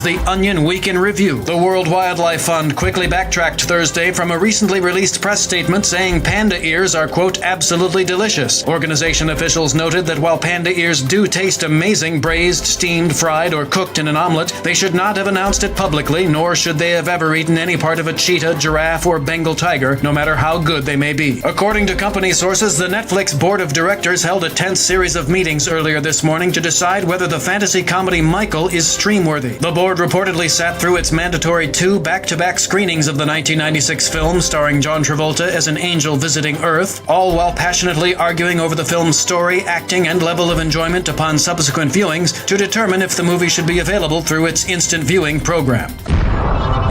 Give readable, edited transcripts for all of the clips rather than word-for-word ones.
The Onion Week in Review. The World Wildlife Fund quickly backtracked Thursday from a recently released press statement saying panda ears are, quote, absolutely delicious. Organization officials noted that while panda ears do taste amazing braised, steamed, fried, or cooked in an omelet, they should not have announced it publicly, nor should they have ever eaten any part of a cheetah, giraffe, or Bengal tiger, no matter how good they may be. According to company sources, the Netflix board of directors held a tense series of meetings earlier this morning to decide whether the fantasy comedy Michael is stream-worthy. The board reportedly sat through its mandatory 2 back-to-back screenings of the 1996 film starring John Travolta as an angel visiting Earth, all while passionately arguing over the film's story, acting, and level of enjoyment upon subsequent viewings to determine if the movie should be available through its instant viewing program.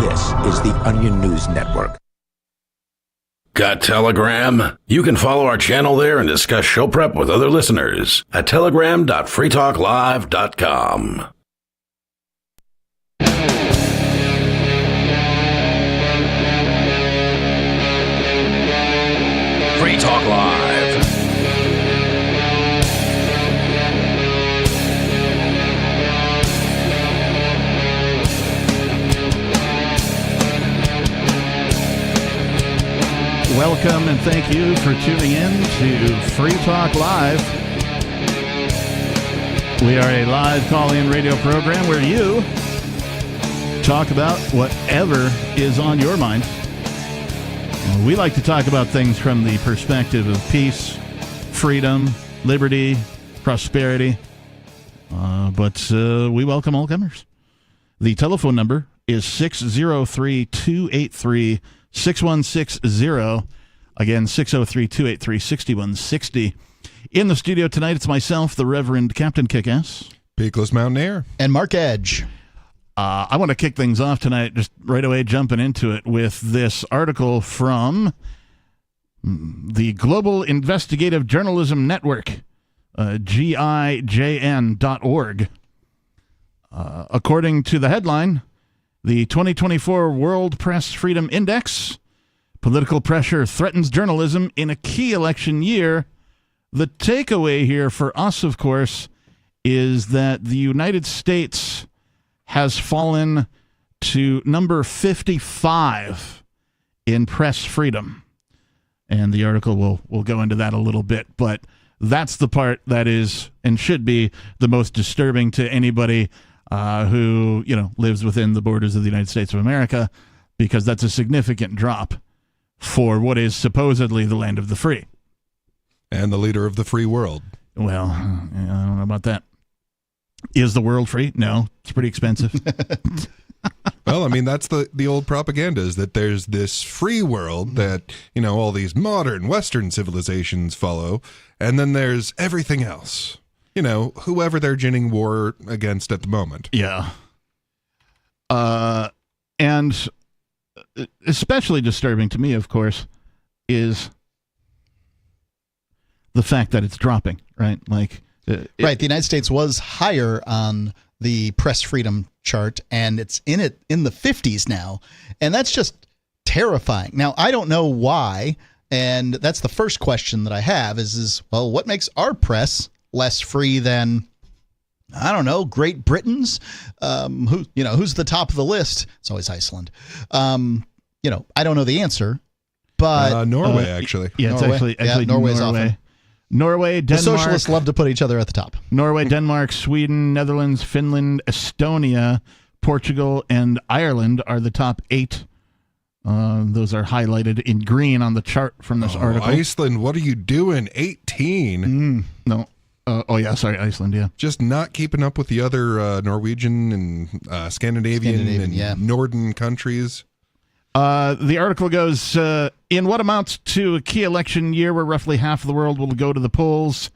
This is the Onion News Network. Got Telegram? You can follow our channel there and discuss show prep with other listeners at telegram.freetalklive.com. Free Talk Live. Welcome and thank you for tuning in to Free Talk Live. We are a live call-in radio program where you talk about whatever is on your mind. We like to talk about things from the perspective of peace, freedom, liberty, prosperity, but we welcome all comers. The telephone number is 603-283-6160. Again, 603-283-6160. In the studio tonight, it's myself, the Reverend Captain Kickass. Peakless Mountaineer. And Mark Edge. I want to kick things off tonight, just right away jumping into it with this article from the Global Investigative Journalism Network, GIJN.org. According to the headline, the 2024 World Press Freedom Index, political pressure threatens journalism in a key election year. The takeaway here for us, of course, is that the United States has fallen to number 55 in press freedom. And the article will go into that a little bit, but that's the part that is and should be the most disturbing to anybody who, lives within the borders of the United States of America, because that's a significant drop for what is supposedly the land of the free. And the leader of the free world. Well, I don't know about that. Is the world free? No, it's pretty expensive. Well, I mean, that's the old propaganda, is that there's this free world that, all these modern Western civilizations follow, and then there's everything else. Whoever they're ginning war against at the moment. Yeah. And especially disturbing to me, of course, is the fact that it's dropping, right? Right. The United States was higher on the press freedom chart, and it's in the 50s now, and that's just terrifying. Now, I don't know why, and that's the first question that I have is what makes our press less free than, I don't know, Great Britain's? Who's the top of the list? It's always Iceland. I don't know the answer, but Norway, actually. Yeah, it's actually Norway's Norway. Norway, Denmark. The socialists love to put each other at the top. Norway, Denmark, Sweden, Netherlands, Finland, Estonia, Portugal, and Ireland are the top 8. Those are highlighted in green on the chart from this article. Iceland, what are you doing? 18? No. Sorry, Iceland, yeah. Just not keeping up with the other Norwegian and Scandinavian and Northern countries. The article goes, in what amounts to a key election year where roughly half of the world will go to the polls,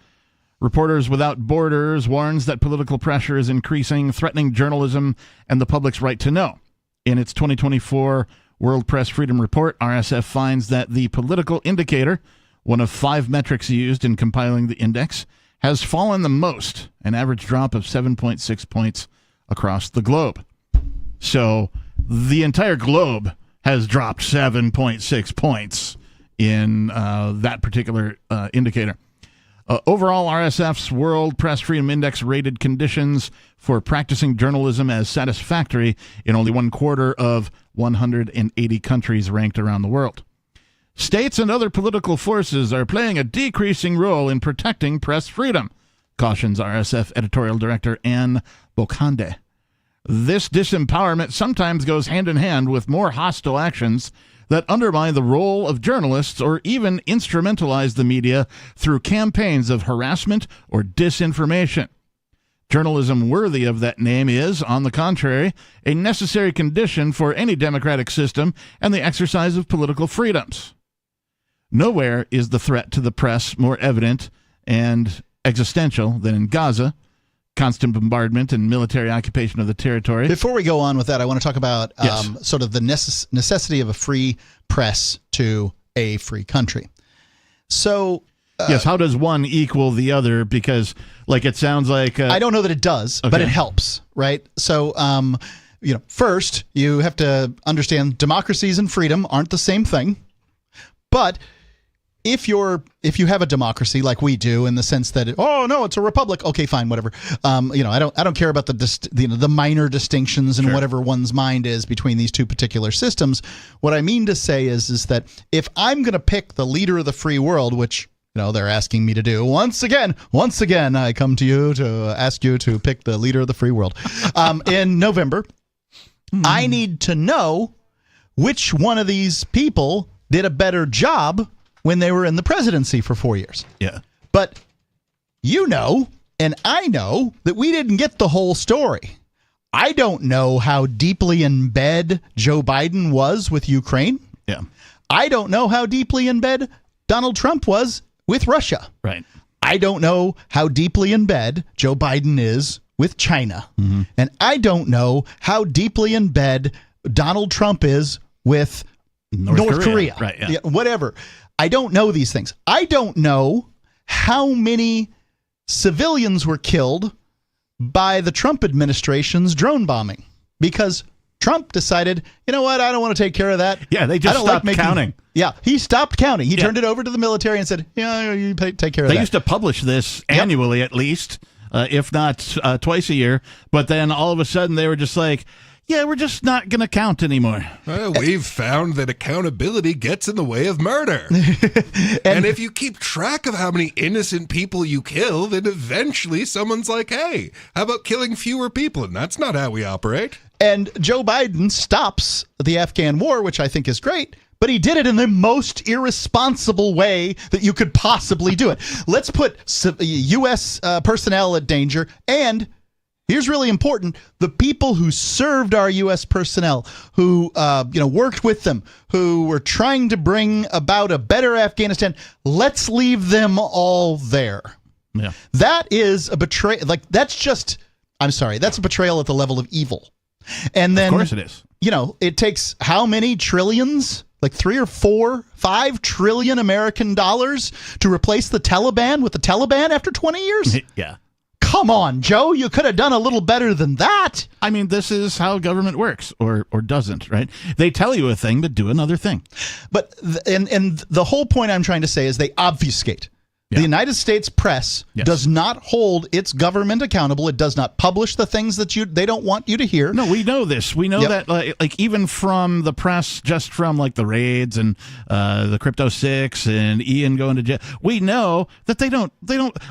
Reporters Without Borders warns that political pressure is increasing, threatening journalism and the public's right to know. In its 2024 World Press Freedom Report, RSF finds that the political indicator, one of 5 metrics used in compiling the index, has fallen the most, an average drop of 7.6 points across the globe. So the entire globe has dropped 7.6 points in that particular indicator. Overall, RSF's World Press Freedom Index rated conditions for practicing journalism as satisfactory in only 1/4 of 180 countries ranked around the world. States and other political forces are playing a decreasing role in protecting press freedom, cautions RSF editorial director Anne Bokande. This disempowerment sometimes goes hand in hand with more hostile actions that undermine the role of journalists or even instrumentalize the media through campaigns of harassment or disinformation. Journalism worthy of that name is, on the contrary, a necessary condition for any democratic system and the exercise of political freedoms. Nowhere is the threat to the press more evident and existential than in Gaza, constant bombardment and military occupation of the territory. Before we go on with that, I want to talk about sort of the necessity of a free press to a free country. So, yes, how does one equal the other? Because, like, it sounds like I don't know that it does, but it helps, right? So, first you have to understand democracies and freedom aren't the same thing, but if you have a democracy like we do, in the sense that it's a republic, okay, fine, whatever. I don't care about the minor distinctions and whatever one's mind is between these two particular systems. What I mean to say is that if I'm going to pick the leader of the free world, which they're asking me to do once again, I come to you to ask you to pick the leader of the free world in November. I need to know which one of these people did a better job when they were in the presidency for 4 years. Yeah. But and I know that we didn't get the whole story. I don't know how deeply in bed Joe Biden was with Ukraine. Yeah. I don't know how deeply in bed Donald Trump was with Russia. Right. I don't know how deeply in bed Joe Biden is with China. Mm-hmm. And I don't know how deeply in bed Donald Trump is with North Korea. Right. Yeah. Whatever. I don't know these things. I don't know how many civilians were killed by the Trump administration's drone bombing, because Trump decided, you know what, I don't want to take care of that. Yeah, they just stopped counting. Yeah, he stopped counting. He turned it over to the military and said, yeah, you take care of that. They used to publish this annually at least, if not twice a year. But then all of a sudden they were just like, yeah, we're just not going to count anymore. We've found that accountability gets in the way of murder. and if you keep track of how many innocent people you kill, then eventually someone's like, hey, how about killing fewer people? And that's not how we operate. And Joe Biden stops the Afghan war, which I think is great, but he did it in the most irresponsible way that you could possibly do it. Let's put U.S. personnel at danger, and here's really important: the people who served our U.S. personnel, who worked with them, who were trying to bring about a better Afghanistan. Let's leave them all there. Yeah, that is a betrayal. That's a betrayal at the level of evil. And then, of course, it is. It takes how many trillions? Like 3 or 4, 5 trillion American dollars to replace the Taliban with the Taliban after 20 years. Yeah. Come on, Joe, you could have done a little better than that. I mean, this is how government works, or doesn't, right? They tell you a thing, but do another thing. But and the whole point I'm trying to say is they obfuscate. Yeah. The United States press does not hold its government accountable. It does not publish the things that they don't want you to hear. No, we know this. We know that, like even from the press, just from like the raids and the Crypto 6 and Ian going to jail, we know that they don't.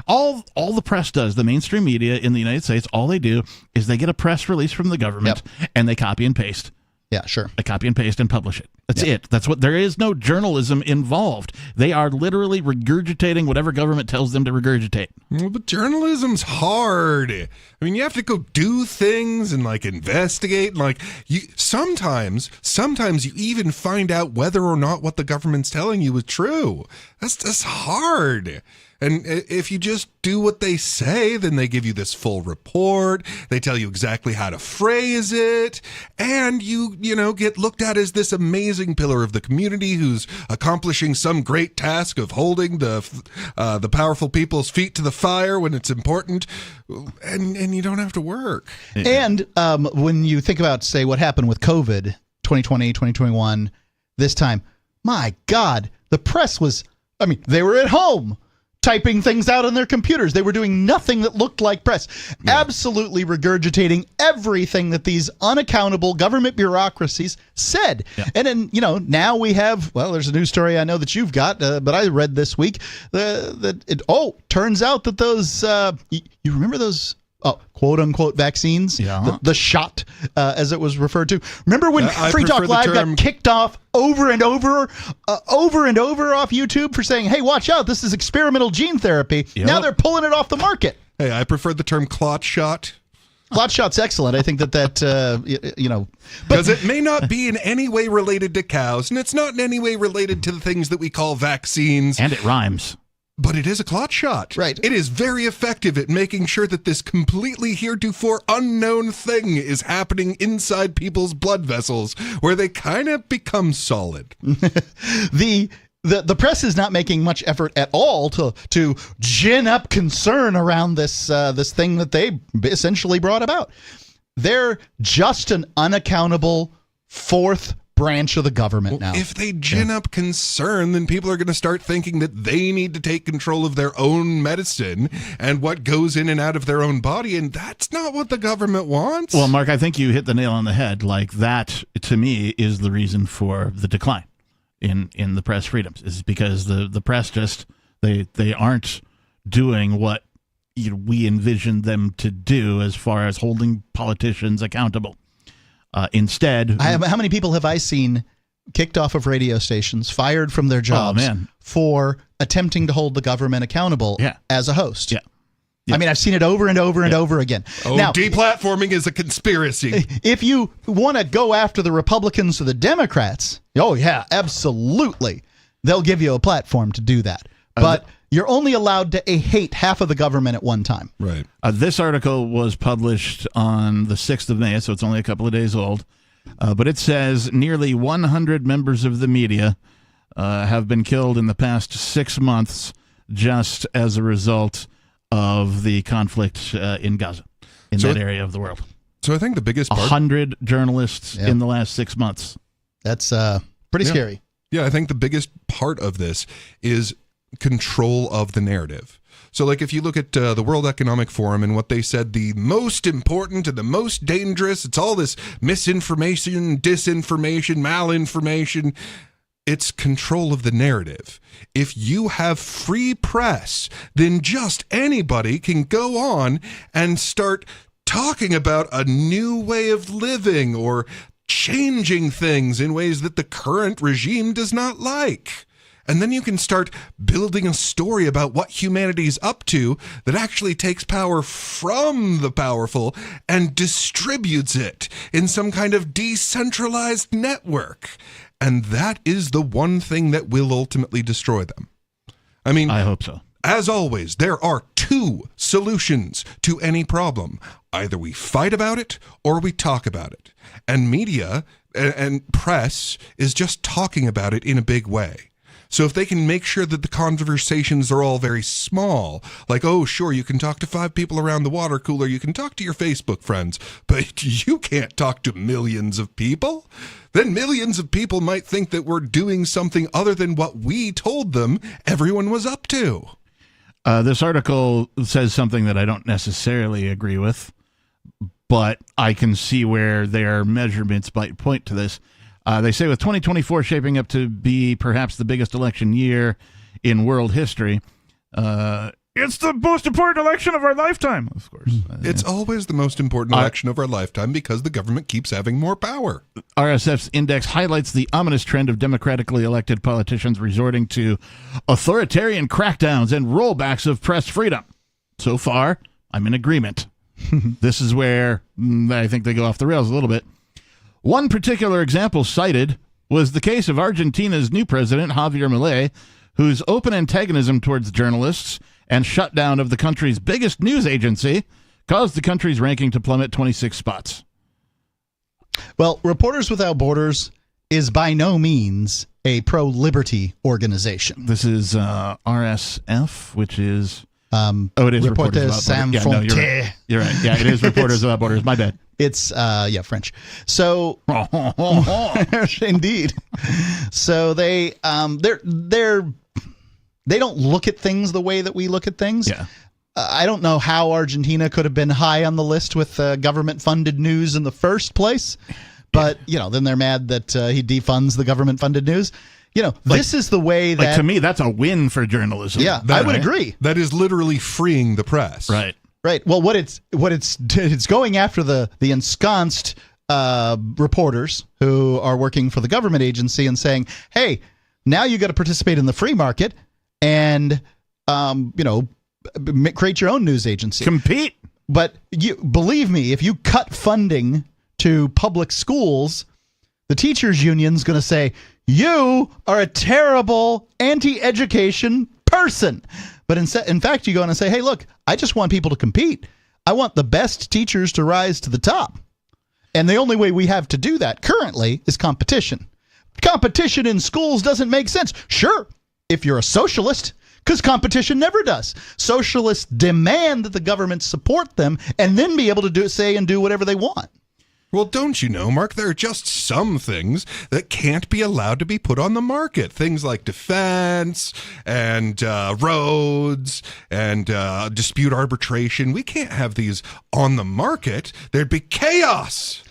All the press does, the mainstream media in the United States, all they do is they get a press release from the government and they copy and paste. Yeah, sure. They copy and paste and publish it. That's it. That's what. There is no journalism involved. They are literally regurgitating whatever government tells them to regurgitate. Well, but journalism's hard. I mean, you have to go do things and investigate. And sometimes you even find out whether or not what the government's telling you is true. That's hard. And if you just do what they say, then they give you this full report. They tell you exactly how to phrase it. And you get looked at as this amazing pillar of the community who's accomplishing some great task of holding the powerful people's feet to the fire when it's important. And you don't have to work. And when you think about, say, what happened with COVID, 2020, 2021, this time, my God, the press was, they were at home. typing things out on their computers. They were doing nothing that looked like press. Absolutely regurgitating everything that these unaccountable government bureaucracies said. And then, now we have, there's a news story I know that you've got, but I read this week that it turns out that those, you remember those quote unquote vaccines, the shot, as it was referred to. Remember when Free Talk Live got kicked off over and over off YouTube for saying, "Hey, watch out, this is experimental gene therapy." Now they're pulling it off the market. Hey, I prefer the term clot shot. Clot shot's excellent. I think that because it may not be in any way related to cows, and it's not in any way related to the things that we call vaccines. And it rhymes. But it is a clot shot. Right. It is very effective at making sure that this completely heretofore unknown thing is happening inside people's blood vessels, where they kind of become solid. The press is not making much effort at all to gin up concern around this thing that they essentially brought about. They're just an unaccountable fourth branch of the government now. If they gin up concern, then people are going to start thinking that they need to take control of their own medicine and what goes in and out of their own body, and that's not what the government wants. Well, Mark, I think you hit the nail on the head. Like, that, to me, is the reason for the decline in the press freedoms, is because the press just, they aren't doing what we envisioned them to do as far as holding politicians accountable. Instead, how many people have I seen kicked off of radio stations, fired from their jobs for attempting to hold the government accountable as a host? I mean, I've seen it over and over and over again. Now, deplatforming is a conspiracy. If you want to go after the Republicans or the Democrats, absolutely. They'll give you a platform to do that. But you're only allowed to hate half of the government at one time. Right. This article was published on the 6th of May, so it's only a couple of days old. But it says nearly 100 members of the media have been killed in the past 6 months just as a result of the conflict in Gaza, in that area of the world. So I think the biggest part... 100 journalists in the last 6 months. That's pretty scary. Yeah, I think the biggest part of this is control of the narrative. So like if you look at the World Economic Forum and what they said, the most important and the most dangerous, it's all this misinformation, disinformation, malinformation. It's control of the narrative. If you have free press, then just anybody can go on and start talking about a new way of living or changing things in ways that the current regime does not like. And then you can start building a story about what humanity's up to that actually takes power from the powerful and distributes it in some kind of decentralized network. And that is the one thing that will ultimately destroy them. I mean, I hope so. As always, there are two solutions to any problem. Either we fight about it or we talk about it. And media and press is just talking about it in a big way. So if they can make sure that the conversations are all very small, like, oh, sure, you can talk to 5 people around the water cooler, you can talk to your Facebook friends, but you can't talk to millions of people, then millions of people might think that we're doing something other than what we told them everyone was up to. This article says something that I don't necessarily agree with, but I can see where their measurements might point to this. They say with 2024 shaping up to be perhaps the biggest election year in world history, it's the most important election of our lifetime, of course. It's always the most important election of our lifetime because the government keeps having more power. RSF's index highlights the ominous trend of democratically elected politicians resorting to authoritarian crackdowns and rollbacks of press freedom. So far, I'm in agreement. This is where I think they go off the rails a little bit. One particular example cited was the case of Argentina's new president, Javier Milei, whose open antagonism towards journalists and shutdown of the country's biggest news agency caused the country's ranking to plummet 26 spots. Well, Reporters Without Borders is by no means a pro-liberty organization. This is RSF, which is... it is Reporters Sans Frontières. You're right. Yeah, it is Reporters Without Borders. My bad. It's French. So indeed. So they're they don't look at things the way that we look at things. Yeah. I don't know how Argentina could have been high on the list with government-funded news in the first place, but then they're mad that he defunds the government-funded news. This is the way that to me, that's a win for journalism. Yeah, I would agree. That is literally freeing the press. Right. Right. Well, it's going after the ensconced reporters who are working for the government agency and saying, hey, now you got to participate in the free market and create your own news agency. Compete. But believe me, if you cut funding to public schools, the teachers union's going to say, you are a terrible anti-education person. But in fact, you go in and say, hey, look, I just want people to compete. I want the best teachers to rise to the top. And the only way we have to do that currently is competition. Competition in schools doesn't make sense. Sure, if you're a socialist, because competition never does. Socialists demand that the government support them and then be able to say and do whatever they want. Well, don't you know, Mark, there are just some things that can't be allowed to be put on the market. Things like defense and roads and dispute arbitration. We can't have these on the market. There'd be chaos.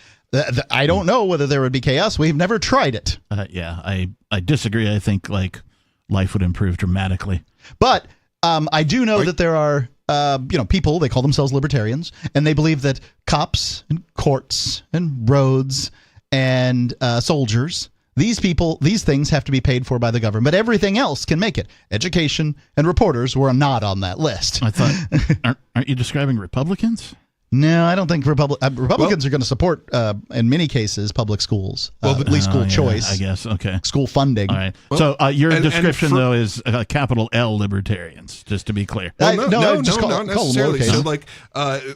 I don't know whether there would be chaos. We've never tried it. I disagree. I think life would improve dramatically. But I do know that there are people, they call themselves libertarians, and they believe that cops and courts and roads and soldiers, these things have to be paid for by the government, but everything else can make it. Education and reporters were not on that list. I thought, aren't you describing Republicans? No, I don't think Republicans are going to support, in many cases, public schools, at least school choice. I guess, okay. School funding. All right. So your description, though, is capital L libertarians, just to be clear. Well, not necessarily. So,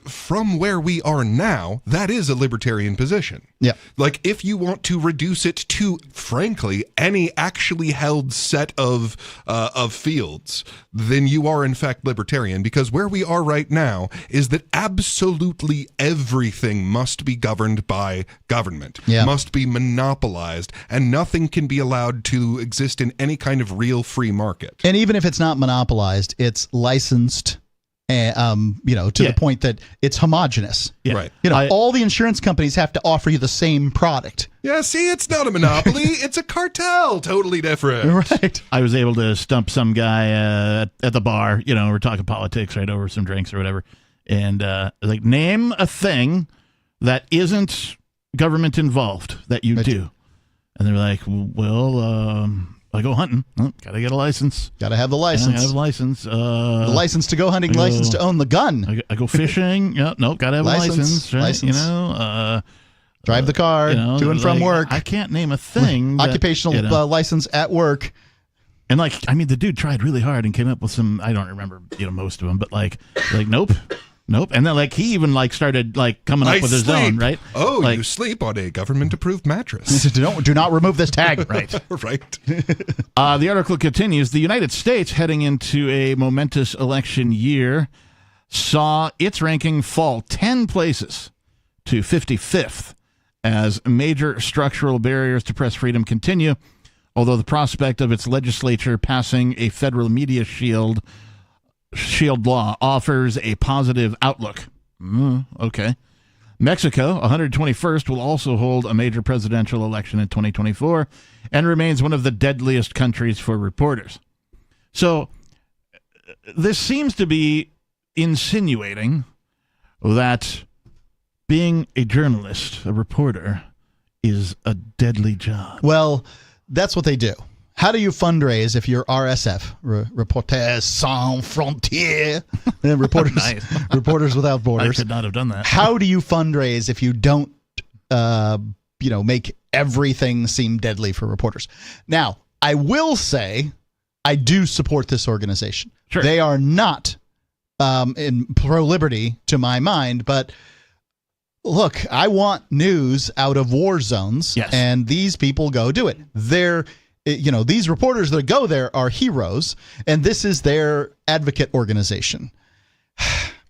from where we are now, that is a libertarian position. Yeah. Like, if you want to reduce it to, frankly, any actually held set of fields, then you are, in fact, libertarian, because where we are right now is that absolutely everything must be governed by government, must be monopolized, and nothing can be allowed to exist in any kind of real free market. And even if it's not monopolized, it's licensed, to the point that it's homogenous. Yeah. Right. All the insurance companies have to offer you the same product. Yeah, see, it's not a monopoly. It's a cartel. Totally different. Right. I was able to stump some guy at the bar. We're talking politics right over some drinks or whatever. And name a thing that isn't government involved that you do. And they're like, well, I go hunting. Oh, gotta get a license. Gotta have the license. Gotta have a license. The license to go hunting, license to own the gun. I go fishing. Gotta have a license. Right? License. Drive the car to and from work. I can't name a thing. Occupational license at work. And the dude tried really hard and came up with some. I don't remember most of them, but nope. And then he even started coming up with his own, right? Oh, you sleep on a government-approved mattress. Do not remove this tag. Right. Right. The article continues. The United States, heading into a momentous election year, saw its ranking fall 10 places to 55th as major structural barriers to press freedom continue, although the prospect of its legislature passing a federal media shield law offers a positive outlook. Okay. Mexico, 121st, will also hold a major presidential election in 2024 and remains one of the deadliest countries for reporters. So this seems to be insinuating that being a journalist, a reporter, is a deadly job. Well, that's what they do. How do you fundraise if you're RSF, Reporters Sans Frontières, Reporters Without Borders? I could not have done that. How do you fundraise if you don't, make everything seem deadly for reporters? Now, I will say, I do support this organization. Sure. They are not in pro-liberty to my mind, but look, I want news out of war zones, and these people go do it. These reporters that go there are heroes, and this is their advocate organization.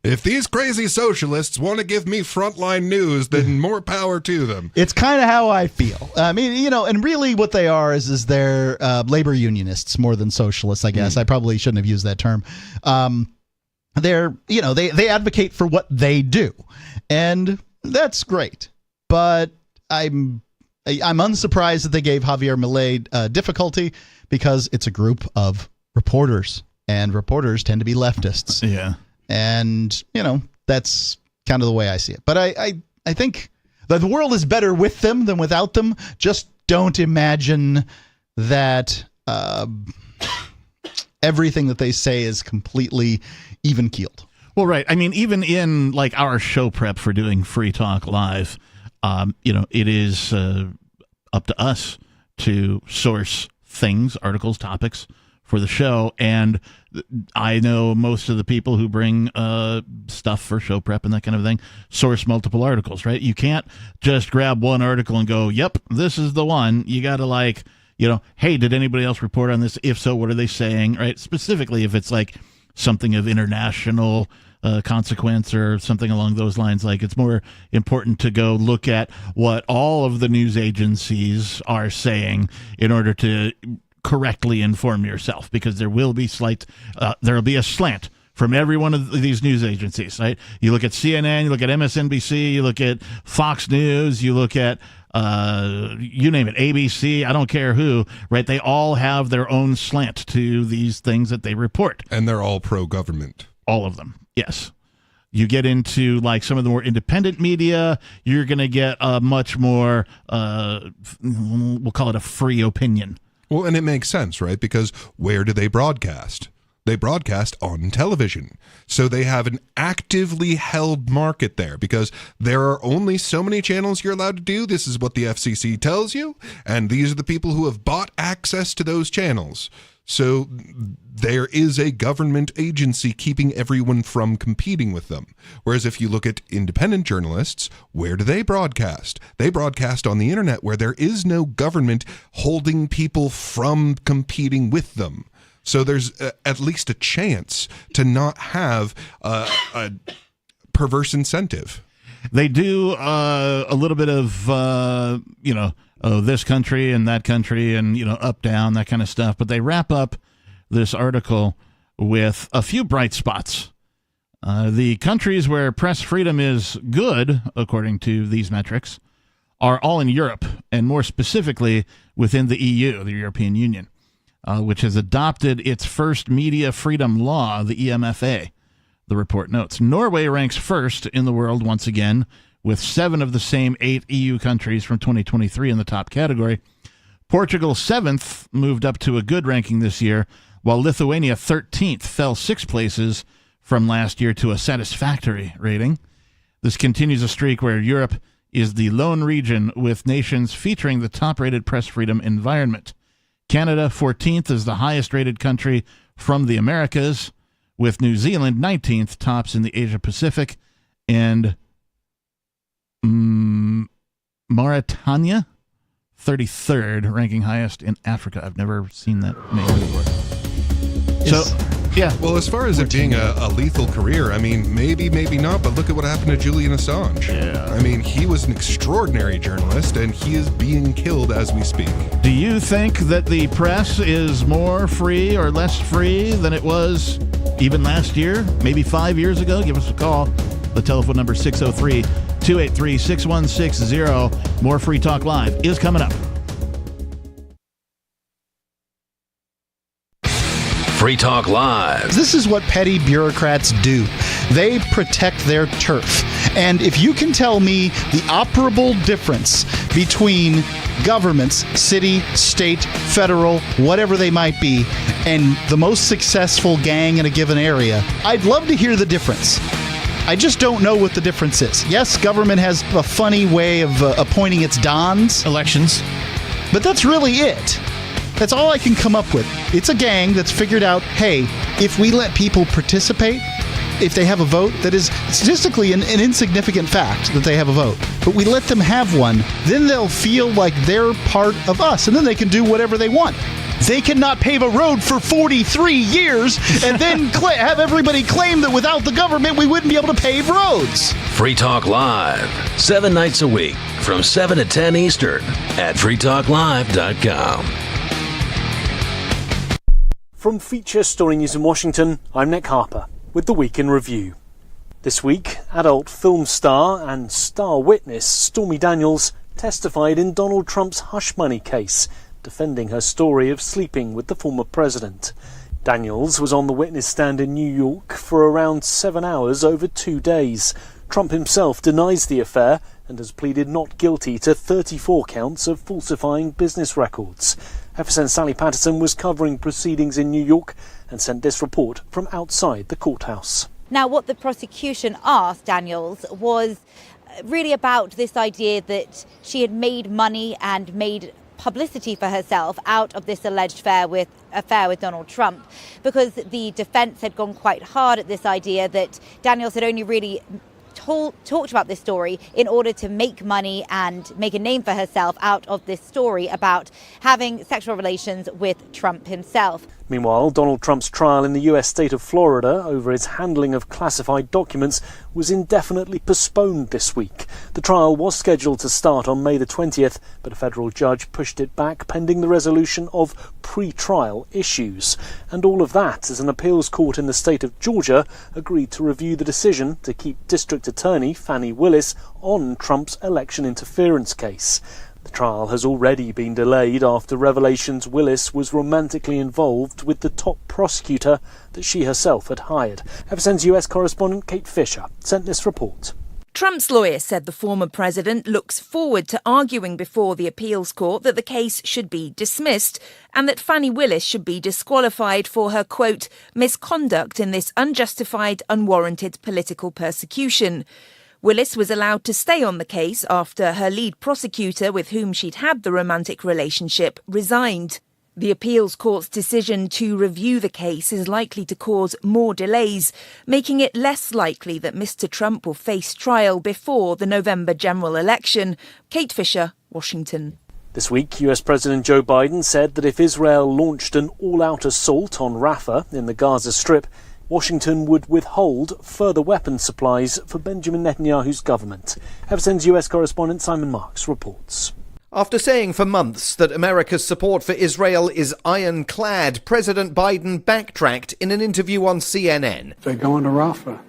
If these crazy socialists want to give me frontline news, then more power to them. It's kind of how I feel. I mean, and really what they are is they're labor unionists more than socialists, I guess. I probably shouldn't have used that term. They're, they advocate for what they do, and that's great. But I'm unsurprised that they gave Javier Milei difficulty, because it's a group of reporters, and reporters tend to be leftists. Yeah. And, that's kind of the way I see it. But I think that the world is better with them than without them. Just don't imagine that everything that they say is completely even-keeled. Well, right. I mean, even in like our show prep for doing Free Talk Live, it is up to us to source things, articles, topics for the show. And I know most of the people who bring stuff for show prep and that kind of thing source multiple articles, right? You can't just grab one article and go, yep, this is the one. You got to hey, did anybody else report on this? If so, what are they saying, right? Specifically, if it's like something of international consequence or something along those lines, like it's more important to go look at what all of the news agencies are saying in order to correctly inform yourself, because there will be a slant from every one of these news agencies, right? You look at CNN, you look at MSNBC, you look at Fox News, you look at you name it, ABC, I don't care who, right? They all have their own slant to these things that they report. And they're all pro-government. All of them, yes. You get into like some of the more independent media, you're going to get a much more, we'll call it a free opinion. Well, and it makes sense, right? Because where do they broadcast? They broadcast on television. So they have an actively held market there, because there are only so many channels you're allowed to do. This is what the FCC tells you. And these are the people who have bought access to those channels. So there is a government agency keeping everyone from competing with them. Whereas if you look at independent journalists, where do they broadcast? They broadcast on the internet, where there is no government holding people from competing with them. So there's at least a chance to not have a perverse incentive. They do a little bit of, this country and that country and, up, down, that kind of stuff. But they wrap up this article with a few bright spots. The countries where press freedom is good, according to these metrics, are all in Europe, and more specifically within the EU, the European Union, which has adopted its first media freedom law, the EMFA. The report notes Norway ranks first in the world once again, with 7 of the same 8 EU countries from 2023 in the top category. Portugal 7th moved up to a good ranking this year, while Lithuania 13th fell 6 places from last year to a satisfactory rating. This continues a streak where Europe is the lone region with nations featuring the top-rated press freedom environment. Canada 14th is the highest-rated country from the Americas, with New Zealand 19th tops in the Asia-Pacific, and Mauritania 33rd, ranking highest in Africa. I've never seen that name before. So, yeah. Well, as far as it being a lethal career, I mean, maybe not, but look at what happened to Julian Assange. Yeah. I mean, he was an extraordinary journalist, and he is being killed as we speak. Do you think that the press is more free or less free than it was even last year, maybe 5 years ago? Give us a call. The telephone number 603-283-6160. More Free Talk Live is coming up. Free Talk Live. This is what petty bureaucrats do. They protect their turf. And if you can tell me the operable difference between governments, city, state, federal, whatever they might be, and the most successful gang in a given area, I'd love to hear the difference. I just don't know what the difference is. Yes, government has a funny way of appointing its dons. Elections. But that's really it. That's all I can come up with. It's a gang that's figured out, hey, if we let people participate, if they have a vote, that is statistically an insignificant fact that they have a vote, but we let them have one, then they'll feel like they're part of us, and then they can do whatever they want. they cannot pave a road for 43 years and then have everybody claim that without the government we wouldn't be able to pave roads. Free Talk Live, 7 nights a week from 7 to 10 Eastern at freetalklive.com. From Feature Story News in Washington, I'm Nick Harper with the Week in Review. This week, adult film star and star witness Stormy Daniels testified in Donald Trump's hush money case, defending her story of sleeping with the former president. Daniels was on the witness stand in New York for around 7 hours over 2 days. Trump himself denies the affair and has pleaded not guilty to 34 counts of falsifying business records. FSN's Sally Patterson was covering proceedings in New York and sent this report from outside the courthouse. Now, what the prosecution asked Daniels was really about this idea that she had made money and made publicity for herself out of this alleged affair with Donald Trump, because the defense had gone quite hard at this idea that Daniels had only really talked about this story in order to make money and make a name for herself out of this story about having sexual relations with Trump himself. Meanwhile, Donald Trump's trial in the US state of Florida over his handling of classified documents was indefinitely postponed this week. The trial was scheduled to start on May the 20th, but a federal judge pushed it back pending the resolution of pre-trial issues. And all of that as an appeals court in the state of Georgia agreed to review the decision to keep District Attorney Fani Willis on Trump's election interference case. The trial has already been delayed after revelations Willis was romantically involved with the top prosecutor that she herself had hired. FSN's US correspondent Kate Fisher sent this report. Trump's lawyer said the former president looks forward to arguing before the appeals court that the case should be dismissed and that Fani Willis should be disqualified for her, quote, misconduct in this unjustified, unwarranted political persecution. Willis was allowed to stay on the case after her lead prosecutor, with whom she'd had the romantic relationship, resigned. The appeals court's decision to review the case is likely to cause more delays, making it less likely that Mr. Trump will face trial before the November general election. Kate Fisher, Washington. This week, US President Joe Biden said that if Israel launched an all-out assault on Rafah in the Gaza Strip, Washington would withhold further weapons supplies for Benjamin Netanyahu's government. FSN's US correspondent Simon Marks reports. After saying for months that America's support for Israel is ironclad, President Biden backtracked in an interview on CNN. If they go into Rafah,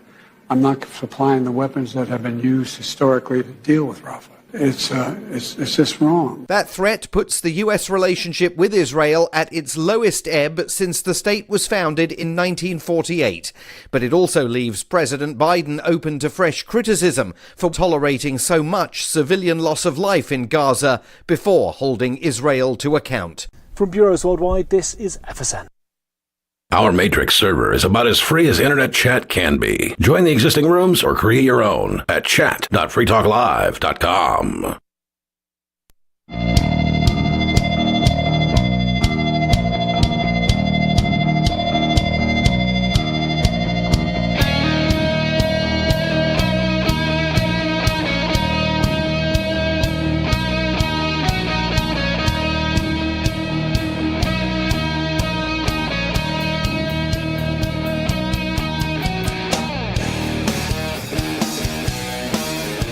I'm not supplying the weapons that have been used historically to deal with Rafah. It's just wrong. That threat puts the U.S. relationship with Israel at its lowest ebb since the state was founded in 1948. But it also leaves President Biden open to fresh criticism for tolerating so much civilian loss of life in Gaza before holding Israel to account. From bureaus worldwide, this is FSN. Our Matrix server is about as free as internet chat can be. Join the existing rooms or create your own at chat.freetalklive.com.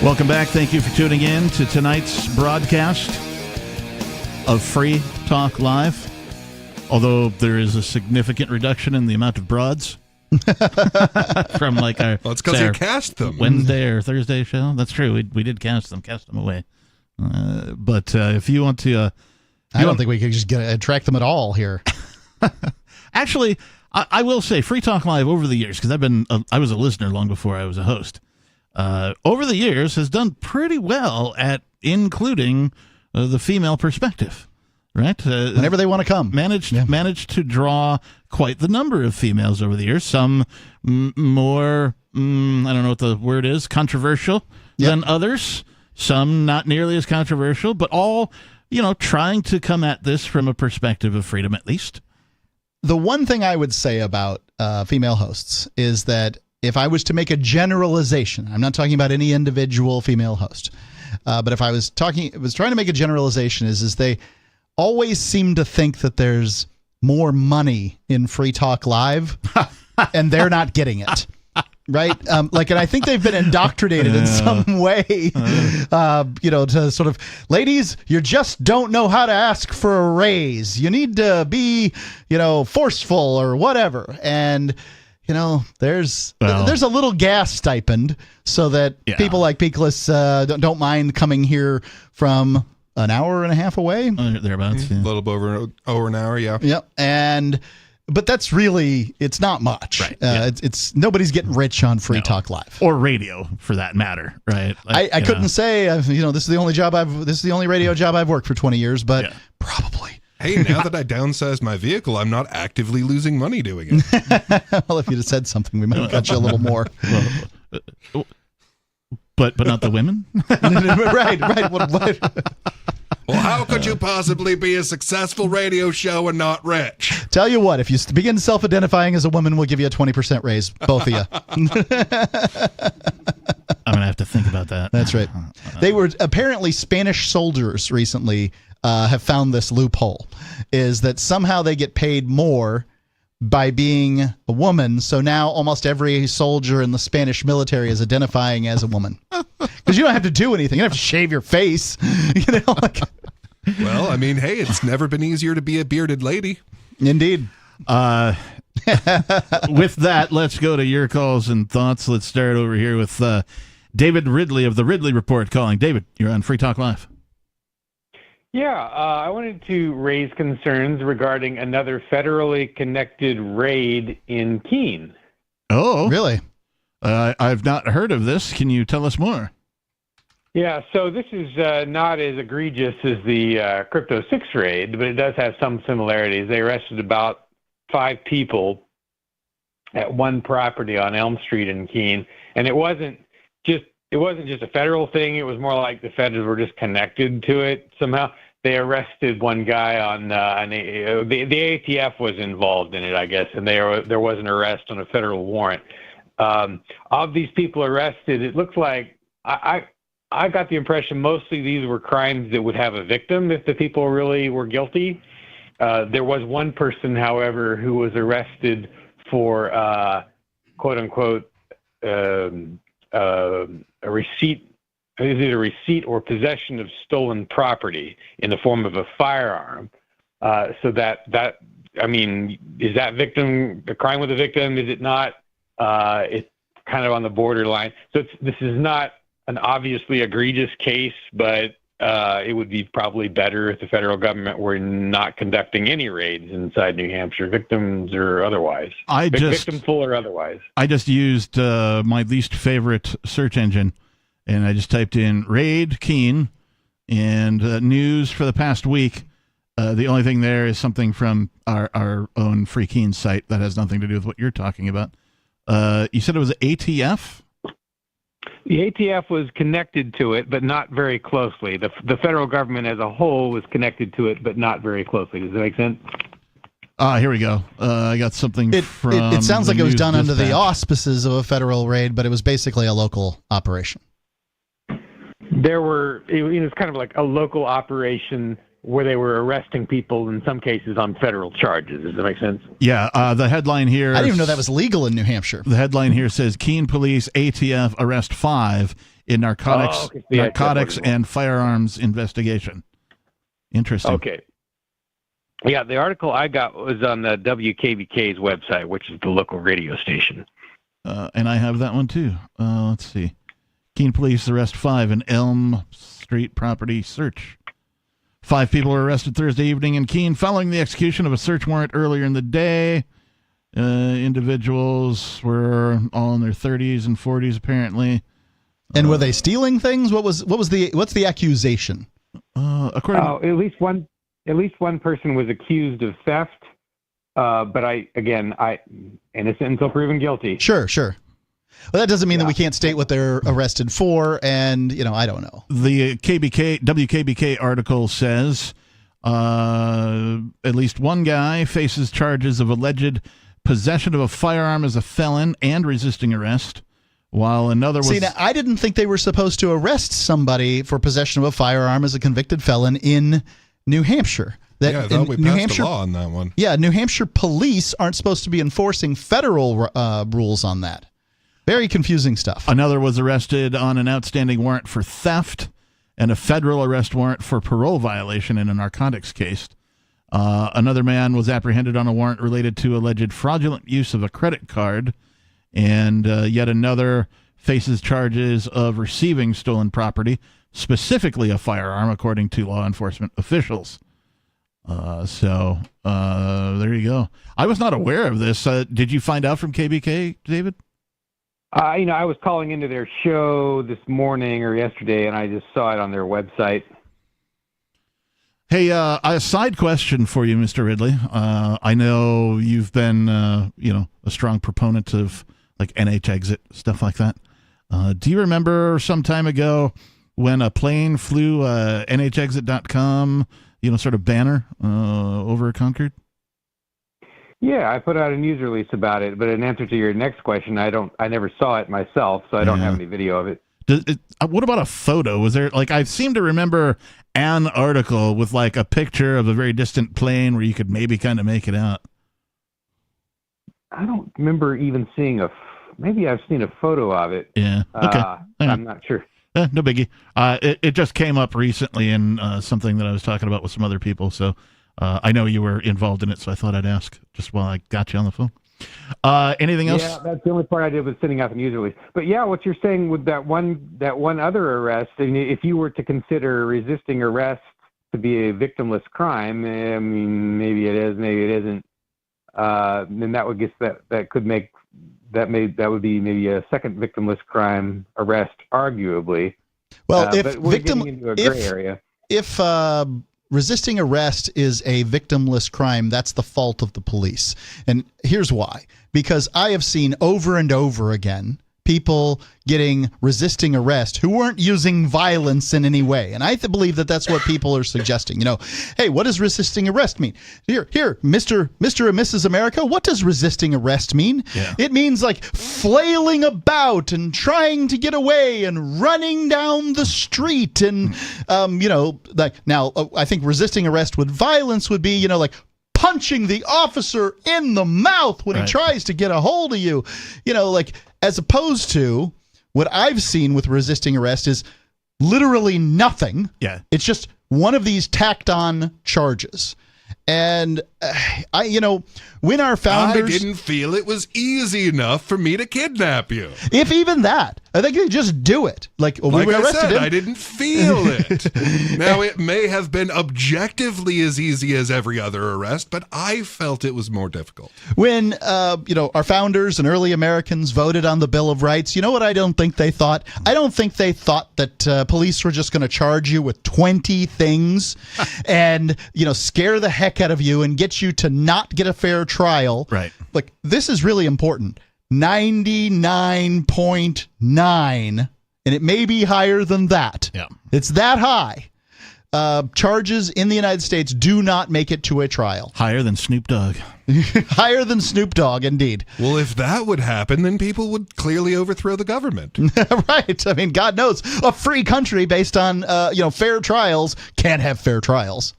Welcome back. Thank you for tuning in to tonight's broadcast of Free Talk Live. Although there is a significant reduction in the amount of broads from like our well, it's because you cast them Wednesday or Thursday show. That's true. We did cast them away. But if you want to, I don't think we could just attract them at all here. Actually, I will say Free Talk Live over the years, because I was a listener long before I was a host. Over the years has done pretty well at including the female perspective, right? Whenever they want to come. Managed to draw quite the number of females over the years, some more, I don't know what the word is, controversial than others, some not nearly as controversial, but all, trying to come at this from a perspective of freedom at least. The one thing I would say about female hosts is that if I was to make a generalization, I'm not talking about any individual female host, but if I was trying to make a generalization, is they always seem to think that there's more money in Free Talk Live, and they're not getting it. Right? And I think they've been indoctrinated in some way, to sort of, ladies, you just don't know how to ask for a raise. You need to be, forceful or whatever. And, there's a little gas stipend so that people like Peakless don't mind coming here from an hour and a half away. Thereabouts. A little bit over an hour, yeah. Yep. But that's really, it's not much. Right. It's nobody's getting rich on Free Talk Live or radio for that matter, right? I couldn't say, this is the only radio job I've worked for 20 years, but probably. Hey, now that I downsized my vehicle, I'm not actively losing money doing it. Well, if you'd have said something, we might have got you a little more. But not the women? Right. What? Well, how could you possibly be a successful radio show and not rich? Tell you what, if you begin self-identifying as a woman, we'll give you a 20% raise, both of you. I'm going to have to think about that. That's right. They were apparently Spanish soldiers recently have found this loophole, is that somehow they get paid more by being a woman. So now almost every soldier in the Spanish military is identifying as a woman. Because you don't have to do anything. You don't have to shave your face. Well, I mean, hey, it's never been easier to be a bearded lady. Indeed. With that, let's go to your calls and thoughts. Let's start over here with David Ridley of the Ridley Report calling. David, you're on Free Talk Live. Yeah, I wanted to raise concerns regarding another federally connected raid in Keene. Oh, really? I've not heard of this. Can you tell us more? Yeah, so this is not as egregious as the Crypto 6 raid, but it does have some similarities. They arrested about 5 people at one property on Elm Street in Keene, and it wasn't just a federal thing. It was more like the feds were just connected to it somehow. They arrested one guy on the ATF was involved in it, I guess, and there was an arrest on a federal warrant. Of these people arrested, it looks like I got the impression mostly these were crimes that would have a victim if the people really were guilty. There was one person, however, who was arrested for quote unquote a receipt, either a receipt or possession of stolen property in the form of a firearm. So that I mean, is that victim a crime with a victim? Is it not? It's kind of on the borderline. So this is not an obviously egregious case, but it would be probably better if the federal government were not conducting any raids inside New Hampshire, victims or otherwise. Victimful or otherwise. I just used my least favorite search engine, and I just typed in raid Keene and news for the past week. The only thing there is something from our own Free Keene site that has nothing to do with what you're talking about. You said it was ATF? The ATF was connected to it, but not very closely. The federal government as a whole was connected to it, but not very closely. Does that make sense? Here we go. I got something from It sounds like it was done under the Dispatch. auspices of a federal raid, but it was basically a local operation. It was kind of like a local operation where they were arresting people in some cases on federal charges. Does that make sense? Yeah, the headline here... I didn't even know that was legal in New Hampshire. The headline here says, Keene Police ATF arrest 5 in narcotics and firearms investigation. Interesting. Okay. Yeah, the article I got was on the WKBK's website, which is the local radio station. And I have that one too. Let's see. Keene Police arrest 5 in Elm Street property search. 5 people were arrested Thursday evening in Keene following the execution of a search warrant earlier in the day. Individuals were all in their 30s and 40s, apparently. And were they stealing things? what's the accusation? At least one person was accused of theft. But I innocent until proven guilty. Sure. Well, that doesn't mean that we can't state what they're arrested for, and, I don't know. The WKBK article says at least one guy faces charges of alleged possession of a firearm as a felon and resisting arrest, while another was... See, now, I didn't think they were supposed to arrest somebody for possession of a firearm as a convicted felon in New Hampshire. that I thought we New passed Hampshire a law on that one. Yeah, New Hampshire police aren't supposed to be enforcing federal rules on that. Very confusing stuff. Another was arrested on an outstanding warrant for theft and a federal arrest warrant for parole violation in a narcotics case. Another man was apprehended on a warrant related to alleged fraudulent use of a credit card. And yet another faces charges of receiving stolen property, specifically a firearm, according to law enforcement officials. So there you go. I was not aware of this. Did you find out from KBK, David? I was calling into their show this morning or yesterday, and I just saw it on their website. Hey, a side question for you, Mr. Ridley. I know you've been, a strong proponent of like NH Exit, stuff like that. Do you remember some time ago when a plane flew NHExit.com, sort of banner over Concord? Yeah, I put out a news release about it, but in answer to your next question, I never saw it myself, so I don't have any video of it. What about a photo? Was there, I seem to remember an article with a picture of a very distant plane where you could maybe kind of make it out. I don't remember even seeing maybe I've seen a photo of it. Yeah. Okay. I'm not sure. No biggie. It just came up recently in something that I was talking about with some other people, so I know you were involved in it, so I thought I'd ask just while I got you on the phone. Anything else? Yeah, that's the only part I did was sending out the news release. But yeah, what you're saying with that one other arrest, I mean, if you were to consider resisting arrest to be a victimless crime, I mean, maybe it is, maybe it isn't. Then that would guess that would be maybe a second victimless crime arrest, arguably. Well, but we're getting into a gray area. If resisting arrest is a victimless crime, that's the fault of the police. And here's why. Because I have seen over and over again people getting resisting arrest who weren't using violence in any way. And I believe that that's what people are suggesting. Hey, what does resisting arrest mean? Here, Mr. and Mrs. America, what does resisting arrest mean? Yeah. It means flailing about and trying to get away and running down the street. And, now I think resisting arrest with violence would be, punching the officer in the mouth when he tries to get a hold of you, as opposed to what I've seen with resisting arrest is literally nothing. Yeah. It's just one of these tacked on charges. And when our founders... I didn't feel it was easy enough for me to kidnap you. If even that. I think they just do it. We arrested him. I didn't feel it. Now, it may have been objectively as easy as every other arrest, but I felt it was more difficult. When, our founders and early Americans voted on the Bill of Rights, you know what I don't think they thought? I don't think they thought that police were just going to charge you with 20 things and, scare the heck out of you and get you to not get a fair trial. Right. This is really important. 99.9, and it may be higher than that. Yeah. It's that high. Charges in the United States do not make it to a trial. Higher than Snoop Dogg. Higher than Snoop Dogg, indeed. Well, if that would happen, then people would clearly overthrow the government. Right. I mean, God knows, a free country based on, fair trials can't have fair trials.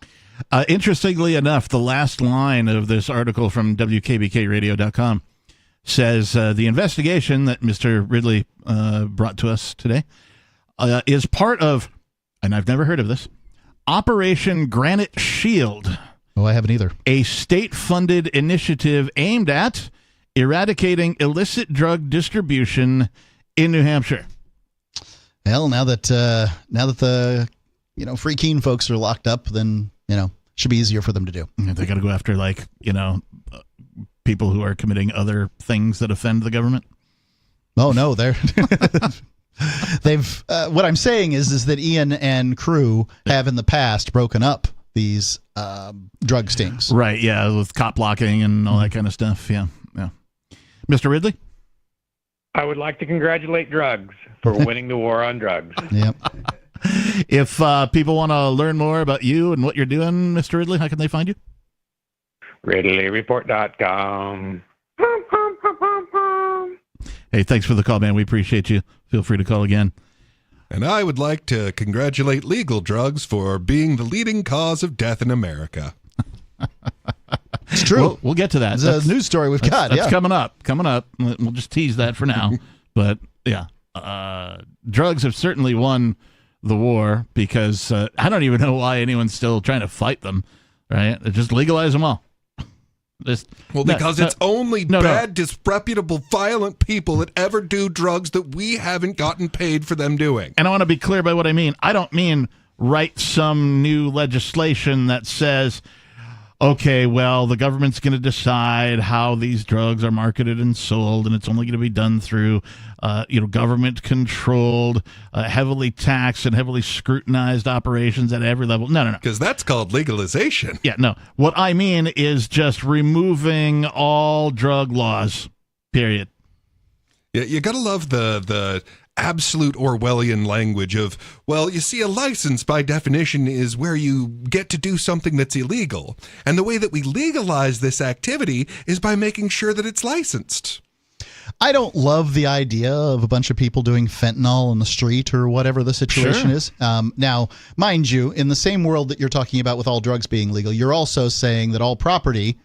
Interestingly enough, the last line of this article from WKBKradio.com says the investigation that Mr. Ridley brought to us today is part of, and I've never heard of this, Operation Granite Shield. Oh, I haven't either. A state-funded initiative aimed at eradicating illicit drug distribution in New Hampshire. Well, now that the Free Keene folks are locked up, then should be easier for them to do. They got to go after people who are committing other things that offend the government. Oh no, they've. What I'm saying is that Ian and crew have in the past broken up these drug stings. Right. Yeah, with cop blocking and all that kind of stuff. Yeah. Mr. Ridley, I would like to congratulate drugs for winning the war on drugs. Yep. If people want to learn more about you and what you're doing, Mr. Ridley, how can they find you? RidleyReport.com. Hey, thanks for the call, man. We appreciate you. Feel free to call again. And I would like to congratulate legal drugs for being the leading cause of death in America. True. We'll get to that. That's a news story we've got. That's coming up. Coming up. We'll just tease that for now. But yeah, drugs have certainly won the war because I don't even know why anyone's still trying to fight them. Right? Just legalize them all. Because it's only bad, disreputable, violent people that ever do drugs that we haven't gotten paid for them doing. And I want to be clear by what I mean. I don't mean write some new legislation that says, okay, well, the government's going to decide how these drugs are marketed and sold, and it's only going to be done through, government-controlled, heavily taxed and heavily scrutinized operations at every level. No. Because that's called legalization. Yeah, no. What I mean is just removing all drug laws, period. Yeah, you got to love the absolute Orwellian language of, well, you see, a license by definition is where you get to do something that's illegal. And the way that we legalize this activity is by making sure that it's licensed. I don't love the idea of a bunch of people doing fentanyl on the street or whatever the situation is. Now, mind you, in the same world that you're talking about with all drugs being legal, you're also saying that all property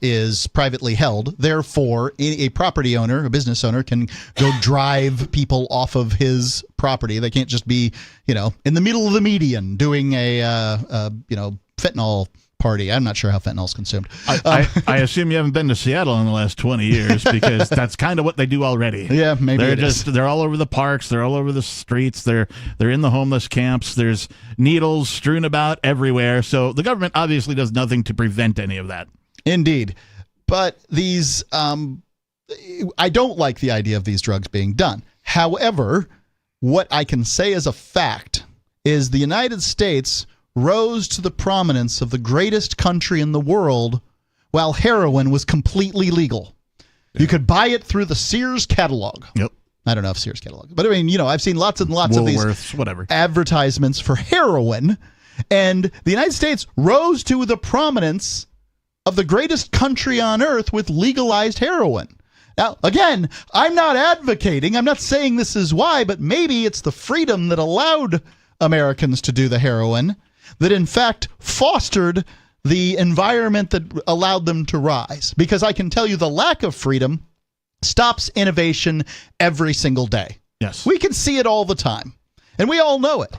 is privately held. Therefore, a property owner, a business owner, can go drive people off of his property. They can't just be, in the middle of the median doing a fentanyl party. I'm not sure how fentanyl is consumed. I assume you haven't been to Seattle in the last 20 years because that's kind of what they do already. Yeah, maybe they're all over the parks. They're all over the streets. They're in the homeless camps. There's needles strewn about everywhere. So the government obviously does nothing to prevent any of that. Indeed. But these, I don't like the idea of these drugs being done. However, what I can say as a fact is the United States rose to the prominence of the greatest country in the world while heroin was completely legal. Yeah. You could buy it through the Sears catalog. Yep. I don't know if Sears catalog, but I mean, I've seen lots and lots of these advertisements for heroin, and the United States rose to the prominence of the greatest country on earth with legalized heroin. Now, again, I'm not advocating, I'm not saying this is why, but maybe it's the freedom that allowed Americans to do the heroin that in fact fostered the environment that allowed them to rise. Because I can tell you the lack of freedom stops innovation every single day. Yes. We can see it all the time. And we all know it.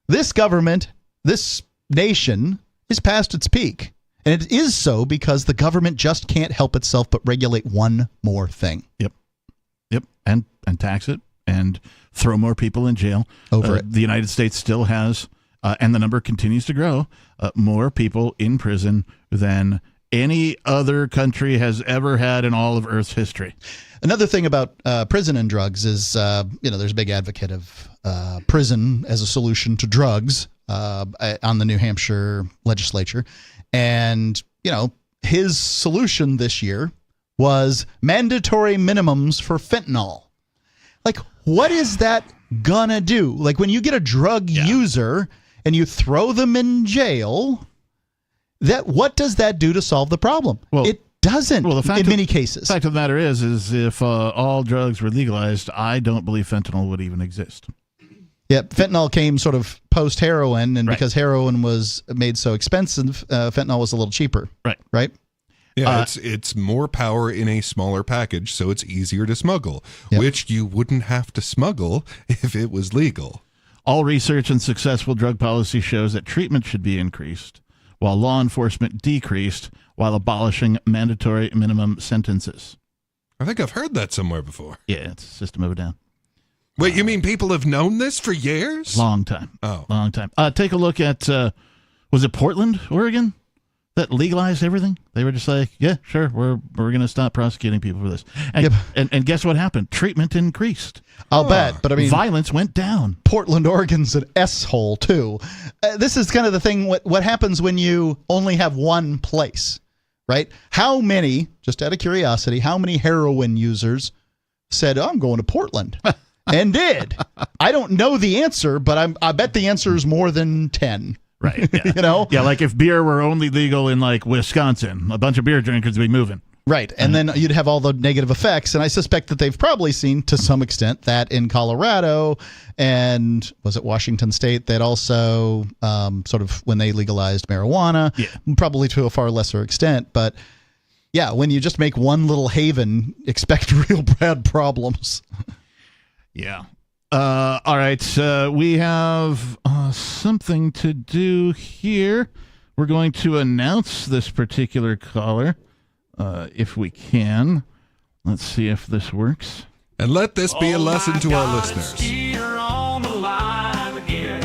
This government, this nation is past its peak. And it is so because the government just can't help itself but regulate one more thing. Yep. And tax it and throw more people in jail. Over it. The United States still has, and the number continues to grow, more people in prison than any other country has ever had in all of Earth's history. Another thing about prison and drugs is, there's a big advocate of prison as a solution to drugs on the New Hampshire legislature. And, his solution this year was mandatory minimums for fentanyl. Like, what is that gonna do? Like, when you get a drug user and you throw them in jail, what does that do to solve the problem? Well, it doesn't in many cases. The fact of the matter is if all drugs were legalized, I don't believe fentanyl would even exist. Yeah, fentanyl came sort of post-heroin, and because heroin was made so expensive, fentanyl was a little cheaper. Right? Yeah, it's more power in a smaller package, so it's easier to smuggle, which you wouldn't have to smuggle if it was legal. All research and successful drug policy shows that treatment should be increased, while law enforcement decreased, while abolishing mandatory minimum sentences. I think I've heard that somewhere before. Yeah, it's a system of a down. Wait, you mean people have known this for years? Long time. Oh. Long time. Take a look at, was it Portland, Oregon, that legalized everything? They were just like, yeah, sure, we're going to stop prosecuting people for this. And guess what happened? Treatment increased. I'll bet, but I mean... violence went down. Portland, Oregon's an S-hole, too. This is kind of the thing, what happens when you only have one place, right? How many, just out of curiosity, how many heroin users said, I'm going to Portland? And did. I don't know the answer, but I bet the answer is more than 10. Right. Yeah. You know? Yeah, like if beer were only legal in like Wisconsin, a bunch of beer drinkers would be moving. Right. And then you'd have all the negative effects. And I suspect that they've probably seen to some extent that in Colorado and was it Washington State that also sort of when they legalized marijuana, probably to a far lesser extent. But yeah, when you just make one little haven, expect real bad problems. Yeah. All right. We have something to do here. We're going to announce this particular caller if we can. Let's see if this works. And let this be a lesson to our listeners. On the line again.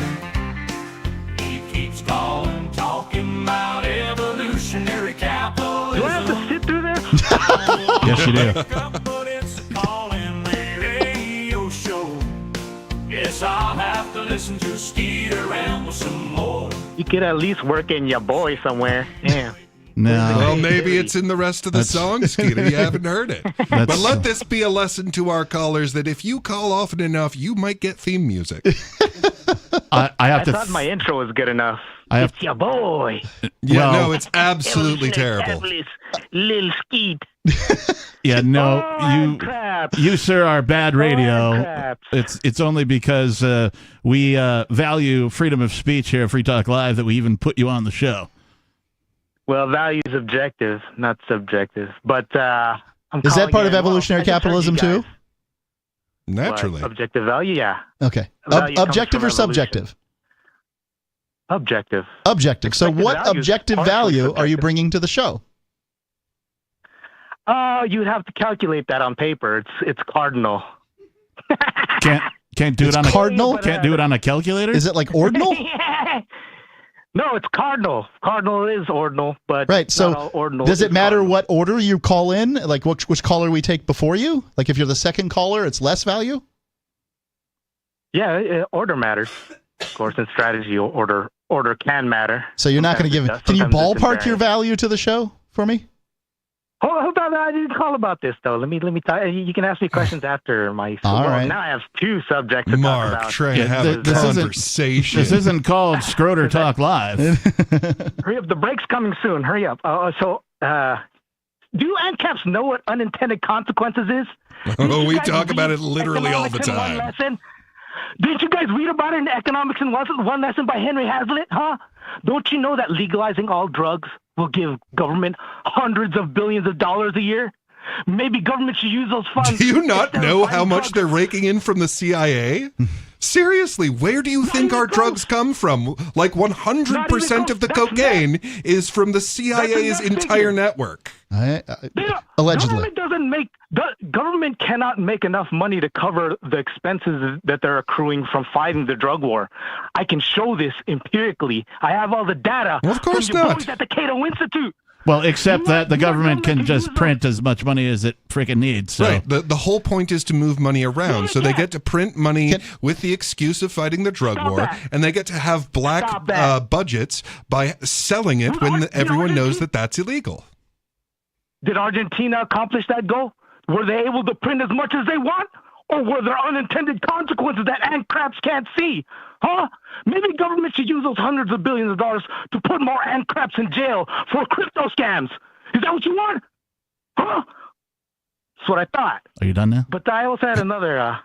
He keeps calling, talking about evolutionary capitalism. Do I have to sit through this? Yes, you do. But it's a calling radio show. Guess I'll have to listen to Skeeter ramble some more. You could at least work in your boy somewhere. Yeah. No. Well, maybe it's in the rest of the song, Skeeter. You haven't heard it. But let this be a lesson to our callers that if you call often enough, you might get theme music. I thought my intro was good enough. It's your boy. Yeah, no, it's absolutely terrible. Little Skeet. Yeah, no, you sir are bad radio. It's only because we value freedom of speech here at Free Talk Live that we even put you on the show. Well, value is objective, not subjective. But is that part of evolutionary capitalism too? Naturally. What, objective value, yeah. Okay. Objective or subjective? Objective. Objective. So what objective value are you bringing to the show? You'd have to calculate that on paper. It's cardinal. Can't do it on a cardinal? Can't do it on a calculator? Is it like ordinal? No, it's cardinal. Cardinal is ordinal, but right. So does it matter what order you call in? Like which caller we take before you? Like if you're the second caller, it's less value? Yeah, order matters. Of course, in strategy, order can matter. So you're not going to give it. Can you ballpark your value to the show for me? Hold on, I didn't call about this though. Let me talk. You can ask me questions after my. All right. Now I have two subjects to talk about. Trying to have a conversation. This isn't called Schroeder Talk Live. Hurry up! The break's coming soon. Hurry up. Do ANCAPs know what unintended consequences is? Oh, we talk about it literally all the time. Didn't you guys read about it in Economics in One Lesson by Henry Hazlitt? Huh? Don't you know that legalizing all drugs will give government hundreds of billions of dollars a year? Maybe government should use those funds. Do you not know how much they're raking in from the CIA? Seriously, where do you think our drugs come from? Like 100% of the cocaine is from the CIA's entire network. Allegedly. Government cannot make enough money to cover the expenses that they're accruing from fighting the drug war. I can show this empirically. I have all the data. Well, of course from your not. boys at the Cato Institute. Well, except that the government can just print as much money as it freaking needs. So. Right. The whole point is to move money around. So they get to print money with the excuse of fighting the drug war, and they get to have black budgets by selling it when everyone knows that that's illegal. Did Argentina accomplish that goal? Were they able to print as much as they want? Or were there unintended consequences that ANCAPs can't see? Huh? Maybe government should use those hundreds of billions of dollars to put more ANCAPs in jail for crypto scams. Is that what you want? Huh? That's what I thought. Are you done now? But I also had another...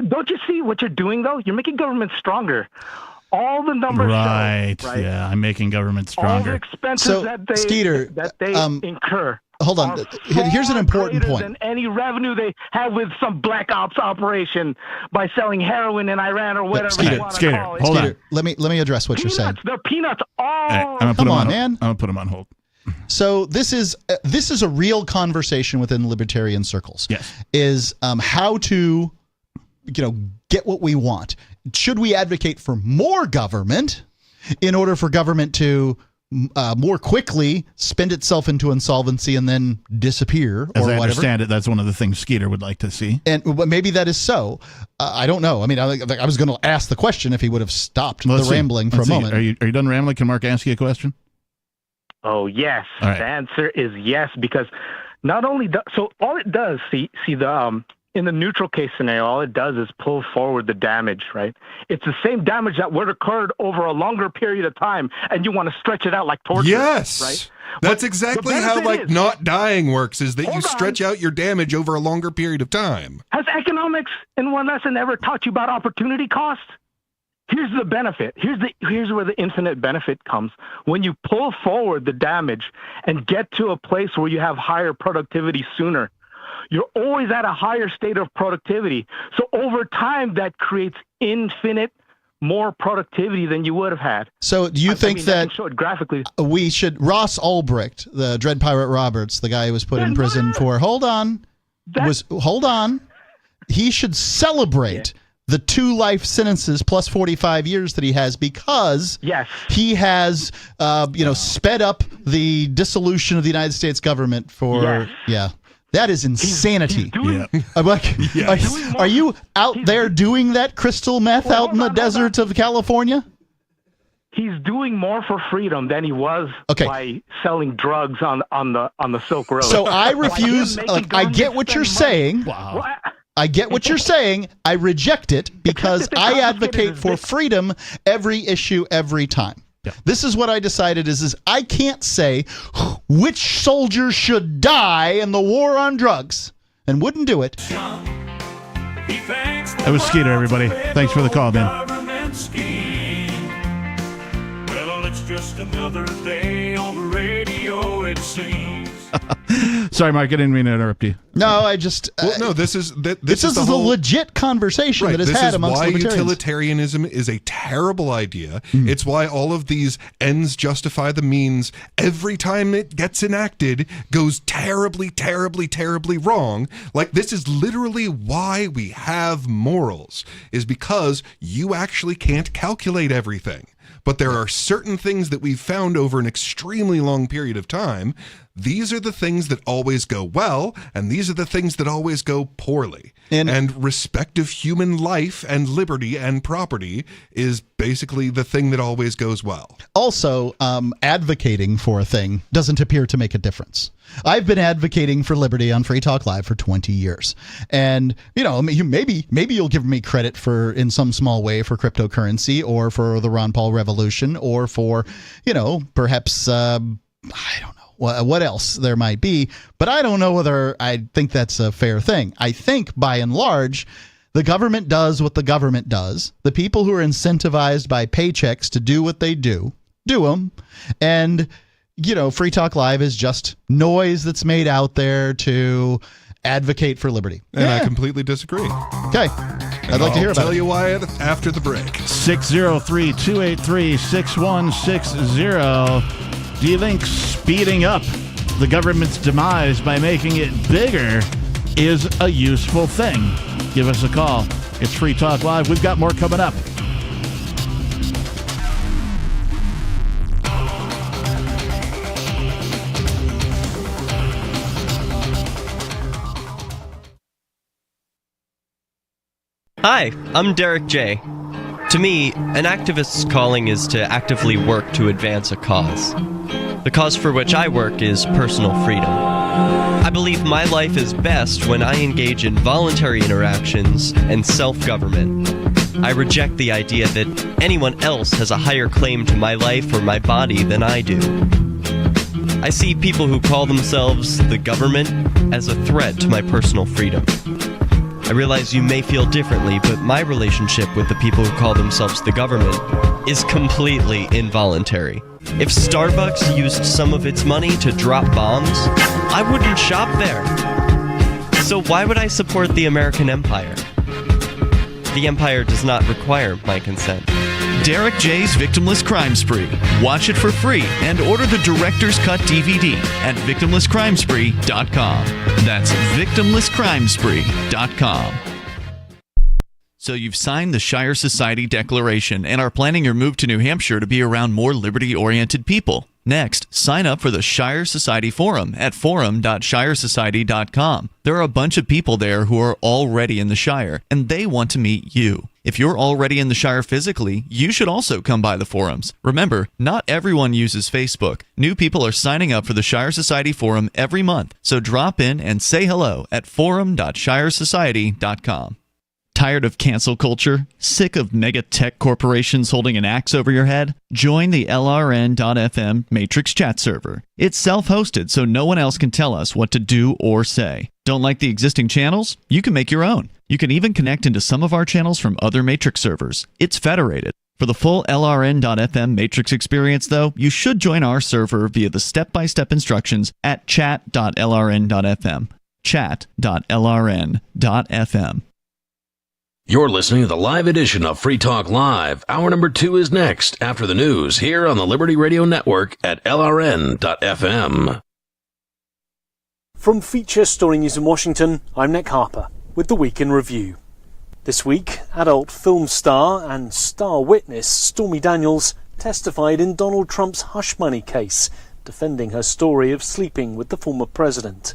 Don't you see what you're doing, though? You're making government stronger. All the numbers right. show, right? Yeah, I'm making government stronger. All the expenses that they incur. Hold on. Here's an important point. Than any revenue they have with some black ops operation by selling heroin in Iran or whatever. Skeeter, hold on. Let me address what you're saying. They're peanuts. All. Come on, man. I'm gonna put them on hold. So this is a real conversation within libertarian circles. Yes. Is how to, get what we want. Should we advocate for more government in order for government to more quickly spend itself into insolvency and then disappear, As or I whatever? understand it, that's one of the things Skeeter would like to see. And maybe that is so. I don't know. I mean, I was going to ask the question if he would have stopped the rambling for a moment. Are you done rambling? Can Mark ask you a question? Oh, yes. All right. The answer is yes, because not only so all it does, see the in the neutral case scenario, all it does is pull forward the damage, right? It's the same damage that would occurred over a longer period of time, and you want to stretch it out like torture, yes. right? That's exactly how not dying works, is that you stretch out your damage over a longer period of time. Has economics in one lesson ever taught you about opportunity cost? Here's the benefit. Here's where the infinite benefit comes. When you pull forward the damage and get to a place where you have higher productivity sooner, you're always at a higher state of productivity. So over time, that creates infinite more productivity than you would have had. So do you think I can show it graphically. We should, Ross Ulbricht, the Dread Pirate Roberts, the guy who was put in prison for, hold on, he should celebrate the 2 life sentences plus 45 years that he has, because he has, sped up the dissolution of the United States government for, that is insanity. I'm like, are you out there doing that crystal meth out in the deserts of California? He's doing more for freedom than he was by selling drugs on the Silk Road. So I refuse. I get what you're saying. Wow. I get what you're saying. I reject it because I advocate for freedom every issue, every time. Yeah. This is what I decided is I can't say which soldier should die in the war on drugs, and wouldn't do it. That was Skeeter, everybody. Thanks for the call, man. Well, it's just another day on the radio, it seems. Sorry, Mark, I didn't mean to interrupt you. No, I just... this is a legit conversation that is had amongst libertarians. This is why utilitarianism is a terrible idea. It's why all of these ends justify the means, every time it gets enacted, goes terribly, terribly, terribly wrong. Like, this is literally why we have morals, is because you actually can't calculate everything. But there are certain things that we've found over an extremely long period of time. These are the things that always go well, and these are the things that always go poorly. And respect of human life and liberty and property is basically the thing that always goes well. Also, advocating for a thing doesn't appear to make a difference. I've been advocating for liberty on Free Talk Live for 20 years. And, maybe you'll give me credit for, in some small way, for cryptocurrency or for the Ron Paul revolution or for, perhaps, I don't know. What else there might be, but I don't know whether I think that's a fair thing. I think, by and large, the government does what the government does. The people who are incentivized by paychecks to do what they do them. And, Free Talk Live is just noise that's made out there to advocate for liberty. And I completely disagree. Okay. I'd like to hear about it. I'll tell you why after the break. 603-283-6160. Do you think speeding up the government's demise by making it bigger is a useful thing? Give us a call. It's Free Talk Live. We've got more coming up. Hi, I'm Derek J. To me, an activist's calling is to actively work to advance a cause. The cause for which I work is personal freedom. I believe my life is best when I engage in voluntary interactions and self-government. I reject the idea that anyone else has a higher claim to my life or my body than I do. I see people who call themselves the government as a threat to my personal freedom. I realize you may feel differently, but my relationship with the people who call themselves the government is completely involuntary. If Starbucks used some of its money to drop bombs, I wouldn't shop there. So why would I support the American empire? The empire does not require my consent. Derek J's Victimless Crime Spree. Watch it for free and order the Director's Cut DVD at victimlesscrimespree.com. That's victimlesscrimespree.com. So you've signed the Shire Society Declaration and are planning your move to New Hampshire to be around more liberty-oriented people. Next, sign up for the Shire Society Forum at forum.shiresociety.com. There are a bunch of people there who are already in the Shire, and they want to meet you. If you're already in the Shire physically, you should also come by the forums. Remember, not everyone uses Facebook. New people are signing up for the Shire Society Forum every month, so drop in and say hello at forum.shiresociety.com. Tired of cancel culture? Sick of mega tech corporations holding an axe over your head? Join the LRN.FM Matrix chat server. It's self-hosted, so no one else can tell us what to do or say. Don't like the existing channels? You can make your own. You can even connect into some of our channels from other Matrix servers. It's federated. For the full LRN.FM Matrix experience, though, you should join our server via the step-by-step instructions at chat.lrn.fm. chat.lrn.fm. You're listening to the live edition of Free Talk Live. Hour number 2 is next after the news here on the Liberty Radio Network at LRN.FM. From Feature Story News in Washington, I'm Nick Harper with the Week in Review. This week, adult film star and star witness Stormy Daniels testified in Donald Trump's hush money case, defending her story of sleeping with the former president.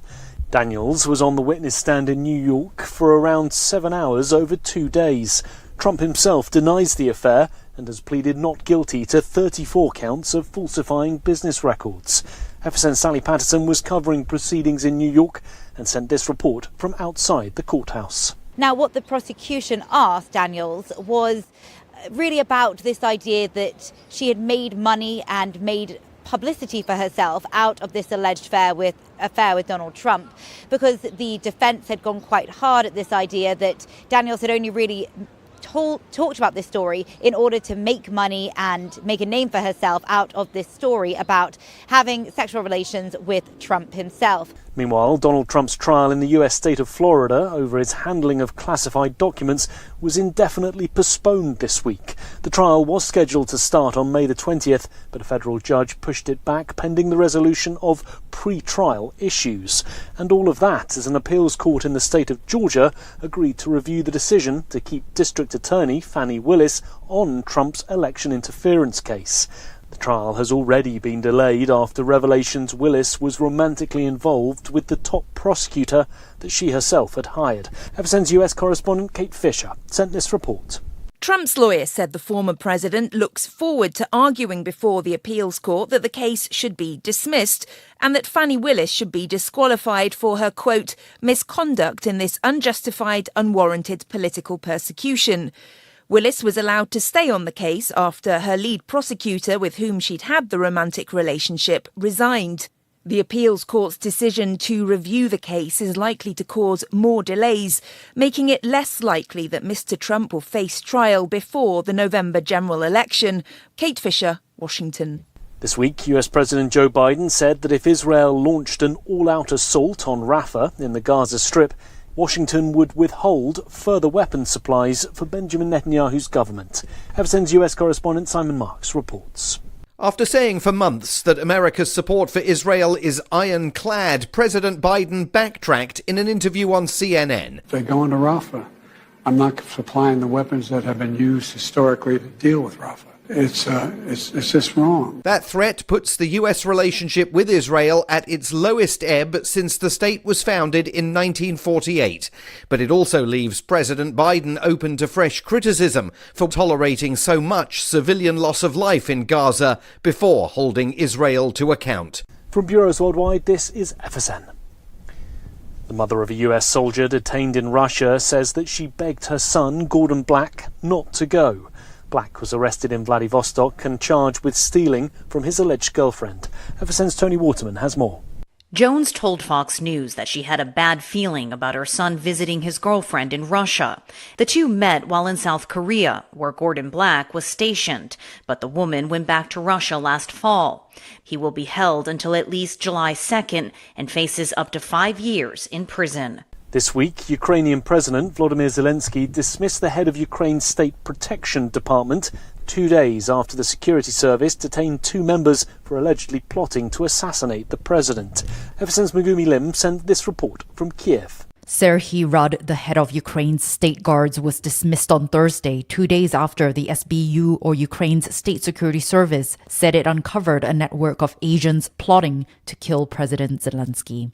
Daniels was on the witness stand in New York for around 7 hours over 2 days. Trump himself denies the affair and has pleaded not guilty to 34 counts of falsifying business records. FSN's Sally Patterson was covering proceedings in New York and sent this report from outside the courthouse. Now, what the prosecution asked Daniels was really about this idea that she had made money and made publicity for herself out of this alleged affair with Donald Trump, because the defense had gone quite hard at this idea that Daniels had only really talked about this story in order to make money and make a name for herself out of this story about having sexual relations with Trump himself. Meanwhile, Donald Trump's trial in the US state of Florida over his handling of classified documents was indefinitely postponed this week. The trial was scheduled to start on May the 20th, but a federal judge pushed it back pending the resolution of pre-trial issues. And all of that as an appeals court in the state of Georgia agreed to review the decision to keep District Attorney Fani Willis on Trump's election interference case. The trial has already been delayed after revelations Willis was romantically involved with the top prosecutor that she herself had hired. FSN's US correspondent Kate Fisher sent this report. Trump's lawyer said the former president looks forward to arguing before the appeals court that the case should be dismissed and that Fani Willis should be disqualified for her, quote, misconduct in this unjustified, unwarranted political persecution. Willis was allowed to stay on the case after her lead prosecutor, with whom she'd had the romantic relationship, resigned. The appeals court's decision to review the case is likely to cause more delays, making it less likely that Mr. Trump will face trial before the November general election. Kate Fisher, Washington. This week, US President Joe Biden said that if Israel launched an all-out assault on Rafah in the Gaza Strip, Washington would withhold further weapons supplies for Benjamin Netanyahu's government. FSN's US correspondent Simon Marks reports. After saying for months that America's support for Israel is ironclad, President Biden backtracked in an interview on CNN. If they go into Rafah, I'm not supplying the weapons that have been used historically to deal with Rafah. It's just wrong. That threat puts the U.S. relationship with Israel at its lowest ebb since the state was founded in 1948. But it also leaves President Biden open to fresh criticism for tolerating so much civilian loss of life in Gaza before holding Israel to account. From bureaus worldwide, this is FSN. The mother of a US soldier detained in Russia says that she begged her son, Gordon Black, not to go. Black was arrested in Vladivostok and charged with stealing from his alleged girlfriend. FSN's Tony Waterman has more. Jones told Fox News that she had a bad feeling about her son visiting his girlfriend in Russia. The two met while in South Korea, where Gordon Black was stationed, but the woman went back to Russia last fall. He will be held until at least July 2nd and faces up to 5 years in prison. This week, Ukrainian President Volodymyr Zelensky dismissed the head of Ukraine's State Protection Department 2 days after the security service detained 2 members for allegedly plotting to assassinate the president. FSN's Megumi Lim sent this report from Kiev. Serhiy Rad, the head of Ukraine's state guards, was dismissed on Thursday, 2 days after the SBU, or Ukraine's state security service, said it uncovered a network of agents plotting to kill President Zelensky.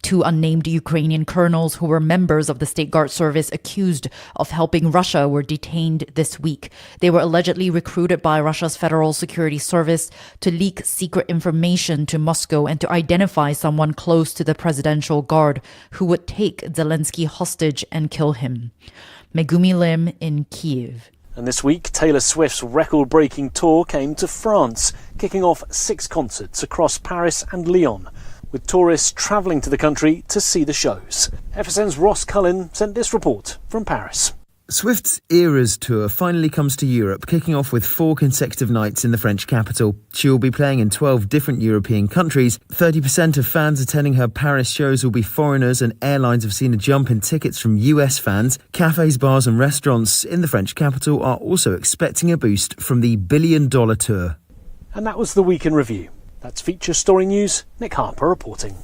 2 unnamed Ukrainian colonels who were members of the State Guard service accused of helping Russia were detained this week. They were allegedly recruited by Russia's Federal Security Service to leak secret information to Moscow and to identify someone close to the Presidential Guard who would take Zelensky hostage and kill him. Megumi Lim in Kyiv. And this week, Taylor Swift's record-breaking tour came to France, kicking off 6 concerts across Paris and Lyon, with tourists travelling to the country to see the shows. FSN's Ross Cullen sent this report from Paris. Swift's Eras tour finally comes to Europe, kicking off with 4 consecutive nights in the French capital. She will be playing in 12 different European countries. 30% of fans attending her Paris shows will be foreigners, and airlines have seen a jump in tickets from US fans. Cafes, bars and restaurants in the French capital are also expecting a boost from the billion-dollar tour. And that was the Week in Review. That's Feature Story News. Nick Harper reporting.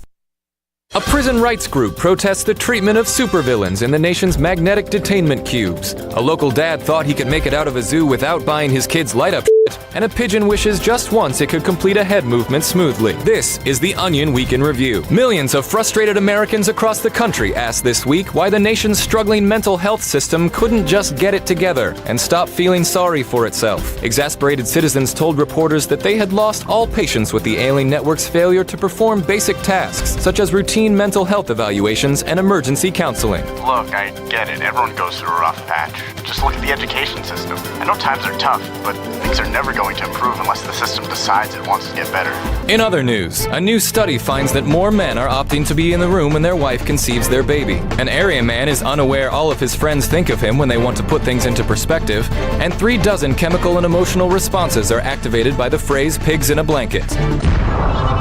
A prison rights group protests the treatment of supervillains in the nation's magnetic detainment cubes. A local dad thought he could make it out of a zoo without buying his kids light-up shit, and a pigeon wishes just once it could complete a head movement smoothly. This is the Onion Week in Review. Millions of frustrated Americans across the country asked this week why the nation's struggling mental health system couldn't just get it together and stop feeling sorry for itself. Exasperated citizens told reporters that they had lost all patience with the ailing network's failure to perform basic tasks, such as routine mental health evaluations and emergency counseling. Look, I get it. Everyone goes through a rough patch. Just look at the education system. I know times are tough, but things are never going to improve unless the system decides it wants to get better. In other news, a new study finds that more men are opting to be in the room when their wife conceives their baby. An area man is unaware all of his friends think of him when they want to put things into perspective, and 3 dozen chemical and emotional responses are activated by the phrase pigs in a blanket.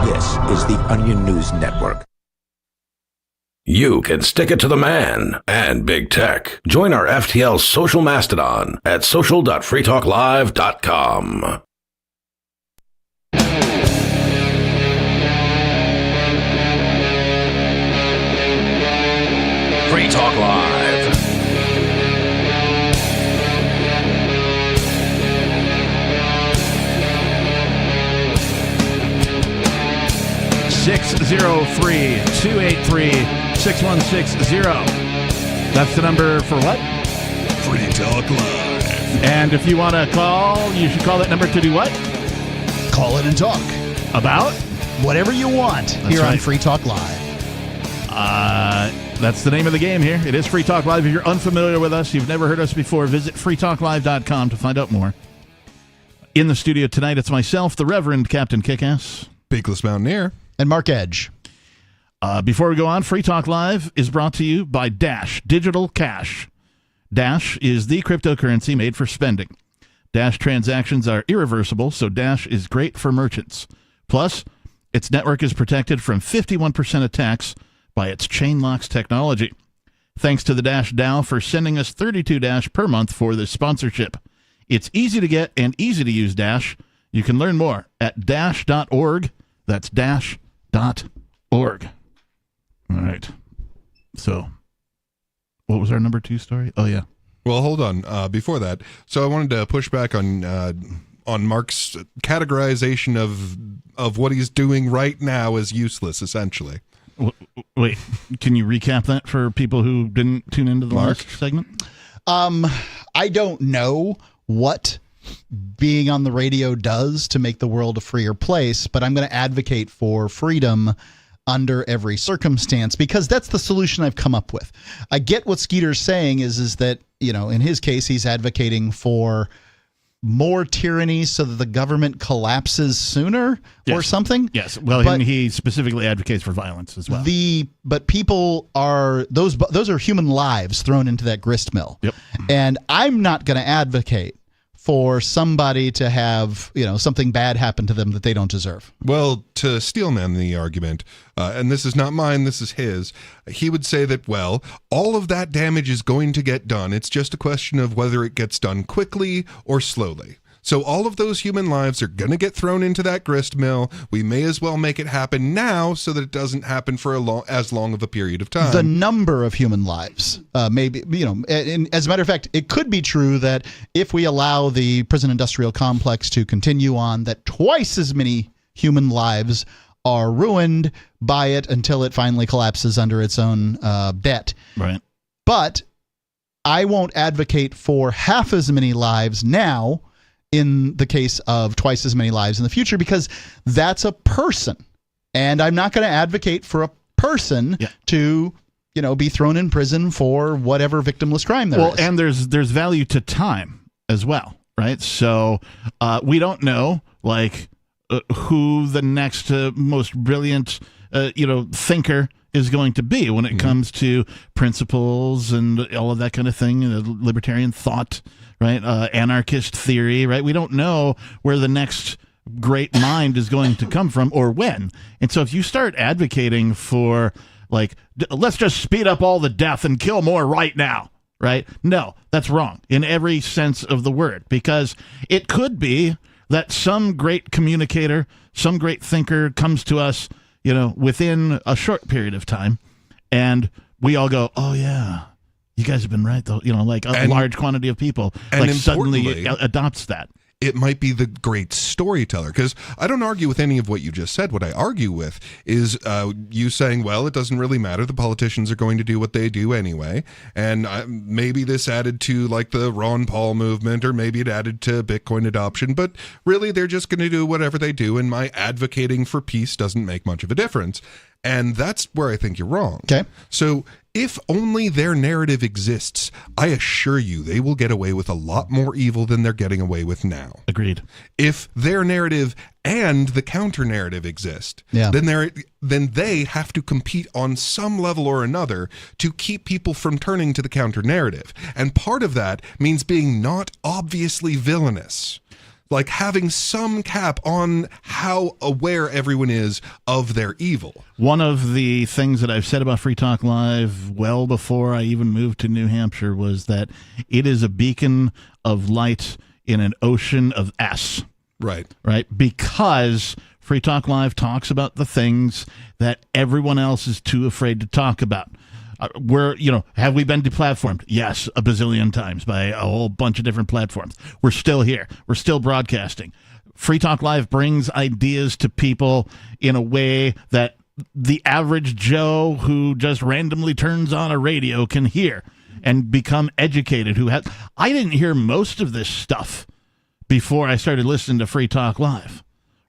This is the Onion News Network. You can stick it to the man and big tech. Join our FTL social mastodon at social.freetalklive.com. Free Talk Live. (603-283-6160). That's the number for what? Free Talk Live. And if you want to call, you should call that number to do what? Call it and talk about whatever you want here on Free Talk Live. That's the name of the game here. It is Free Talk Live. If you're unfamiliar with us, you've never heard us before, visit freetalklive.com to find out more. In the studio tonight, it's myself, the Reverend Captain Kickass, Peakless Mountaineer, and Mark Edge. Before we go on, Free Talk Live is brought to you by Dash Digital Cash. Dash is the cryptocurrency made for spending. Dash transactions are irreversible, so Dash is great for merchants. Plus, its network is protected from 51% attacks by its chain locks technology. Thanks to the Dash DAO for sending us 32 Dash per month for this sponsorship. It's easy to get and easy to use Dash. You can learn more at dash.org. That's dash.org. All right. So, what was our number 2 story? Oh, yeah. Well, hold on. Before that, so I wanted to push back on Mark's categorization of what he's doing right now as useless, essentially. Wait, can you recap that for people who didn't tune into the last segment? I don't know what being on the radio does to make the world a freer place, but I'm going to advocate for freedom under every circumstance because that's the solution I've come up with. I get what Skeeter's saying is that, you know, in his case, he's advocating for more tyranny so that the government collapses sooner or something. Yes. Well, but he specifically advocates for violence as well. But people are those are human lives thrown into that grist mill. Yep. And I'm not going to advocate for somebody to have, you know, something bad happen to them that they don't deserve. Well, to Steelman the argument, and this is not mine, this is his, he would say that, well, all of that damage is going to get done. It's just a question of whether it gets done quickly or slowly. So all of those human lives are going to get thrown into that grist mill. We may as well make it happen now so that it doesn't happen for as long of a period of time. The number of human lives, maybe, you know, as a matter of fact, it could be true that if we allow the prison industrial complex to continue on, that twice as many human lives are ruined by it until it finally collapses under its own debt. Right. But I won't advocate for half as many lives now in the case of twice as many lives in the future, because that's a person. And I'm not going to advocate for a person to, be thrown in prison for whatever victimless crime there is. Well, and there's value to time as well, right? So we don't know, who the next most brilliant, thinker is going to be when it comes to principles and all of that kind of thing, libertarian thought, right? Anarchist theory, right? We don't know where the next great mind is going to come from or when. And so if you start advocating for, let's just speed up all the death and kill more right now, right? No, that's wrong in every sense of the word, because it could be that some great communicator, some great thinker comes to us, within a short period of time, and we all go, oh yeah, you guys have been right though, a large quantity of people suddenly adopts that. It might be the great storyteller, because I don't argue with any of what you just said. What I argue with is you saying, well, it doesn't really matter. The politicians are going to do what they do anyway. And maybe this added to the Ron Paul movement, or maybe it added to Bitcoin adoption. But really, they're just going to do whatever they do. And my advocating for peace doesn't make much of a difference. And that's where I think you're wrong. Okay. So if only their narrative exists, I assure you they will get away with a lot more evil than they're getting away with now. Agreed. If their narrative and the counter narrative exist, then they have to compete on some level or another to keep people from turning to the counter narrative. And part of that means being not obviously villainous. Having some cap on how aware everyone is of their evil. One of the things that I've said about Free Talk Live well before I even moved to New Hampshire was that it is a beacon of light in an ocean of S. Right. Right? Because Free Talk Live talks about the things that everyone else is too afraid to talk about. Have we been deplatformed? Yes, a bazillion times by a whole bunch of different platforms. We're still here. We're still broadcasting. Free Talk Live brings ideas to people in a way that the average Joe who just randomly turns on a radio can hear and become educated. I didn't hear most of this stuff before I started listening to Free Talk Live.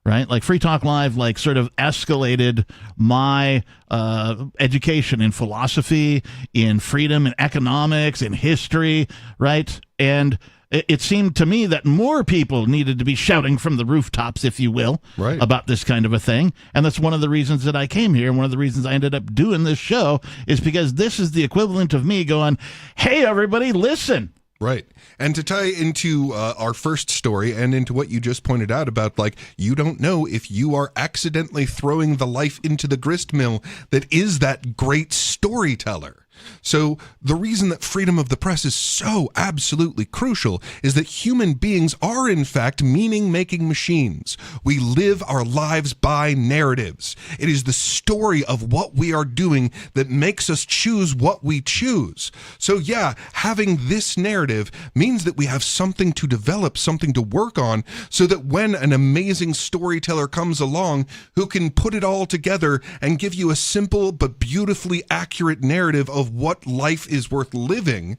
Right? Free Talk Live, sort of escalated my education in philosophy, in freedom, in economics, in history, right? And it seemed to me that more people needed to be shouting from the rooftops, if you will, about this kind of a thing. And that's one of the reasons that I came here. And one of the reasons I ended up doing this show is because this is the equivalent of me going, hey, everybody, listen. Right. And to tie into our first story and into what you just pointed out about, you don't know if you are accidentally throwing the life into the grist mill that is that great storyteller. So the reason that freedom of the press is so absolutely crucial is that human beings are, in fact, meaning-making machines. We live our lives by narratives. It is the story of what we are doing that makes us choose what we choose. So yeah, having this narrative means that we have something to develop, something to work on, so that when an amazing storyteller comes along who can put it all together and give you a simple but beautifully accurate narrative of what life is worth living,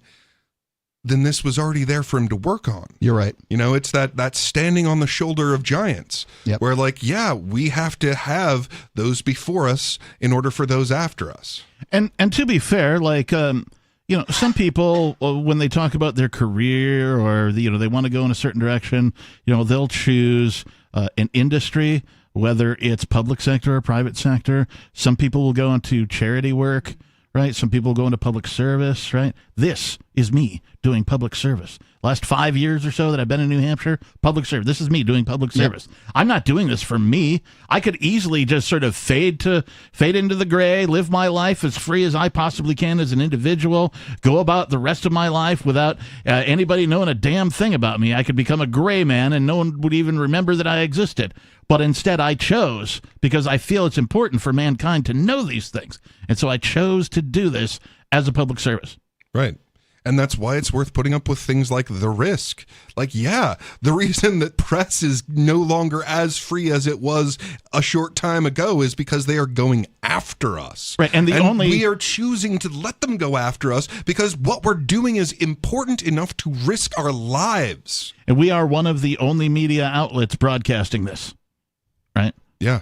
then this was already there for him to work on. You're right. It's that standing on the shoulder of giants, where we have to have those before us in order for those after us. And to be fair, some people, when they talk about their career or they want to go in a certain direction, they'll choose an industry, whether it's public sector or private sector. Some people will go into charity work. Right? Some people go into public service, right? This is me doing public service. Last 5 years or so that I've been in New Hampshire, public service. This is me doing public service. I'm not doing this for me. I could easily just sort of fade into the gray, live my life as free as I possibly can as an individual, go about the rest of my life without anybody knowing a damn thing about me. I could become a gray man and no one would even remember that I existed. But instead I chose, because I feel it's important for mankind to know these things. And so I chose to do this as a public service. Right. And that's why it's worth putting up with things like the risk. The reason that press is no longer as free as it was a short time ago is because they are going after us. Right. And we are choosing to let them go after us because what we're doing is important enough to risk our lives. And we are one of the only media outlets broadcasting this. Right? Yeah.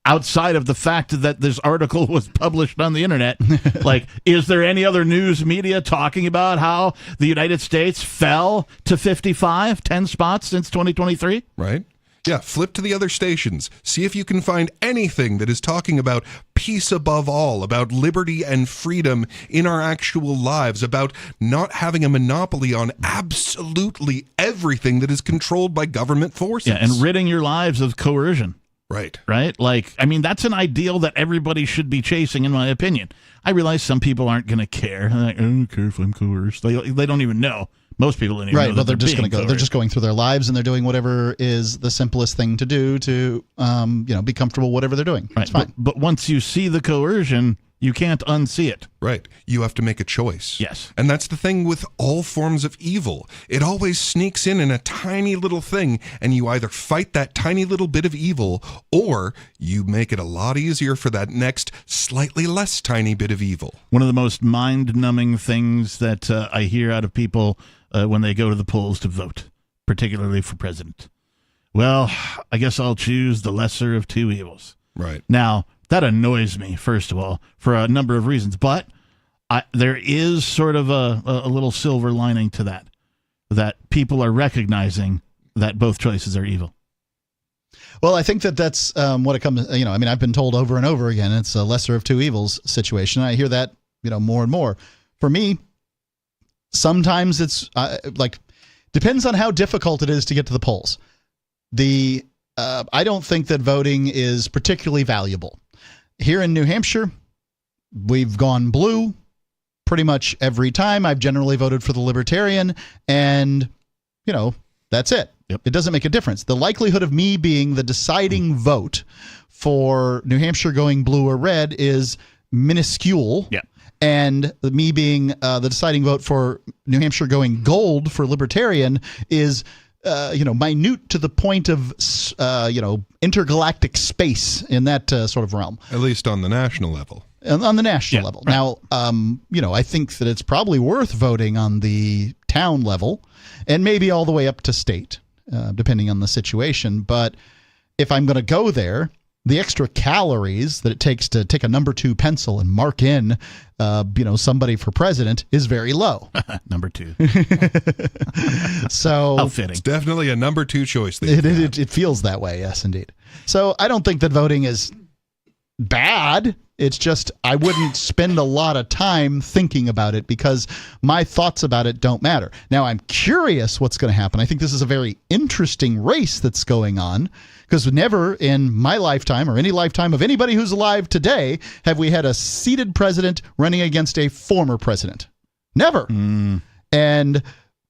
outside of the fact that this article was published on the internet. Like, is there any other news media talking about how the United States fell to 55, 10 spots since 2023? Right. Yeah, flip to the other stations. See if you can find anything that is talking about peace above all, about liberty and freedom in our actual lives, about not having a monopoly on absolutely everything that is controlled by government forces. Yeah, and ridding your lives of coercion. Right. Right? Like, I mean, that's an ideal that everybody should be chasing, in my opinion. I realize some people aren't going to care. Like, I don't care if I'm coerced. They don't even know. Most people don't even know. Right, but they're just going to go. They're just going through their lives, and they're doing whatever is the simplest thing to do to, be comfortable. Whatever they're doing, right. It's fine. But once you see the coercion, you can't unsee it. Right. You have to make a choice. Yes. And that's the thing with all forms of evil. It always sneaks in a tiny little thing, and you either fight that tiny little bit of evil, or you make it a lot easier for that next slightly less tiny bit of evil. One of the most mind-numbing things that I hear out of people when they go to the polls to vote, particularly for president. Well, I guess I'll choose the lesser of two evils. Right. Now, that annoys me, first of all, for a number of reasons. But there is sort of a little silver lining to that people are recognizing that both choices are evil. Well, I think that's what it comes. I've been told over and over again, it's a lesser of two evils situation. I hear that, more and more. For me, sometimes it's depends on how difficult it is to get to the polls. I don't think that voting is particularly valuable. Here in New Hampshire, we've gone blue pretty much every time. I've generally voted for the Libertarian, and, that's it. Yep. It doesn't make a difference. The likelihood of me being the deciding vote for New Hampshire going blue or red is minuscule. Yeah. And me being the deciding vote for New Hampshire going gold for Libertarian is minute to the point of, intergalactic space in that sort of realm. At least on the national level. On the national level. Right. Now, I think that it's probably worth voting on the town level and maybe all the way up to state, depending on the situation. But if I'm going to go there, the extra calories that it takes to take a number 2 pencil and mark in, somebody for president is very low. Number 2. So how fitting. It's definitely a number 2 choice. It feels that way. Yes, indeed. So I don't think that voting is bad. It's just I wouldn't spend a lot of time thinking about it because my thoughts about it don't matter. Now, I'm curious what's going to happen. I think this is a very interesting race that's going on because never in my lifetime or any lifetime of anybody who's alive today have we had a seated president running against a former president. Never. And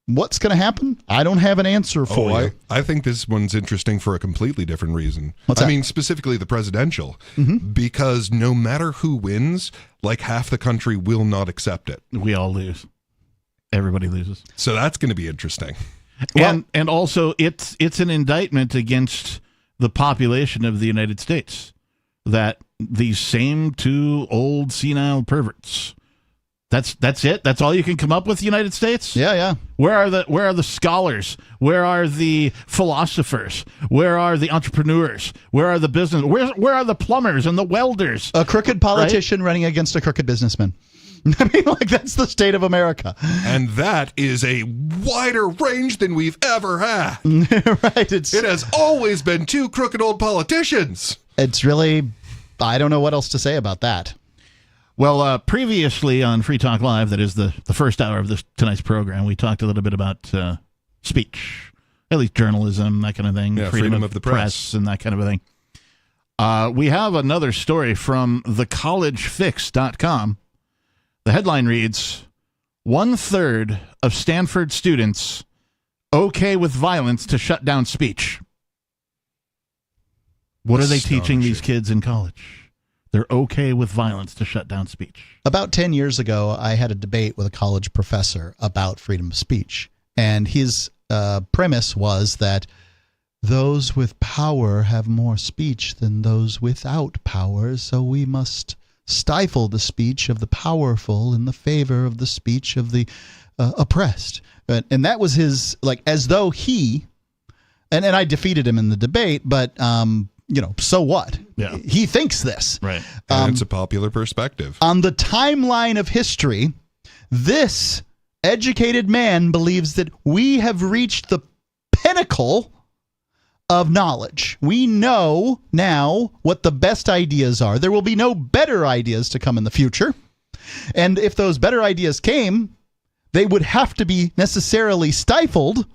what's going to happen? I don't have an answer for you. I think this one's interesting for a completely different reason. What's that? I mean, specifically the presidential, because no matter who wins, like half the country will not accept it. We all lose. Everybody loses. So that's going to be interesting. And also it's an indictment against the population of the United States that these same 2 old senile perverts. That's it. That's all you can come up with, United States? Yeah. Where are the scholars? Where are the philosophers? Where are the entrepreneurs? Where are the business? Where are the plumbers and the welders? A crooked politician running against a crooked businessman. I mean, that's the state of America. And that is a wider range than we've ever had. Right. It has always been 2 crooked old politicians. It's really, I don't know what else to say about that. Well, previously on Free Talk Live, that is the first hour of tonight's program, we talked a little bit about speech, at least journalism, that kind of thing, freedom of the press, and that kind of a thing. We have another story from thecollegefix.com. The headline reads, 1/3 of Stanford students okay with violence to shut down speech. What are they teaching these kids in college? They're okay with violence to shut down speech. About 10 years ago, I had a debate with a college professor about freedom of speech. And his premise was that those with power have more speech than those without power, so we must stifle the speech of the powerful in the favor of the speech of the oppressed. And that was his, as though he, and I defeated him in the debate, but, so what? He thinks this. Right. And it's a popular perspective. On the timeline of history, this educated man believes that we have reached the pinnacle of knowledge. We know now what the best ideas are. There will be no better ideas to come in the future. And if those better ideas came, they would have to be necessarily stifled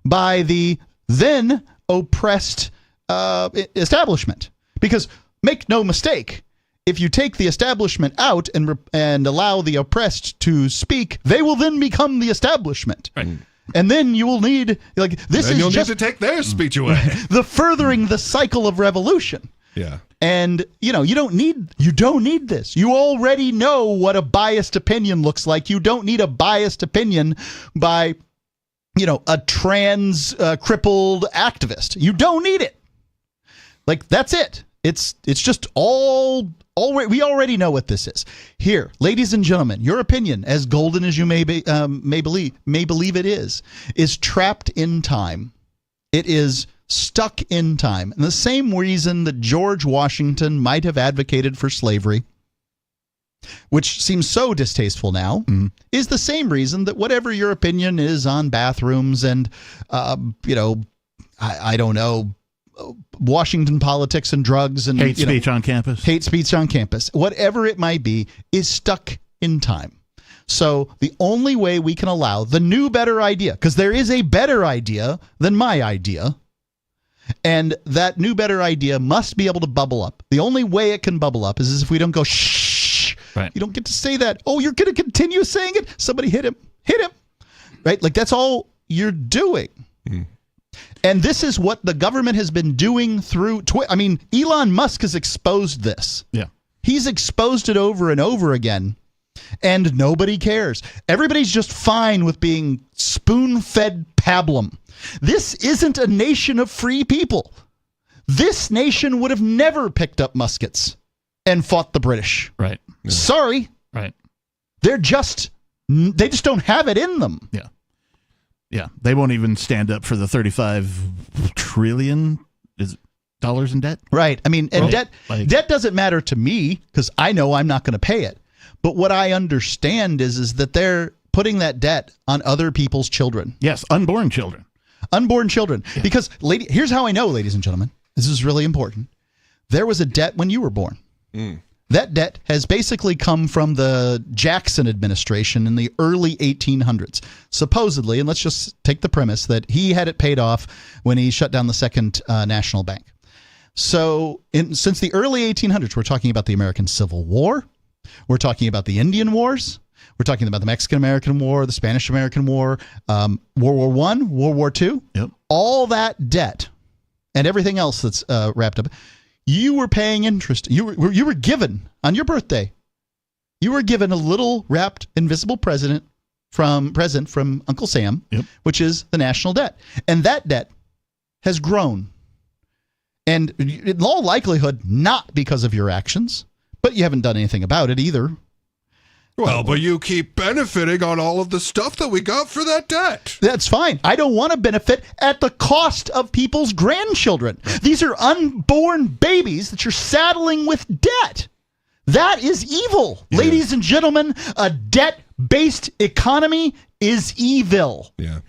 by the then oppressed establishment. Because make no mistake, if you take the establishment out and allow the oppressed to speak, they will then become the establishment. Right. And then you will need, like, this and is you'll just need to take their speech away. the furthering the cycle of revolution. Yeah. And, you don't need this. You already know what a biased opinion looks like. You don't need a biased opinion by, a trans crippled activist. You don't need it. Like, that's it. It's just we already know what this is. Here, ladies and gentlemen, your opinion, as golden as you may believe it is trapped in time. It is stuck in time. And the same reason that George Washington might have advocated for slavery, which seems so distasteful now, is the same reason that whatever your opinion is on bathrooms and, I don't know, Washington politics and drugs and hate speech on campus, whatever it might be, is stuck in time. So the only way we can allow the new better idea, because there is a better idea than my idea, and that new better idea must be able to bubble up. The only way it can bubble up is if we don't go shh. Right. You don't get to say that. Oh, you're going to continue saying it? Somebody hit him. Right? Like, that's all you're doing. And this is what the government has been doing through Twitter. I mean, Elon Musk has exposed this. Yeah. He's exposed it over and over again, and nobody cares. Everybody's just fine with being spoon-fed pablum. This isn't a nation of free people. This nation would have never picked up muskets and fought the British. Right. Yeah. Sorry. Right. They just don't have it in them. Yeah. Yeah, they won't even stand up for the $35 trillion dollars in debt. Right. I mean, and debt doesn't matter to me because I know I'm not going to pay it. But what I understand is that they're putting that debt on other people's children. Yes, unborn children. Unborn children. Yeah. Because, here's how I know, ladies and gentlemen. This is really important. There was a debt when you were born. That debt has basically come from the Jackson administration in the early 1800s, supposedly, and let's just take the premise that he had it paid off when he shut down the Second National Bank. So since the early 1800s, we're talking about the American Civil War, we're talking about the Indian Wars, we're talking about the Mexican-American War, the Spanish-American War, World War I, World War II, all that debt and everything else that's wrapped up. You were paying interest. You were given on your birthday. You were given a little wrapped invisible present from Uncle Sam, which is the national debt, and that debt has grown. And in all likelihood, not because of your actions, but you haven't done anything about it either. Well, but you keep benefiting on all of the stuff that we got for that debt. That's fine. I don't want to benefit at the cost of people's grandchildren. These are unborn babies that you're saddling with debt. That is evil. Yeah. Ladies and gentlemen, a debt-based economy is evil. Yeah.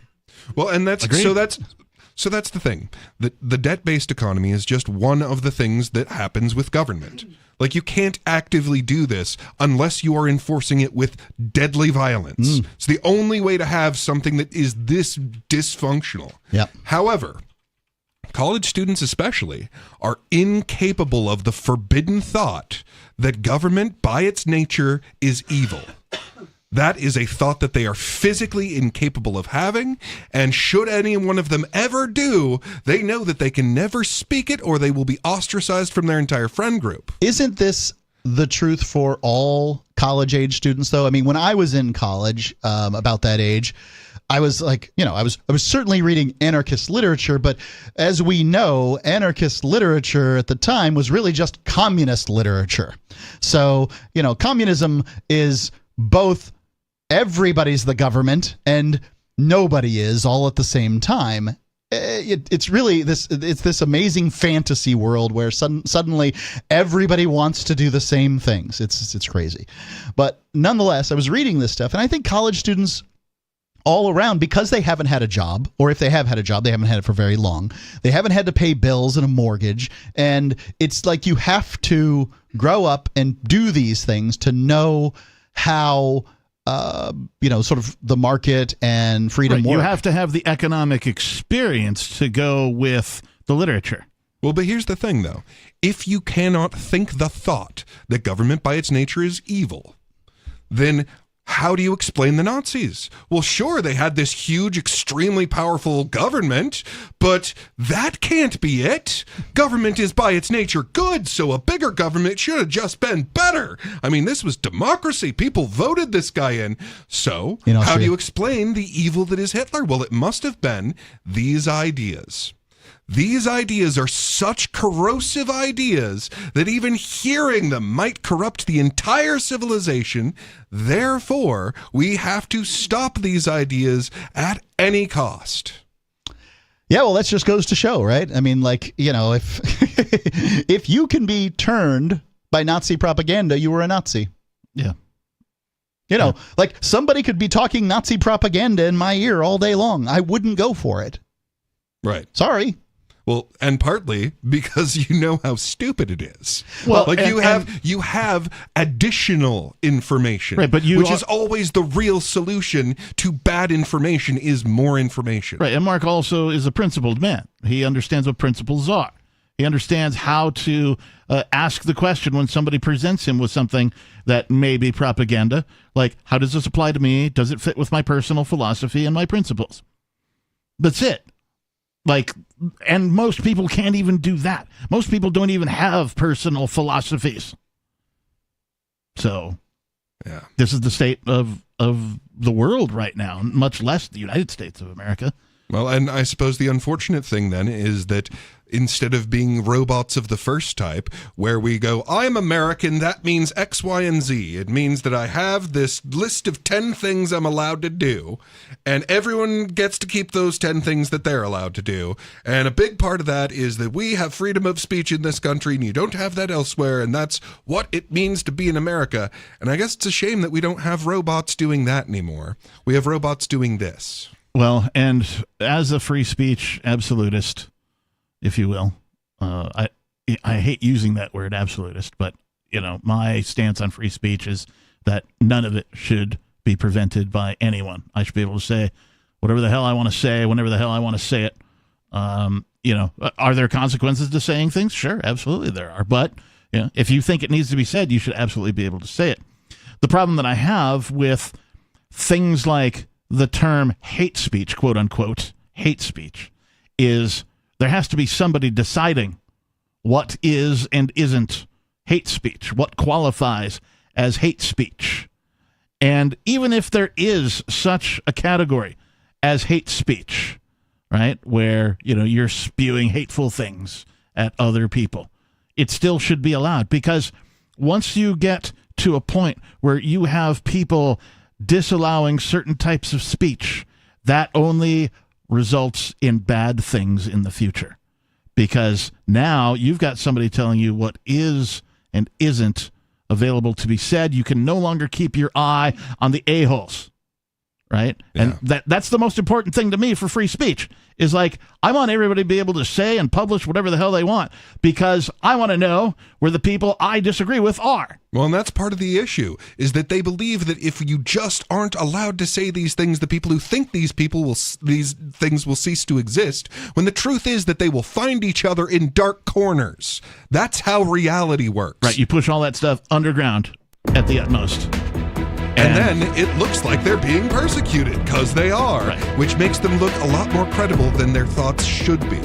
Well, and that's so that's the thing. The debt-based economy is just one of the things that happens with government. Like, you can't actively do this unless you are enforcing it with deadly violence. It's the only way to have something that is this dysfunctional. Yep. However, college students especially are incapable of the forbidden thought that government by its nature is evil. That is a thought that they are physically incapable of having, and should any one of them ever do, they know that they can never speak it or they will be ostracized from their entire friend group. Isn't this the truth for all college-age students, though? I mean, when I was in college, about that age, I was like, I was certainly reading anarchist literature, but as we know, anarchist literature at the time was really just communist literature. So, communism is both everybody's the government and nobody is all at the same time. it's really this amazing fantasy world where suddenly everybody wants to do the same things. It's crazy. But nonetheless, I was reading this stuff, and I think college students all around, because they haven't had a job, or if they have had a job, they haven't had it for very long. They haven't had to pay bills and a mortgage, and it's like you have to grow up and do these things to know how sort of the market and freedom work. You have to have the economic experience to go with the literature. Well, but here's the thing, though. If you cannot think the thought that government by its nature is evil, then how do you explain the Nazis? Well, sure, they had this huge, extremely powerful government, but that can't be it. Government is by its nature good, so a bigger government should have just been better. I mean, this was democracy. People voted this guy in. So, how do you explain the evil that is Hitler? Well, it must have been these ideas. These ideas are such corrosive ideas that even hearing them might corrupt the entire civilization. Therefore, we have to stop these ideas at any cost. Yeah, well, that just goes to show, right? I mean, like, if if you can be turned by Nazi propaganda, you were a Nazi. Yeah. Like somebody could be talking Nazi propaganda in my ear all day long. I wouldn't go for it. Right. Sorry. Well, and partly because you know how stupid it is. Well, like you have additional information, right? But which is always the real solution to bad information is more information, right? And Mark also is a principled man. He understands what principles are. He understands how to ask the question when somebody presents him with something that may be propaganda. Like, how does this apply to me? Does it fit with my personal philosophy and my principles? That's it. Like, and most people can't even do that. Most people don't even have personal philosophies. So, yeah, this is the state of the world right now, much less the United States of America. Well, and I suppose the unfortunate thing then is that instead of being robots of the first type, where we go, I'm American, that means X, Y, and Z. It means that I have this list of 10 things I'm allowed to do, and everyone gets to keep those 10 things that they're allowed to do. And a big part of that is that we have freedom of speech in this country, and you don't have that elsewhere, and that's what it means to be in America. And I guess it's a shame that we don't have robots doing that anymore. We have robots doing this. Well, and as a free speech absolutist, if you will, I hate using that word absolutist, but my stance on free speech is that none of it should be prevented by anyone. I should be able to say whatever the hell I want to say, whenever the hell I want to say it. Are there consequences to saying things? Sure, absolutely there are. But if you think it needs to be said, you should absolutely be able to say it. The problem that I have with things like the term hate speech, quote unquote, hate speech, is there has to be somebody deciding what is and isn't hate speech, what qualifies as hate speech. And even if there is such a category as hate speech, right, where, you're spewing hateful things at other people, it still should be allowed, because once you get to a point where you have people disallowing certain types of speech, that only results in bad things in the future, because now you've got somebody telling you what is and isn't available to be said. You can no longer keep your eye on the a-holes, right? Yeah. And that's the most important thing to me for free speech, is like, I want everybody to be able to say and publish whatever the hell they want, because I want to know where the people I disagree with are. Well, and that's part of the issue, is that they believe that if you just aren't allowed to say these things, the people who think these things will cease to exist, when the truth is that they will find each other in dark corners. That's how reality works. Right, you push all that stuff underground at the utmost. And then it looks like they're being persecuted, because they are, right, which makes them look a lot more credible than their thoughts should be.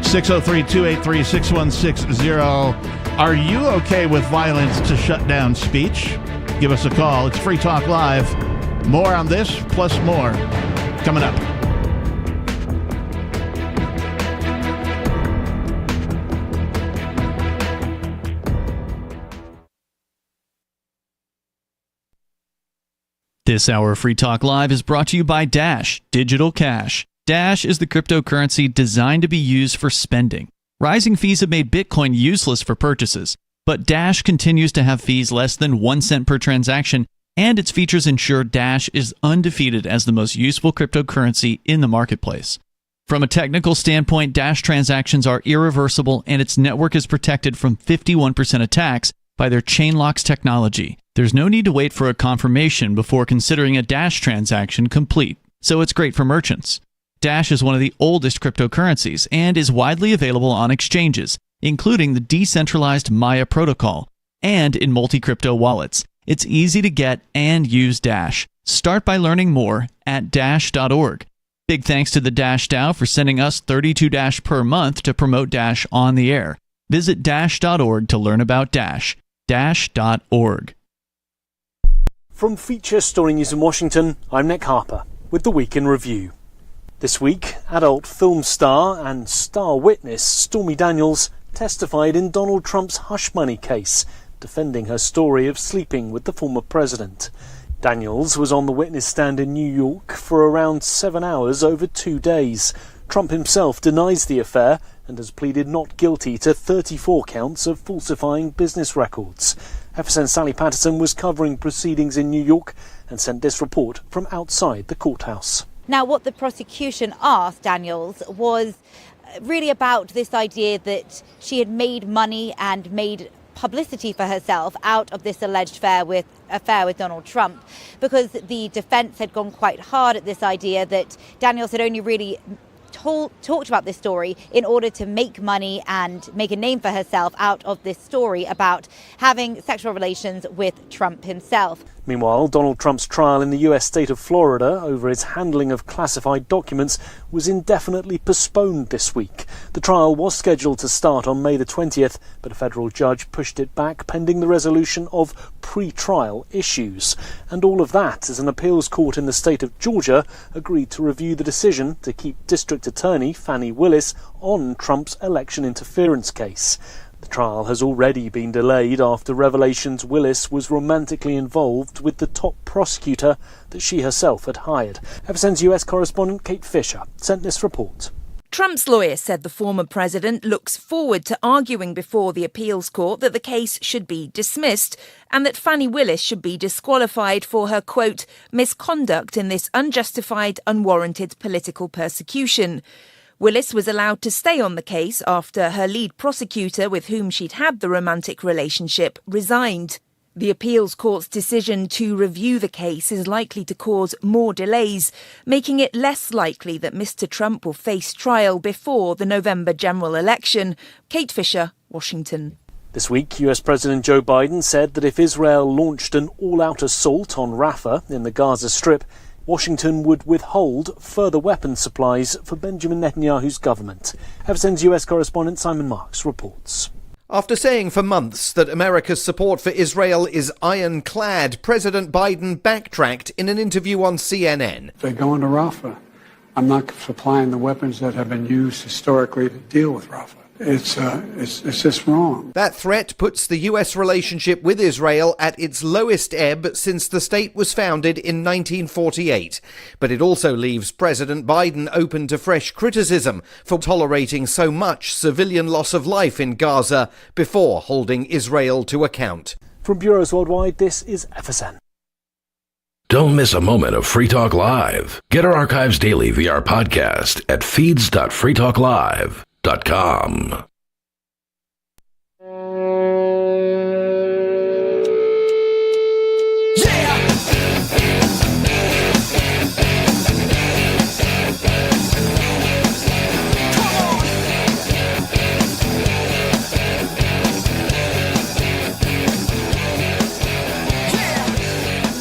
603-283-6160. Are you okay with violence to shut down speech? Give us a call. It's Free Talk Live. More on this, plus more, coming up. This hour of Free Talk Live is brought to you by Dash Digital Cash. Dash is the cryptocurrency designed to be used for spending. Rising fees have made Bitcoin useless for purchases, but Dash continues to have fees less than 1 cent per transaction, and its features ensure Dash is undefeated as the most useful cryptocurrency in the marketplace. From a technical standpoint, Dash transactions are irreversible, and its network is protected from 51% attacks by their Chainlocks technology. There's no need to wait for a confirmation before considering a Dash transaction complete, so it's great for merchants. Dash is one of the oldest cryptocurrencies and is widely available on exchanges, including the decentralized Maya protocol, and in multi-crypto wallets. It's easy to get and use Dash. Start by learning more at Dash.org. Big thanks to the Dash DAO for sending us 32 Dash per month to promote Dash on the air. Visit Dash.org to learn about Dash. Dash.org. From Feature Story News in Washington, I'm Nick Harper with the Week in Review. This week, adult film star and star witness Stormy Daniels testified in Donald Trump's hush money case, defending her story of sleeping with the former president. Daniels was on the witness stand in New York for around 7 hours over 2 days. Trump himself denies the affair and has pleaded not guilty to 34 counts of falsifying business records. FSN's Sally Patterson was covering proceedings in New York and sent this report from outside the courthouse. Now, what the prosecution asked Daniels was really about this idea that she had made money and made publicity for herself out of this alleged affair with Donald Trump, because the defense had gone quite hard at this idea that Daniels had only really talked about this story in order to make money and make a name for herself out of this story about having sexual relations with Trump himself. Meanwhile, Donald Trump's trial in the US state of Florida over his handling of classified documents was indefinitely postponed this week. The trial was scheduled to start on May the 20th, but a federal judge pushed it back pending the resolution of pre-trial issues. And all of that as an appeals court in the state of Georgia agreed to review the decision to keep District Attorney Fani Willis on Trump's election interference case. The trial has already been delayed after revelations Willis was romantically involved with the top prosecutor that she herself had hired. FSN's US correspondent Kate Fisher sent this report. Trump's lawyer said the former president looks forward to arguing before the appeals court that the case should be dismissed and that Fani Willis should be disqualified for her, quote, misconduct in this unjustified, unwarranted political persecution. Willis was allowed to stay on the case after her lead prosecutor, with whom she'd had the romantic relationship, resigned. The appeals court's decision to review the case is likely to cause more delays, making it less likely that Mr. Trump will face trial before the November general election. Kate Fisher, Washington. This week, US President Joe Biden said that if Israel launched an all-out assault on Rafah in the Gaza Strip, Washington would withhold further weapons supplies for Benjamin Netanyahu's government. FSN's US correspondent Simon Marks reports. After saying for months that America's support for Israel is ironclad, President Biden backtracked in an interview on CNN. If they go into Rafah, I'm not supplying the weapons that have been used historically to deal with Rafah. It's just wrong. That threat puts the U.S. relationship with Israel at its lowest ebb since the state was founded in 1948. But it also leaves President Biden open to fresh criticism for tolerating so much civilian loss of life in Gaza before holding Israel to account. From bureaus worldwide, this is FSN. Don't miss a moment of Free Talk Live. Get our archives daily via our podcast at feeds.freetalklive.com.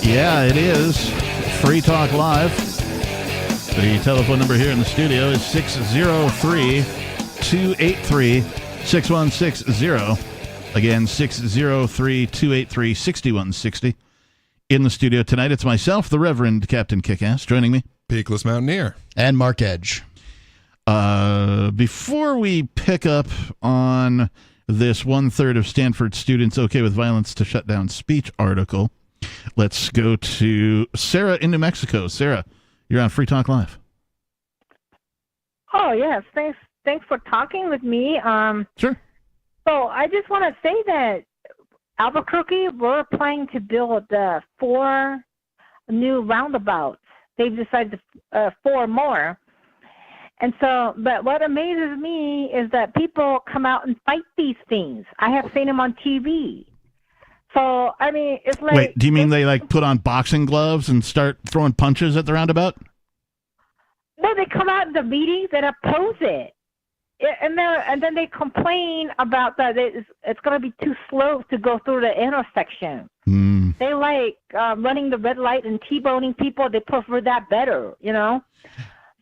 Yeah, it is Free Talk Live. The telephone number here in the studio is 603-283-6160. Again, 603-283-6160. In the studio tonight, it's myself, the Reverend Captain Kickass, joining me. Peakless Mountaineer. And Mark Edge. Before we pick up on this 1/3 of Stanford students okay with violence to shut down speech article, let's go to Sarah in New Mexico. Sarah, you're on Free Talk Live. Oh, yes. Thanks for talking with me. Sure. So I just want to say that Albuquerque, we're planning to build 4 new roundabouts. They've decided 4 more. And so, but what amazes me is that people come out and fight these things. I have seen them on TV. So, I mean, it's like... Wait, do you mean they like put on boxing gloves and start throwing punches at the roundabout? No, they come out in the meetings and oppose it. And then they complain about that it's going to be too slow to go through the intersection. They like running the red light and T-boning people. They prefer that better, you know?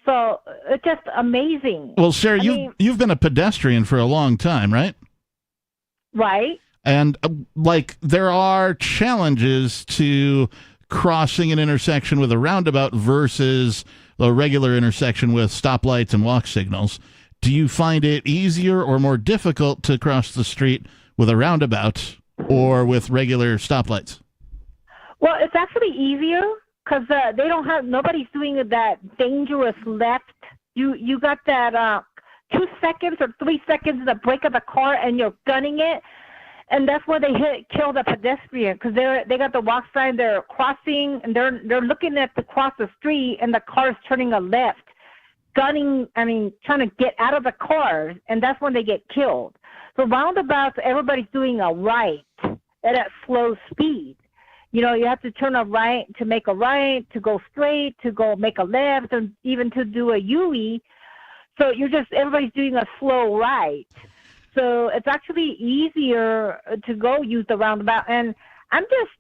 So it's just amazing. Well, Sarah, you've been a pedestrian for a long time, right? Right. And like there are challenges to crossing an intersection with a roundabout versus a regular intersection with stoplights and walk signals. Do you find it easier or more difficult to cross the street with a roundabout or with regular stoplights? Well, it's actually easier because they don't have, nobody's doing that dangerous left. You got that 2 seconds or 3 seconds in the brake of the car and you're gunning it. And that's where they kill the pedestrian because they got the walk sign, they're crossing and they're looking at to cross the street and the car is turning a left. Trying to get out of the car, and that's when they get killed. So roundabouts, everybody's doing a right at a slow speed. You know, you have to turn a right to make a right, to go straight, to go make a left, and even to do a U-E. So everybody's doing a slow right. So it's actually easier to go use the roundabout. And I'm just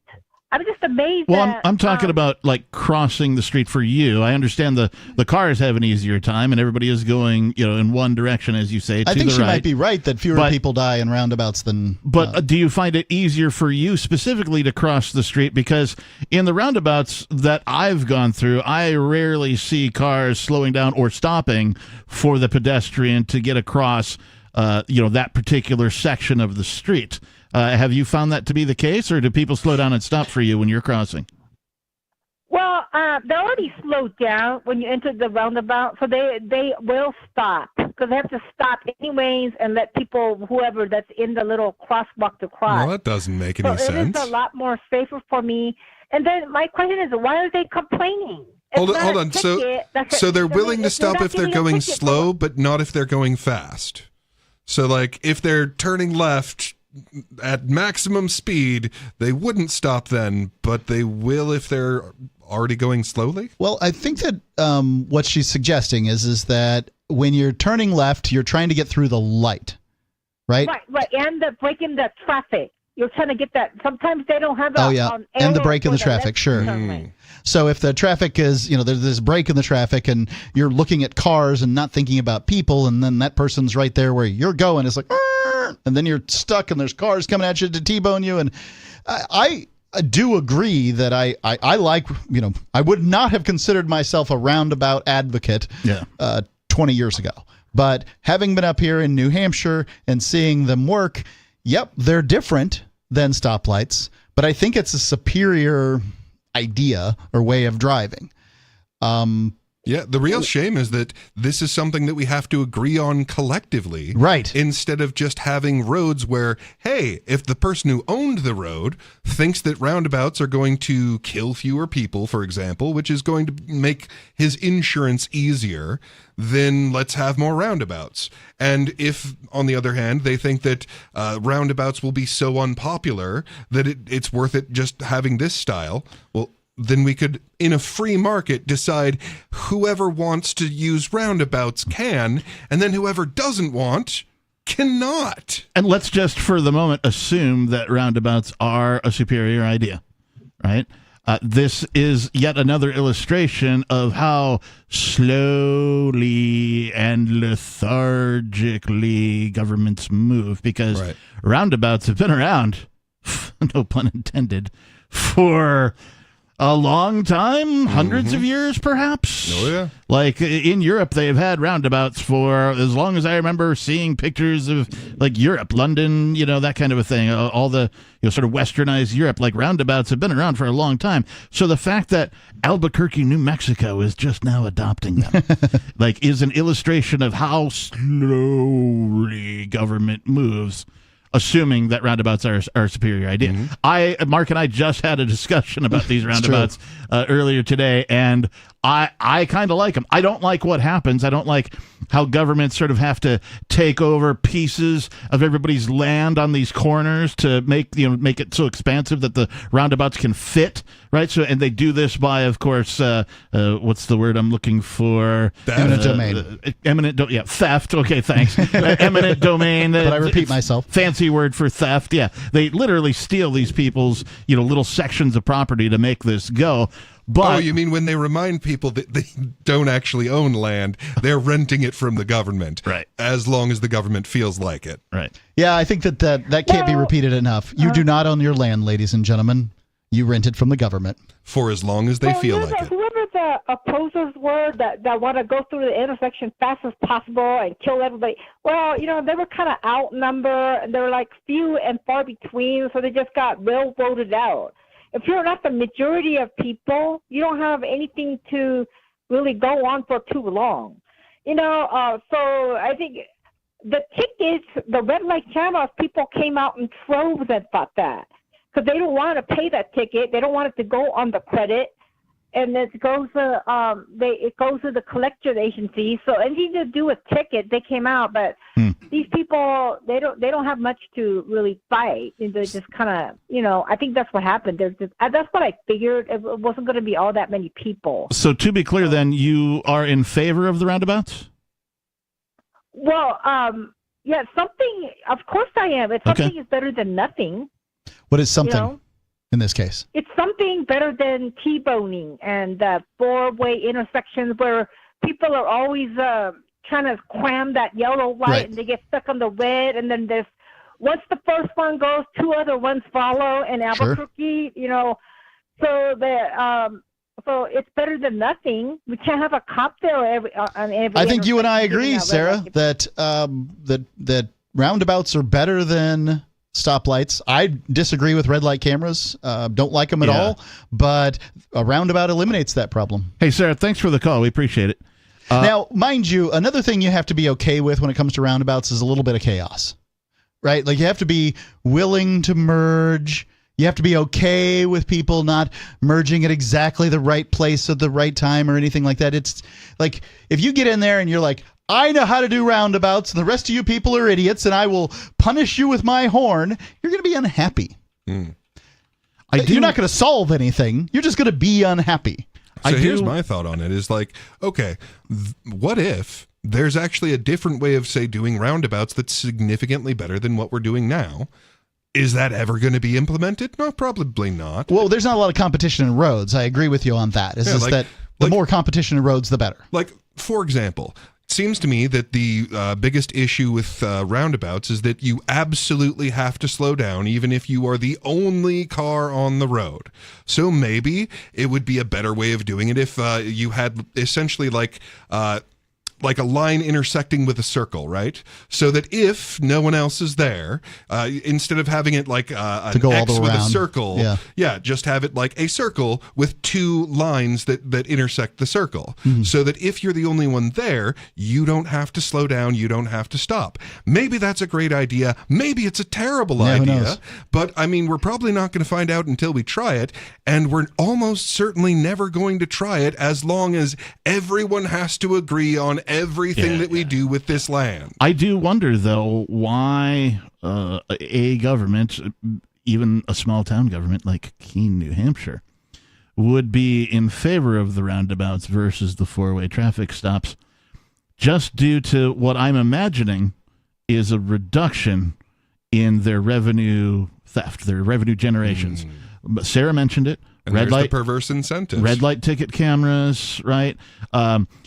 amazed. Well, I'm talking about like crossing the street for you. I understand the cars have an easier time, and everybody is going, in one direction, as you say. I think she might be right that fewer people die in roundabouts than. But do you find it easier for you specifically to cross the street? Because in the roundabouts that I've gone through, I rarely see cars slowing down or stopping for the pedestrian to get across, that particular section of the street. Have you found that to be the case, or do people slow down and stop for you when you're crossing? Well, they're already slowed down when you enter the roundabout, so they will stop because they have to stop anyways and let people, whoever that's in the little crosswalk to cross. Well, that doesn't make any sense. It is a lot more safer for me. And then my question is, why are they complaining? Hold on. So they're willing to stop if they're going slow, but not if they're going fast. So, like, if they're turning left at maximum speed, they wouldn't stop then, but they will if they're already going slowly? Well, I think that what she's suggesting is that when you're turning left, you're trying to get through the light, right? Right, and breaking the traffic. You're trying to get that. Sometimes they don't have and the break in the traffic, sure. So if the traffic is, there's this break in the traffic and you're looking at cars and not thinking about people, and then that person's right there where you're going, it's like, and then you're stuck and there's cars coming at you to T-bone you. And I do agree that I like, I would not have considered myself a roundabout advocate 20 years ago. But having been up here in New Hampshire and seeing them work, yep, they're different than stoplights, but I think it's a superior idea or way of driving. Yeah, the real shame is that this is something that we have to agree on collectively. Right. Instead of just having roads where, hey, if the person who owned the road thinks that roundabouts are going to kill fewer people, for example, which is going to make his insurance easier, then let's have more roundabouts. And if, on the other hand, they think that roundabouts will be so unpopular that it's worth it just having this style, well, then we could, in a free market, decide whoever wants to use roundabouts can, and then whoever doesn't want cannot. And let's just, for the moment, assume that roundabouts are a superior idea, right? This is yet another illustration of how slowly and lethargically governments move, because roundabouts have been around, no pun intended, for a long time, hundreds of years, perhaps. Oh, yeah. Like in Europe, they've had roundabouts for as long as I remember seeing pictures of like Europe, London, that kind of a thing. All the sort of westernized Europe, like roundabouts have been around for a long time. So the fact that Albuquerque, New Mexico is just now adopting them, like, is an illustration of how slowly government moves, assuming that roundabouts are a superior idea. Mark and I just had a discussion about these roundabouts earlier today, and I kind of like them. I don't like what happens. I don't like how governments sort of have to take over pieces of everybody's land on these corners to make it so expansive that the roundabouts can fit, right? So, and they do this by, of course, what's the word I'm looking for? Eminent domain. Theft. Okay, thanks. Eminent domain. But I repeat myself. Fancy word for theft. Yeah, they literally steal these people's little sections of property to make this go. But you mean when they remind people that they don't actually own land, they're renting it from the government, right? As long as the government feels like it, right? Yeah, I think that can't be repeated enough. You do not own your land, ladies and gentlemen. You rent it from the government for as long as they feel like it. Whoever the opposers were that want to go through the intersection fast as possible and kill everybody, well, they were kind of outnumbered, and they were like few and far between, so they just got voted out. If you're not the majority of people, you don't have anything to really go on for too long. So I think the tickets, the red light cameras, people came out in troves and fought that because they don't want to pay that ticket. They don't want it to go on the credit. And it goes to the collection agency. So anything to do with ticket, they came out. But these people, they don't have much to really fight. They just kind of, I think that's what happened. That's what I figured. It wasn't going to be all that many people. So to be clear, then you are in favor of the roundabouts? Well, yeah, something. Of course I am. If something is better than nothing. What is something? In this case, it's something better than T-boning and four-way intersections where people are always trying to cram that yellow light and they get stuck on the red, and then once the first one goes, two other ones follow in Albuquerque. So it's better than nothing. We can't have a cop there on every. I think you and I agree, Sarah, that that roundabouts are better than stoplights. I disagree with red light cameras. Don't like them at all, but a roundabout eliminates that problem. Hey, Sarah, thanks for the call. We appreciate it. Now, mind you, another thing you have to be okay with when it comes to roundabouts is a little bit of chaos, right? Like you have to be willing to merge. You have to be okay with people not merging at exactly the right place at the right time or anything like that. It's like if you get in there and you're like, I know how to do roundabouts, and the rest of you people are idiots, and I will punish you with my horn, you're going to be unhappy. You're not going to solve anything. You're just going to be unhappy. So here's my thought on it is like, okay, what if there's actually a different way of, say, doing roundabouts that's significantly better than what we're doing now? Is that ever going to be implemented? No, probably not. Well, there's not a lot of competition in roads. I agree with you on that. It's just that the more competition in roads, the better. Like, for example, it seems to me that the biggest issue with roundabouts is that you absolutely have to slow down even if you are the only car on the road. So maybe it would be a better way of doing it if you had essentially like a line intersecting with a circle, right? So that if no one else is there, instead of having it like an X with a circle, just have it like a circle with two lines that intersect the circle. So that if you're the only one there, you don't have to slow down, you don't have to stop. Maybe that's a great idea. Maybe it's a terrible idea. But I mean, we're probably not going to find out until we try it, and we're almost certainly never going to try it as long as everyone has to agree on everything that we do with this land. I do wonder, though, why a government, even a small town government like Keene, New Hampshire, would be in favor of the roundabouts versus the four-way traffic stops, just due to what I'm imagining is a reduction in their revenue theft, their revenue generations. Sarah mentioned it. And there's the perverse incentives. Red light ticket cameras, right?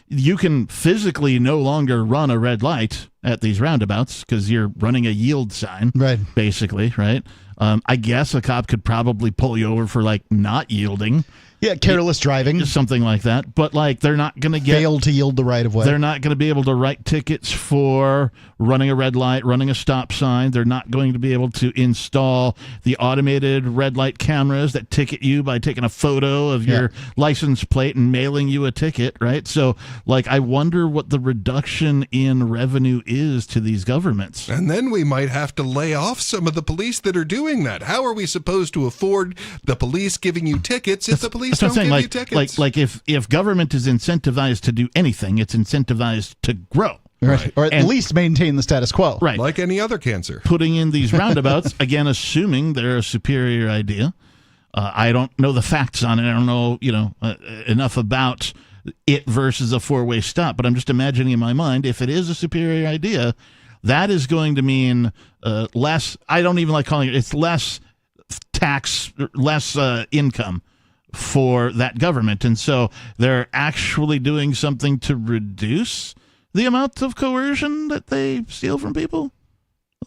You can physically no longer run a red light at these roundabouts because you're running a yield sign, basically, right? I guess a cop could probably pull you over for like not yielding. Yeah, careless driving. Something like that. But like they're not going to get... Failed to yield the right of way. They're not going to be able to write tickets for running a red light, running a stop sign. They're not going to be able to install the automated red light cameras that ticket you by taking a photo of your license plate and mailing you a ticket, right? So like I wonder what the reduction in revenue is to these governments. And then we might have to lay off some of the police that are doing that. How are we supposed to afford the police giving you tickets if the police don't give you tickets? Like if government is incentivized to do anything, it's incentivized to grow. Right. Or at least maintain the status quo. Right. Like any other cancer. Putting in these roundabouts, again, assuming they're a superior idea. I don't know the facts on it. I don't know, enough about it versus a four-way stop. But I'm just imagining in my mind, if it is a superior idea, that is going to mean less, I don't even like calling it's less tax, less income for that government. And so they're actually doing something to reduce the amount of coercion that they steal from people.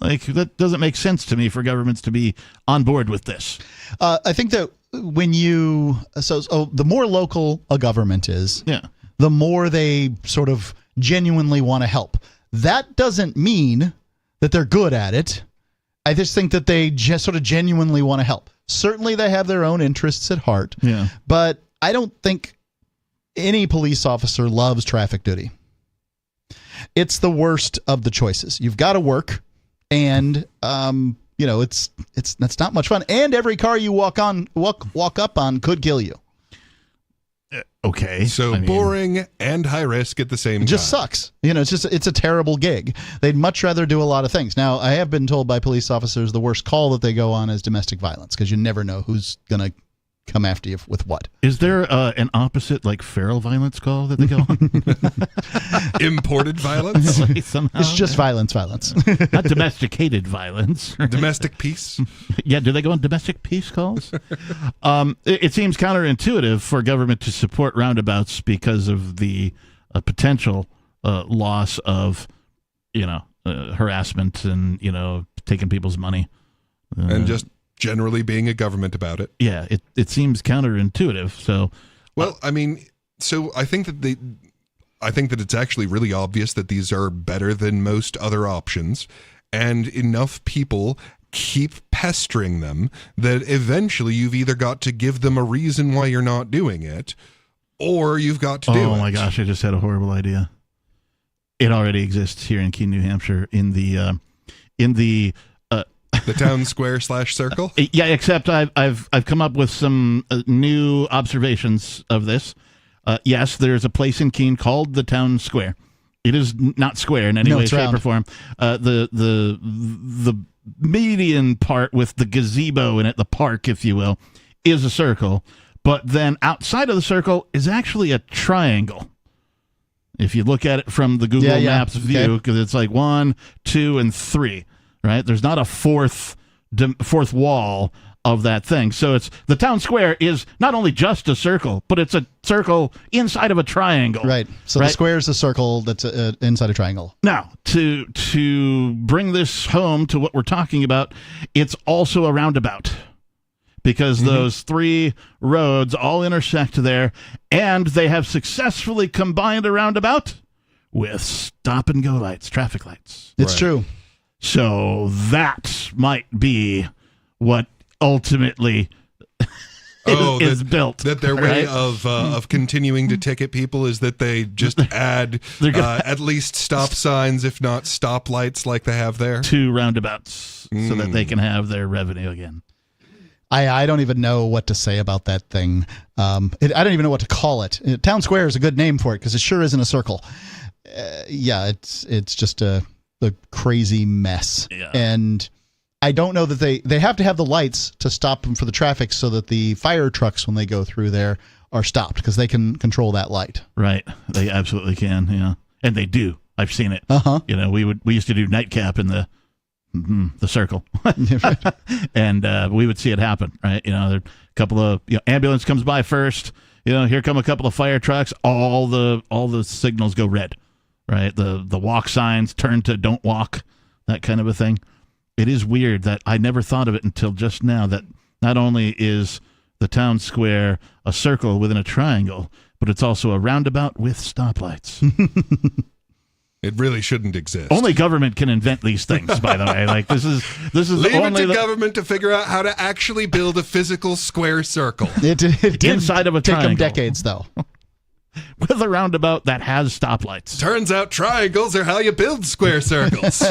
Like, that doesn't make sense to me for governments to be on board with this. I think that when you so the more local a government is, the more they sort of genuinely want to help. That doesn't mean that they're good at it. I just think that they just sort of genuinely want to help. Certainly they have their own interests at heart, but I don't think any police officer loves traffic duty. It's the worst of the choices. You've got to work, and that's not much fun. And every car you walk up on could kill you. Okay. So boring and high risk at the same time. It just sucks. It's a terrible gig. They'd much rather do a lot of things. Now, I have been told by police officers the worst call that they go on is domestic violence, because you never know who's going to come after you with what. Is there an opposite, like, feral violence call that they go on? Imported violence? It's just violence. Not domesticated violence. Domestic peace? Yeah, do they go on domestic peace calls? It seems counterintuitive for government to support roundabouts because of the potential loss of, harassment and, taking people's money. And just generally being a government about it. Yeah, it seems counterintuitive. So, well, I think that it's actually really obvious that these are better than most other options, and enough people keep pestering them that eventually you've either got to give them a reason why you're not doing it, or you've got to do it. Oh my gosh, I just had a horrible idea. It already exists here in Keene, New Hampshire, in the the town square / circle. Yeah, except I've come up with some new observations of this. Yes, there's a place in Keene called the town square. It is not square in any way, shape, or form. The median part with the gazebo in it, the park, if you will, is a circle. But then outside of the circle is actually a triangle. If you look at it from the Google Maps view, because it's like 1, 2, and 3. Right? There's not a fourth wall of that thing. So it's the town square is not only just a circle, but it's a circle inside of a triangle. Right. So the square is a circle that's inside a triangle. Now, to bring this home to what we're talking about, it's also a roundabout. Because those 3 roads all intersect there, and they have successfully combined a roundabout with stop-and-go lights, traffic lights. It's true. So that might be what ultimately is built. That their way of continuing to ticket people is that they just add at least stop signs, if not stop lights, like they have there. 2 roundabouts so that they can have their revenue again. I don't even know what to say about that thing. I don't even know what to call it. Town Square is a good name for it because it sure isn't a circle. It's just a crazy mess. Yeah. And I don't know that they have to have the lights to stop them for the traffic so that the fire trucks, when they go through there, are stopped because they can control that light. Right. They absolutely can. Yeah. And they do. I've seen it. We used to do nightcap in the circle and we would see it happen. Right. There are a couple of ambulance comes by first, here come a couple of fire trucks, all the signals go red. Right, the walk signs turn to don't walk, that kind of a thing. It is weird that I never thought of it until just now, that not only is the town square a circle within a triangle, but it's also a roundabout with stoplights. It really shouldn't exist. Only government can invent these things, by the way. Like this is Leave only it to government to figure out how to actually build a physical square circle. It did inside of a take triangle. them decades, though. With a roundabout that has stoplights. Turns out triangles are how you build square circles.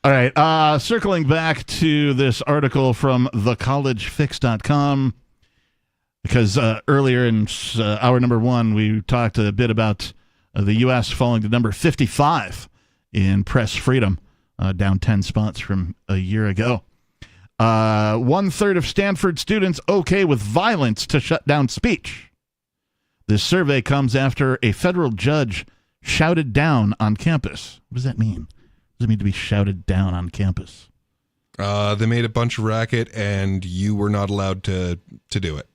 All right, circling back to this article from thecollegefix.com, because earlier in hour number 1, we talked a bit about the U.S. falling to number 55 in press freedom, down 10 spots from a year ago. 1/3 of Stanford students okay with violence to shut down speech. This survey comes after a federal judge shouted down on campus. What does that mean? What does it mean to be shouted down on campus? They made a bunch of racket, and you were not allowed to do it.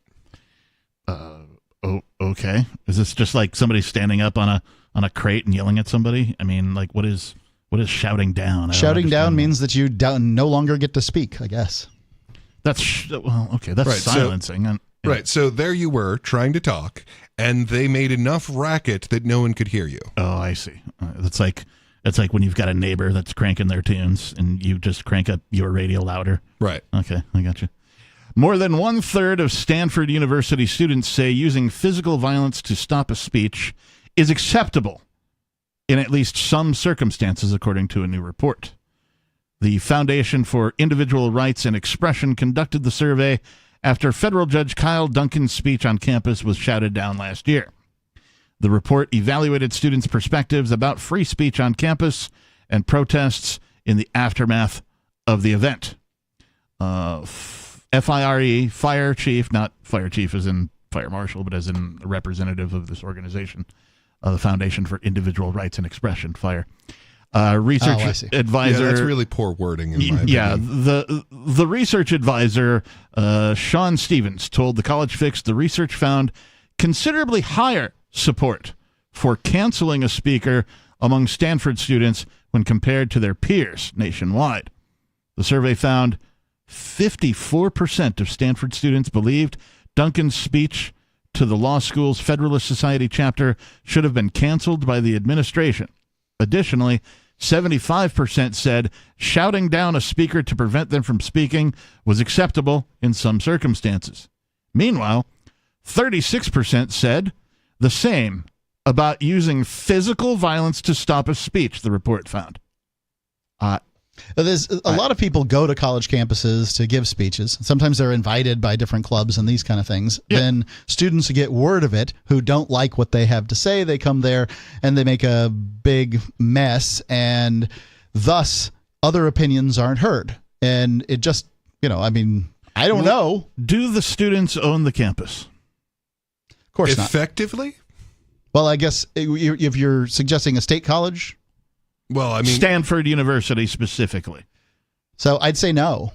Okay. Is this just like somebody standing up on a crate and yelling at somebody? I mean, like, what is shouting down? Shouting down means that you no longer get to speak, I guess. That's okay. That's right, silencing. Right. So there you were trying to talk, and they made enough racket that no one could hear you. Oh, I see. It's like when you've got a neighbor that's cranking their tunes, and you just crank up your radio louder. Right. Okay, I got you. More than 1/3 of Stanford University students say using physical violence to stop a speech is acceptable in at least some circumstances, according to a new report. The Foundation for Individual Rights and Expression conducted the survey after federal judge Kyle Duncan's speech on campus was shouted down last year. The report evaluated students' perspectives about free speech on campus and protests in the aftermath of the event. FIRE, fire chief, not fire chief as in fire marshal, but as in a representative of this organization, the Foundation for Individual Rights and Expression, FIRE. Research advisor. Yeah, that's really poor wording in my opinion. Yeah, the research advisor, Sean Stevens, told The College Fix the research found considerably higher support for canceling a speaker among Stanford students when compared to their peers nationwide. The survey found 54% of Stanford students believed Duncan's speech to the law school's Federalist Society chapter should have been canceled by the administration. Additionally, 75% said shouting down a speaker to prevent them from speaking was acceptable in some circumstances. Meanwhile, 36% said the same about using physical violence to stop a speech, the report found. There's a lot of people go to college campuses to give speeches. Sometimes they're invited by different clubs and these kind of things. Yeah. Then students get word of it who don't like what they have to say. They come there and they make a big mess, and thus other opinions aren't heard. And it just, I don't know. Do the students own the campus? Of course not. Effectively? Well, I guess if you're suggesting a state college. Well, Stanford University specifically. So I'd say no.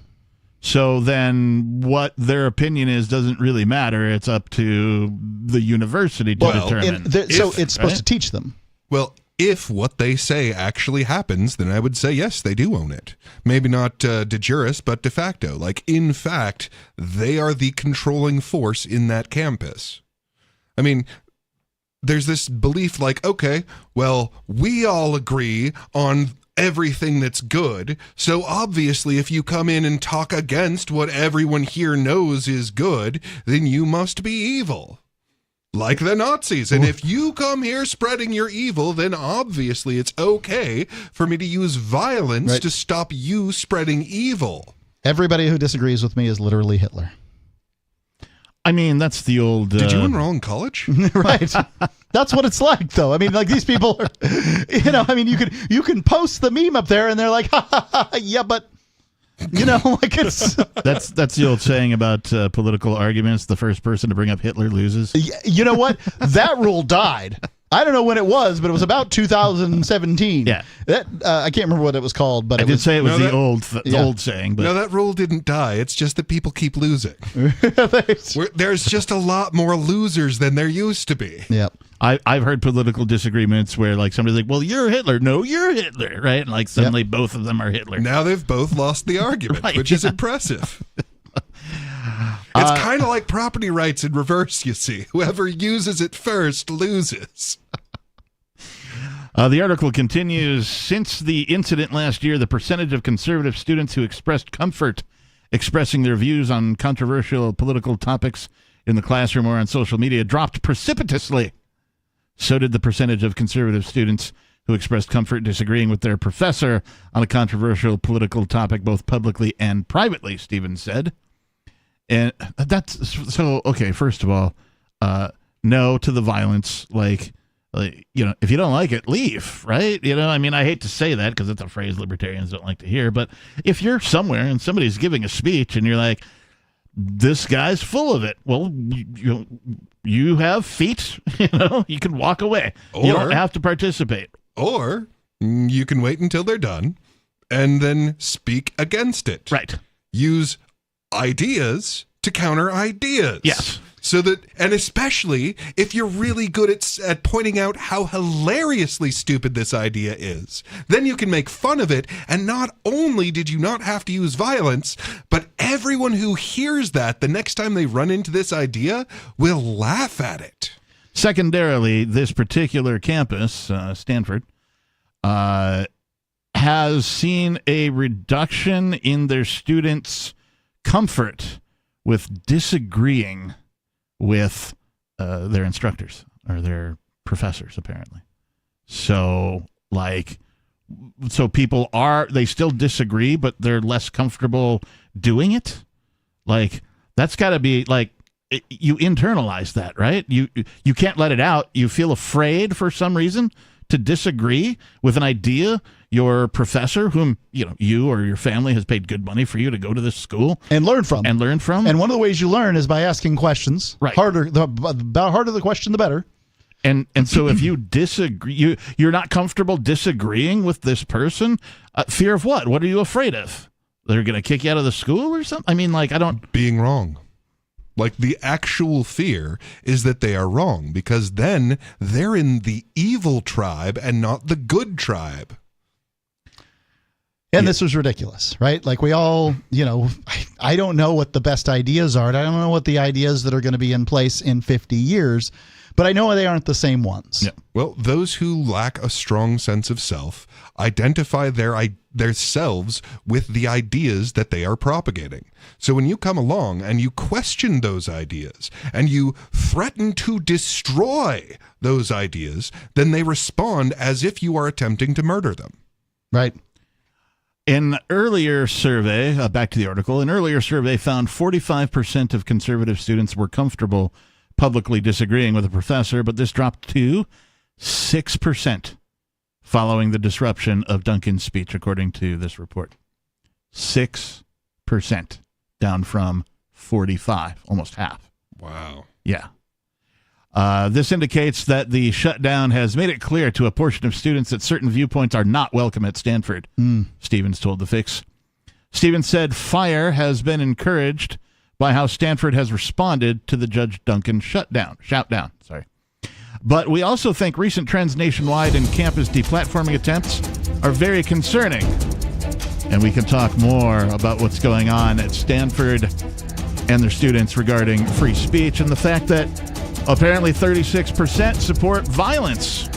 So then what their opinion is doesn't really matter. It's up to the university to determine. So it's supposed to teach them. Well, if what they say actually happens, then I would say, yes, they do own it. Maybe not de juris, but de facto. Like, in fact, they are the controlling force in that campus. I mean, there's this belief like, okay, well, we all agree on everything that's good, so obviously if you come in and talk against what everyone here knows is good, then you must be evil. Like the Nazis. And if you come here spreading your evil, then obviously it's okay for me to use violence to stop you spreading evil. Everybody who disagrees with me is literally Hitler. I mean, that's the old... Did you enroll in college? Right. That's what it's like, though. I mean, like, these people are, you can post the meme up there and they're like, ha, ha, ha, yeah, but, like it's... That's the old saying about political arguments. The first person to bring up Hitler loses. You know what? That rule died. I don't know when it was, but it was about 2017. Yeah. That I can't remember what it was called, but I did say it was the old saying. But No, that rule didn't die. It's just that people keep losing. There's just a lot more losers than there used to be. Yep. I've heard political disagreements where like somebody's like, well, you're Hitler. No, you're Hitler. Right? And like suddenly both of them are Hitler. Now they've both lost the argument, Right, which is impressive. It's kind of like property rights in reverse, you see. Whoever uses it first loses. The article continues. Since the incident last year, the percentage of conservative students who expressed comfort expressing their views on controversial political topics in the classroom or on social media dropped precipitously. So did the percentage of conservative students who expressed comfort disagreeing with their professor on a controversial political topic, both publicly and privately, Stevens said. And that's so okay. First of all, no to the violence. Like, if you don't like it, leave. Right? I mean, I hate to say that because it's a phrase libertarians don't like to hear. But if you're somewhere and somebody's giving a speech and you're like, this guy's full of it, well, you have feet. You can walk away. You don't have to participate. Or you can wait until they're done and then speak against it. Right. Use ideas to counter ideas. Yes. So that, and especially if you're really good at pointing out how hilariously stupid this idea is, then you can make fun of it. And not only did you not have to use violence, but everyone who hears that the next time they run into this idea will laugh at it. Secondarily, this particular campus, Stanford, has seen a reduction in their students' comfort with disagreeing with their instructors or their professors, apparently. So people they still disagree, but they're less comfortable doing it. Like, that's got to be like, you internalize that, right? You can't let it out. You feel afraid for some reason to disagree with an idea your professor, whom you or your family has paid good money for you to go to this school and learn from. And one of the ways you learn is by asking questions. Right. Harder the question, the better. And so if you disagree, you're not comfortable disagreeing with this person. Fear of what? What are you afraid of? They're going to kick you out of the school or something? I mean, being wrong. Like, the actual fear is that they are wrong, because then they're in the evil tribe and not the good tribe. And this was ridiculous, right? Like, we all, I don't know what the best ideas are. And I don't know what the ideas that are going to be in place in 50 years, but I know they aren't the same ones. Yeah. Well, those who lack a strong sense of self identify their selves with the ideas that they are propagating. So when you come along and you question those ideas and you threaten to destroy those ideas, then they respond as if you are attempting to murder them. Right. An earlier survey, back to the article, an earlier survey found 45% of conservative students were comfortable publicly disagreeing with a professor, but this dropped to 6% following the disruption of Duncan's speech, according to this report. 6%, down from 45, almost half. Wow. Yeah. This indicates that the shutdown has made it clear to a portion of students that certain viewpoints are not welcome at Stanford, Stevens told The Fix. Stevens said fire has been encouraged by how Stanford has responded to the Judge Duncan shoutdown. But we also think recent trends nationwide in campus deplatforming attempts are very concerning. And we can talk more about what's going on at Stanford and their students regarding free speech and the fact that apparently 36% support violence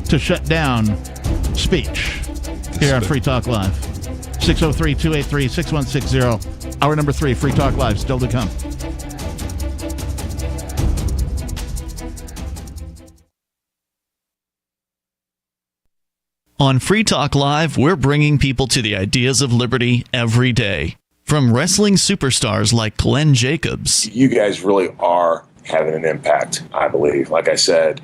to shut down speech here on Free Talk Live. 603-283-6160. Hour number 3, Free Talk Live, still to come. On Free Talk Live, we're bringing people to the ideas of liberty every day. From wrestling superstars like Glenn Jacobs. You guys really are having an impact, I believe. Like I said,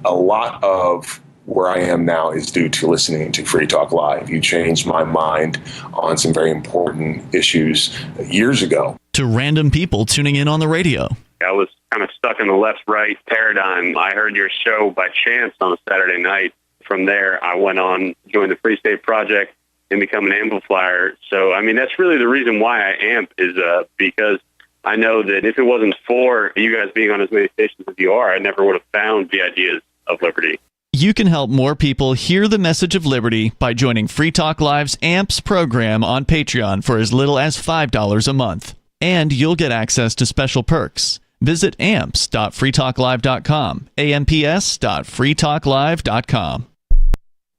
a lot of where I am now is due to listening to Free Talk Live. You changed my mind on some very important issues years ago. To random people tuning in on the radio. I was kind of stuck in the left-right paradigm. I heard your show by chance on a Saturday night. From there, I went on, joined the Free State Project, and become an amplifier. So, I mean, that's really the reason why I amp is because I know that if it wasn't for you guys being on as many stations as you are, I never would have found the ideas of liberty. You can help more people hear the message of liberty by joining Free Talk Live's AMPS program on Patreon for as little as $5 a month. And you'll get access to special perks. Visit amps.freetalklive.com, amps.freetalklive.com.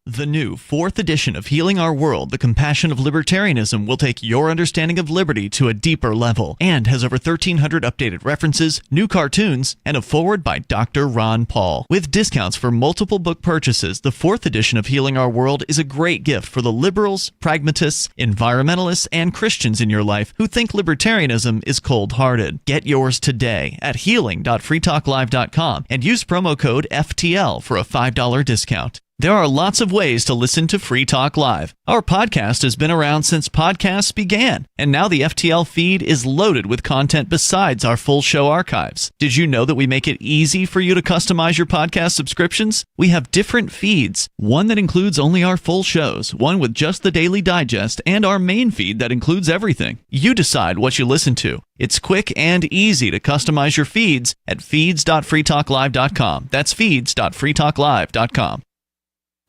The new 4th edition of Healing Our World, The Compassion of Libertarianism, will take your understanding of liberty to a deeper level and has over 1,300 updated references, new cartoons, and a foreword by Dr. Ron Paul. With discounts for multiple book purchases, the 4th edition of Healing Our World is a great gift for the liberals, pragmatists, environmentalists, and Christians in your life who think libertarianism is cold-hearted. Get yours today at healing.freetalklive.com and use promo code FTL for a $5 discount. There are lots of ways to listen to Free Talk Live. Our podcast has been around since podcasts began, and now the FTL feed is loaded with content besides our full show archives. Did you know that we make it easy for you to customize your podcast subscriptions? We have different feeds, one that includes only our full shows, one with just the Daily Digest, and our main feed that includes everything. You decide what you listen to. It's quick and easy to customize your feeds at feeds.freetalklive.com. That's feeds.freetalklive.com.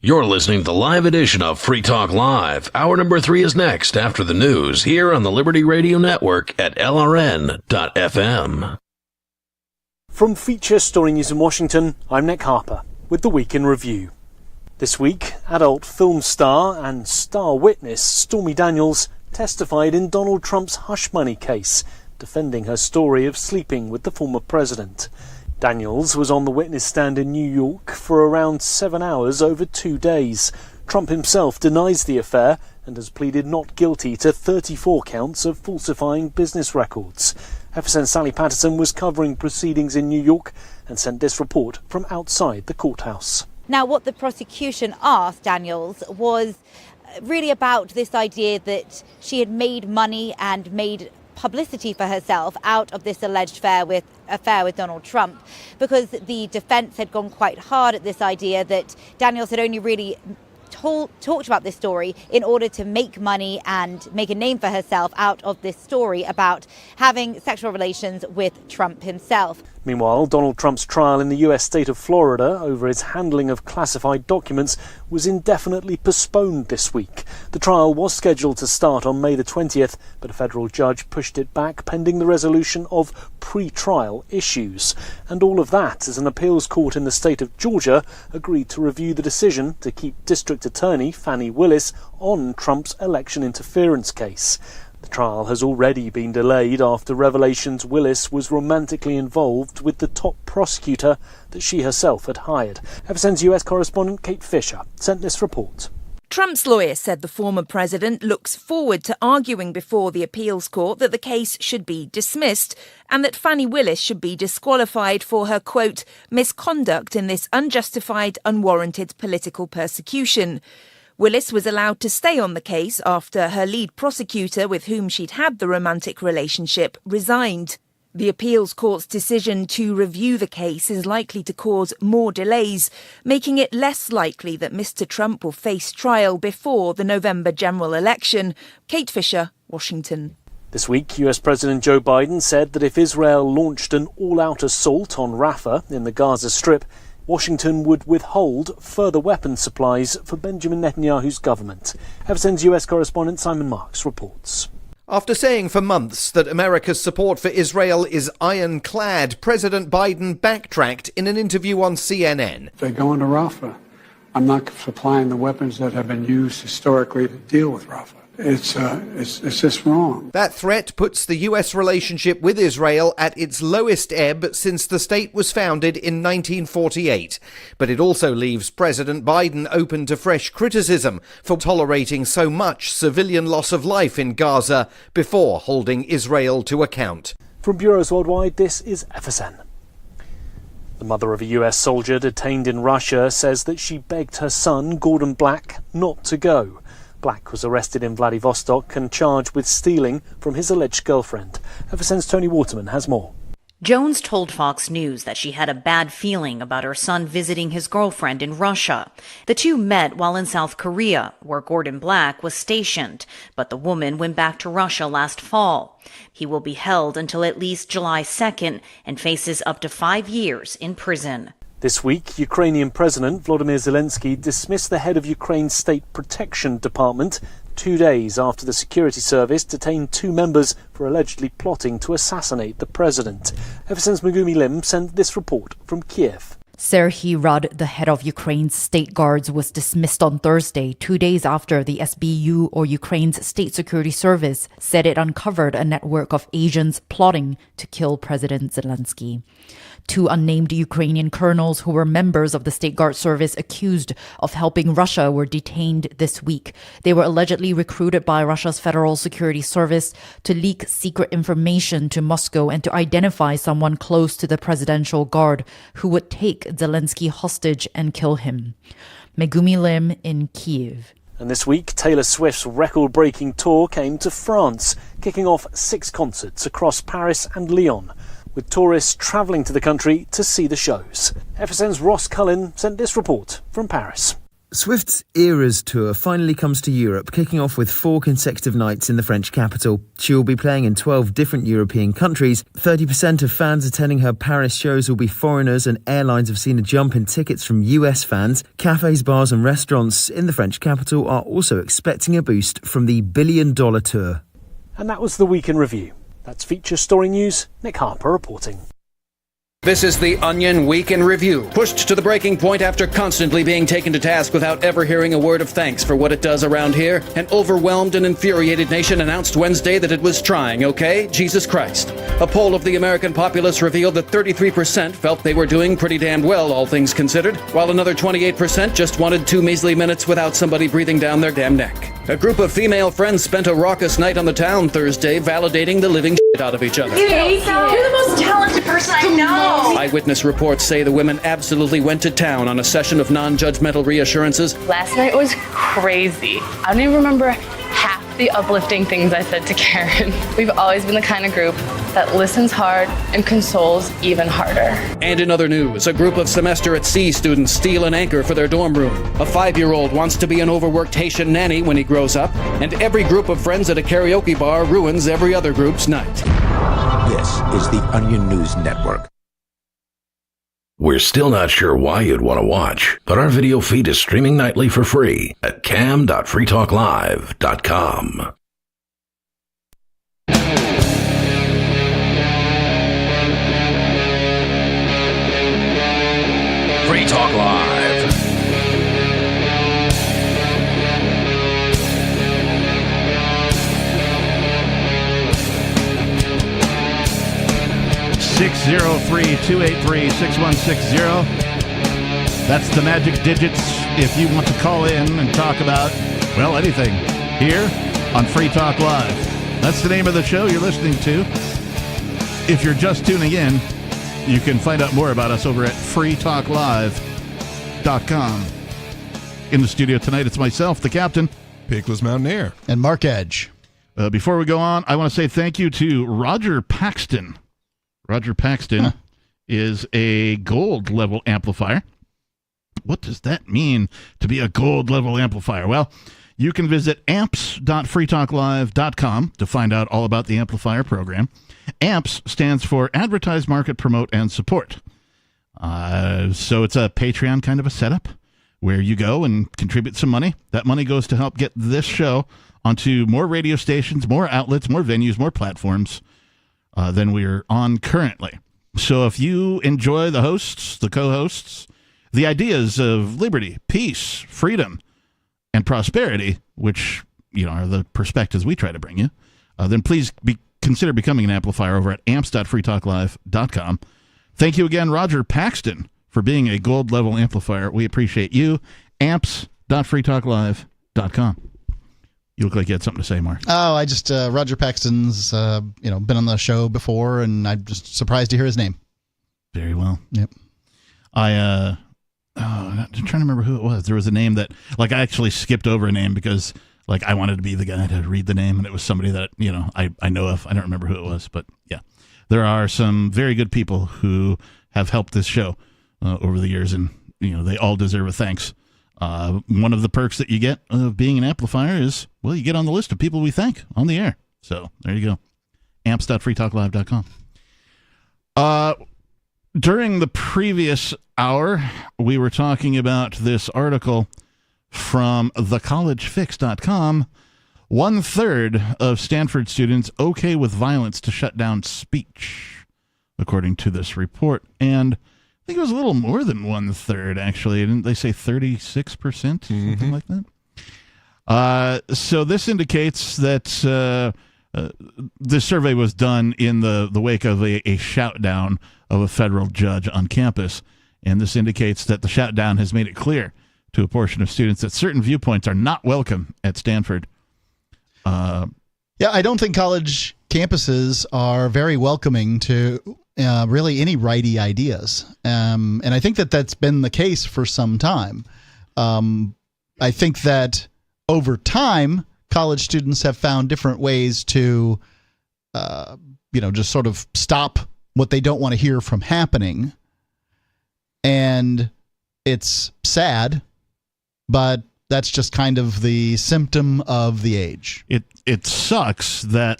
You're listening to the live edition of Free Talk Live. Hour number 3 is next after the news here on the Liberty Radio Network at LRN.FM. From Feature Story News in Washington, I'm Nick Harper with the Week in Review. This week, adult film star and star witness Stormy Daniels testified in Donald Trump's hush money case, defending her story of sleeping with the former president. Daniels was on the witness stand in New York for around 7 hours over 2 days. Trump himself denies the affair and has pleaded not guilty to 34 counts of falsifying business records. FSN's Sally Patterson was covering proceedings in New York and sent this report from outside the courthouse. Now, what the prosecution asked Daniels was really about this idea that she had made money and made publicity for herself out of this alleged affair with Donald Trump, because the defense had gone quite hard at this idea that Daniels had only really talked about this story in order to make money and make a name for herself out of this story about having sexual relations with Trump himself. Meanwhile, Donald Trump's trial in the US state of Florida over his handling of classified documents was indefinitely postponed this week. The trial was scheduled to start on May the 20th, but a federal judge pushed it back pending the resolution of pre-trial issues. And all of that as an appeals court in the state of Georgia agreed to review the decision to keep District Attorney Fani Willis on Trump's election interference case. The trial has already been delayed after revelations Willis was romantically involved with the top prosecutor that she herself had hired. FSN's US correspondent Kate Fisher sent this report. Trump's lawyer said the former president looks forward to arguing before the appeals court that the case should be dismissed and that Fani Willis should be disqualified for her, quote, misconduct in this unjustified, unwarranted political persecution. Willis was allowed to stay on the case after her lead prosecutor, with whom she'd had the romantic relationship, resigned. The appeals court's decision to review the case is likely to cause more delays, making it less likely that Mr. Trump will face trial before the November general election. Kate Fisher, Washington. This week, US President Joe Biden said that if Israel launched an all-out assault on Rafah in the Gaza Strip, Washington would withhold further weapons supplies for Benjamin Netanyahu's government. FSN's US correspondent Simon Marks reports. After saying for months that America's support for Israel is ironclad, President Biden backtracked in an interview on CNN. If they go into Rafah, I'm not supplying the weapons that have been used historically to deal with Rafah. It's just wrong. That threat puts the U.S. relationship with Israel at its lowest ebb since the state was founded in 1948. But it also leaves President Biden open to fresh criticism for tolerating so much civilian loss of life in Gaza before holding Israel to account. From bureaus worldwide, this is FSN. The mother of a US soldier detained in Russia says that she begged her son, Gordon Black, not to go. Black was arrested in Vladivostok and charged with stealing from his alleged girlfriend. FSN's Tony Waterman has more. Jones told Fox News that she had a bad feeling about her son visiting his girlfriend in Russia. The two met while in South Korea, where Gordon Black was stationed, but the woman went back to Russia last fall. He will be held until at least July 2nd and faces up to 5 years in prison. This week, Ukrainian President Volodymyr Zelensky dismissed the head of Ukraine's State Protection Department 2 days after the security service detained 2 members for allegedly plotting to assassinate the president. FSN's Megumi Lim sent this report from Kiev. Serhiy Rad, the head of Ukraine's state guards, was dismissed on Thursday, 2 days after the SBU, or Ukraine's state security service, said it uncovered a network of agents plotting to kill President Zelensky. 2 unnamed Ukrainian colonels who were members of the State Guard service accused of helping Russia were detained this week. They were allegedly recruited by Russia's Federal Security Service to leak secret information to Moscow and to identify someone close to the Presidential Guard who would take Zelensky hostage and kill him. Megumi Lim in Kyiv. And this week, Taylor Swift's record-breaking tour came to France, kicking off 6 concerts across Paris and Lyon, with tourists travelling to the country to see the shows. FSN's Ross Cullen sent this report from Paris. Swift's Eras tour finally comes to Europe, kicking off with 4 consecutive nights in the French capital. She will be playing in 12 different European countries. 30% of fans attending her Paris shows will be foreigners, and airlines have seen a jump in tickets from US fans. Cafes, bars and restaurants in the French capital are also expecting a boost from the billion-dollar tour. And that was the Week in Review. That's Feature Story News. Nick Harper reporting. This is the Onion Week in Review, pushed to the breaking point after constantly being taken to task without ever hearing a word of thanks for what it does around here. An overwhelmed and infuriated nation announced Wednesday that it was trying, okay? Jesus Christ. A poll of the American populace revealed that 33% felt they were doing pretty damn well, all things considered, while another 28% just wanted 2 measly minutes without somebody breathing down their damn neck. A group of female friends spent a raucous night on the town Thursday, validating the living shit out of each other. You're the most talented person I know. Eyewitness reports say the women absolutely went to town on a session of non-judgmental reassurances. Last night was crazy. I don't even remember half the uplifting things I said to Karen. We've always been the kind of group that listens hard and consoles even harder. And in other news, a group of semester at sea students steal an anchor for their dorm room. A 5-year-old wants to be an overworked Haitian nanny when he grows up, and every group of friends at a karaoke bar ruins every other group's night. This is the Onion News Network. We're still not sure why you'd want to watch, but our video feed is streaming nightly for free at cam.freetalklive.com. Free Talk Live. (603-283-6160). That's the magic digits if you want to call in and talk about, well, anything here on Free Talk Live. That's the name of the show you're listening to. If you're just tuning in, you can find out more about us over at freetalklive.com. In the studio tonight, it's myself, the captain, Peakless Mountaineer, and Mark Edge. Before we go on, I want to say thank you to Roger Paxton. Roger Paxton is a gold level amplifier. What does that mean to be a gold level amplifier? Well, you can visit amps.freetalklive.com to find out all about the amplifier program. AMPS stands for Advertise, Market, Promote, and Support. So it's a Patreon kind of a setup where you go and contribute some money. That money goes to help get this show onto more radio stations, more outlets, more venues, more platforms than we're on currently. So if you enjoy the hosts, the co-hosts, the ideas of liberty, peace, freedom, and prosperity, which are the perspectives we try to bring you, then please consider becoming an amplifier over at amps.freetalklive.com. Thank you again, Roger Paxton, for being a gold level amplifier. We appreciate you. amps.freetalklive.com. You look like you had something to say, Mark. Oh, I just Roger Paxton's been on the show before, and I'm just surprised to hear his name. Very well. Yep. I'm trying to remember who it was. There was a name that I actually skipped over a name because I wanted to be the guy to read the name, and it was somebody that I know of. I don't remember who it was, but yeah. there are some very good people who have helped this show over the years, and they all deserve a thanks. One of the perks that you get of being an amplifier is, well, you get on the list of people we thank on the air. So there you go. amps.freetalklive.com. During the previous hour, we were talking about this article from thecollegefix.com. 1/3 of Stanford students okay with violence to shut down speech, according to this report. And I think it was a little more than 1/3, actually. Didn't they say 36%? Something like that? So this indicates that this survey was done in the wake of a shoutdown of a federal judge on campus. And this indicates that the shoutdown has made it clear to a portion of students that certain viewpoints are not welcome at Stanford. Yeah, I don't think college campuses are very welcoming to really any righty ideas. And I think that that's been the case for some time. I think that over time, college students have found different ways to, just sort of stop what they don't want to hear from happening. And it's sad, but that's just kind of the symptom of the age. It sucks that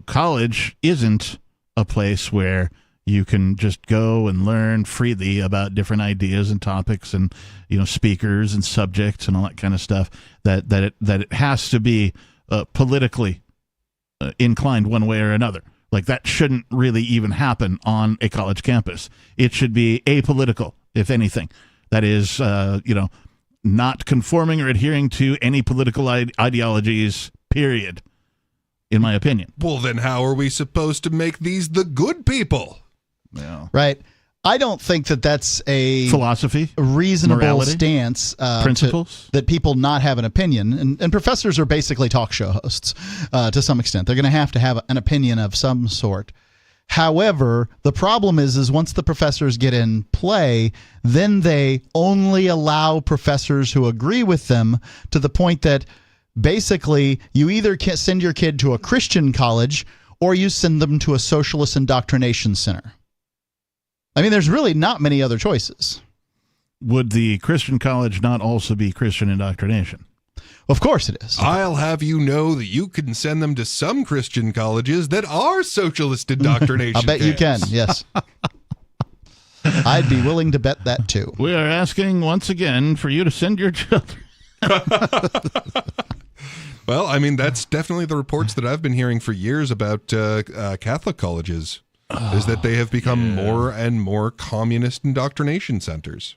college isn't a place where you can just go and learn freely about different ideas and topics and speakers and subjects and all that kind of stuff. That it has to be politically inclined one way or another. That shouldn't really even happen on a college campus. It should be apolitical, if anything. That is, not conforming or adhering to any political ideologies, period, in my opinion. Well, then how are we supposed to make these the good people? Yeah. Right. I don't think that that's a philosophy, reasonable morality, stance, principles, that people not have an opinion. And professors are basically talk show hosts to some extent. They're going to have an opinion of some sort. However, the problem is once the professors get in play, then they only allow professors who agree with them, to the point that basically you either can send your kid to a Christian college or you send them to a socialist indoctrination center. I mean, there's really not many other choices. Would the Christian college not also be Christian indoctrination? Of course it is. I'll have you know that you can send them to some Christian colleges that are socialist indoctrination. I bet you can, yes. I'd be willing to bet that too. We are asking once again for you to send your children. Well, I mean, that's definitely the reports that I've been hearing for years about Catholic colleges, is that they have become more and more communist indoctrination centers.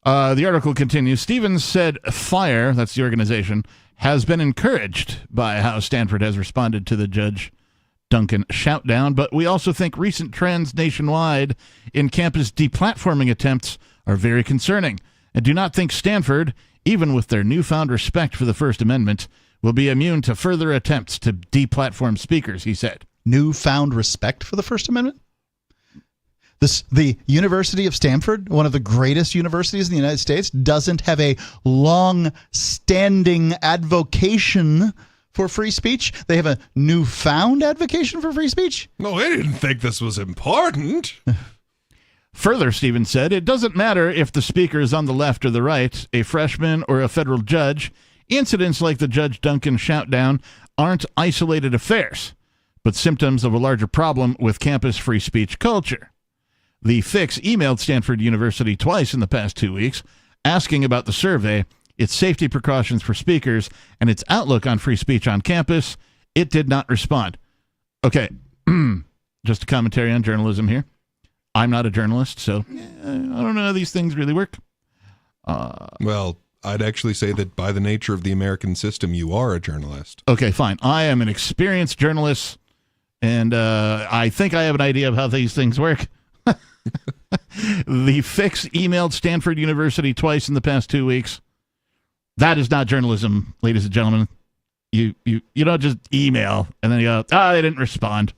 The article continues. Stevens said FIRE, that's the organization, has been encouraged by how Stanford has responded to the Judge Duncan shoutdown, but we also think recent trends nationwide in campus deplatforming attempts are very concerning, and do not think Stanford, even with their newfound respect for the First Amendment, will be immune to further attempts to deplatform speakers, he said. Newfound respect for the First Amendment? The University of Stanford, one of the greatest universities in the United States, doesn't have a long-standing advocation for free speech. They have a newfound advocation for free speech? No, I didn't think this was important. Further, Stevens said, it doesn't matter if the speaker is on the left or the right, a freshman or a federal judge. Incidents like the Judge Duncan shoutdown aren't isolated affairs, but symptoms of a larger problem with campus free speech culture. The Fix emailed Stanford University twice in the past 2 weeks, asking about the survey, its safety precautions for speakers, and its outlook on free speech on campus. It did not respond. Okay, just a commentary on journalism here. I'm not a journalist, so I don't know how these things really work. Well, I'd actually say that by the nature of the American system, you are a journalist. Okay, fine. I am an experienced journalist, and I think I have an idea of how these things work. The Fix emailed Stanford University twice in the past 2 weeks. That is not journalism, ladies and gentlemen. You don't just email and then you go, they didn't respond.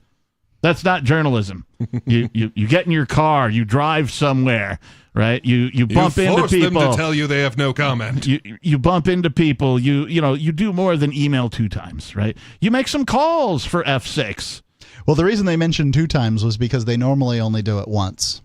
That's not journalism. You get in your car, you drive somewhere, right? You bump into people. You force them to tell you they have no comment. You bump into people. You do more than email 2 times, right? You make some calls for F6. Well, the reason they mentioned 2 times was because they normally only do it once.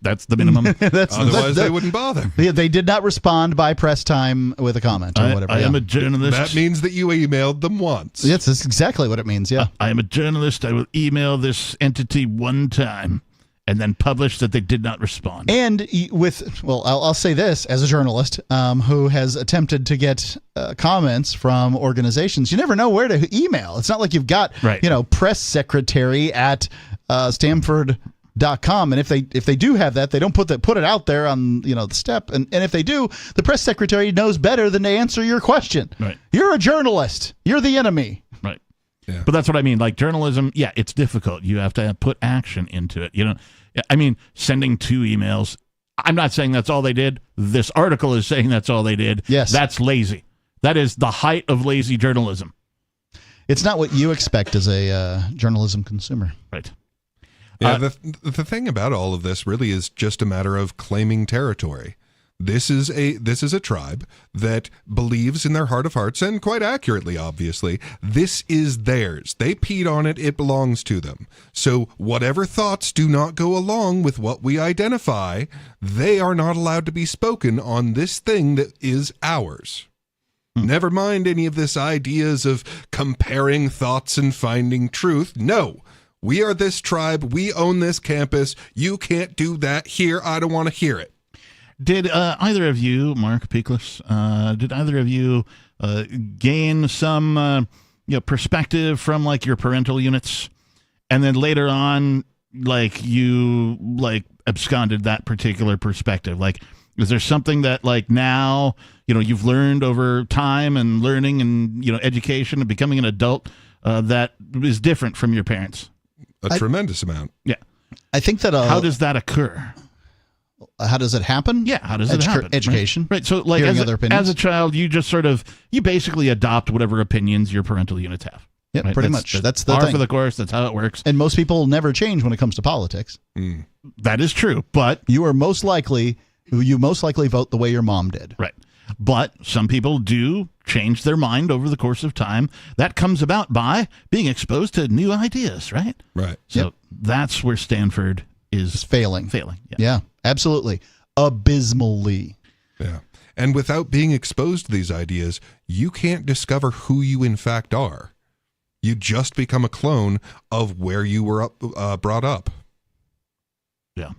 That's the minimum. Otherwise, they wouldn't bother. They did not respond by press time with a comment or whatever. I am a journalist. That means that you emailed them once. Yes, that's exactly what it means, yeah. I am a journalist. I will email this entity one time and then publish that they did not respond. And I'll say this as a journalist who has attempted to get comments from organizations. You never know where to email. It's not like you've got, press secretary at Stanford.com, and if they do have that, they don't put it out there on the step, and if they do, the press secretary knows better than to answer your question. Right. You're a journalist. You're the enemy. Right. Yeah. But that's what I mean. Like journalism, it's difficult. You have to put action into it. I mean, sending 2 emails. I'm not saying that's all they did. This article is saying that's all they did. Yes. That's lazy. That is the height of lazy journalism. It's not what you expect as a journalism consumer. Right. Yeah, the thing about all of this really is just a matter of claiming territory. This is a tribe that believes in their heart of hearts, and quite accurately, obviously, this is theirs. They peed on it. It belongs to them. So whatever thoughts do not go along with what we identify, they are not allowed to be spoken on this thing that is ours. Never mind any of this ideas of comparing thoughts and finding truth. No. We are this tribe. We own this campus. You can't do that here. I don't want to hear it. Did either of you, Mark Peakless, did either of you gain some perspective from like your parental units, and then later on, like you absconded that particular perspective? Like, is there something that like now you've learned over time and learning and education and becoming an adult that is different from your parents? A tremendous amount. Yeah. I think that how does that occur? How does it happen? Yeah, how does it happen? Education. Right. So like as a child, you just you basically adopt whatever opinions your parental units have. Yeah, right? pretty much. That's the par thing. for the course. That's how it works. And most people never change when it comes to politics. That is true, but you most likely vote the way your mom did. Right. But some people do change their mind over the course of time. That comes about by being exposed to new ideas, right? Right. So that's where Stanford is failing. Yeah, absolutely. Abysmally. Yeah. And without being exposed to these ideas, you can't discover who you in fact are. You just become a clone of where you were brought up. Yeah.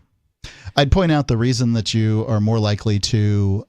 I'd point out the reason that you are more likely to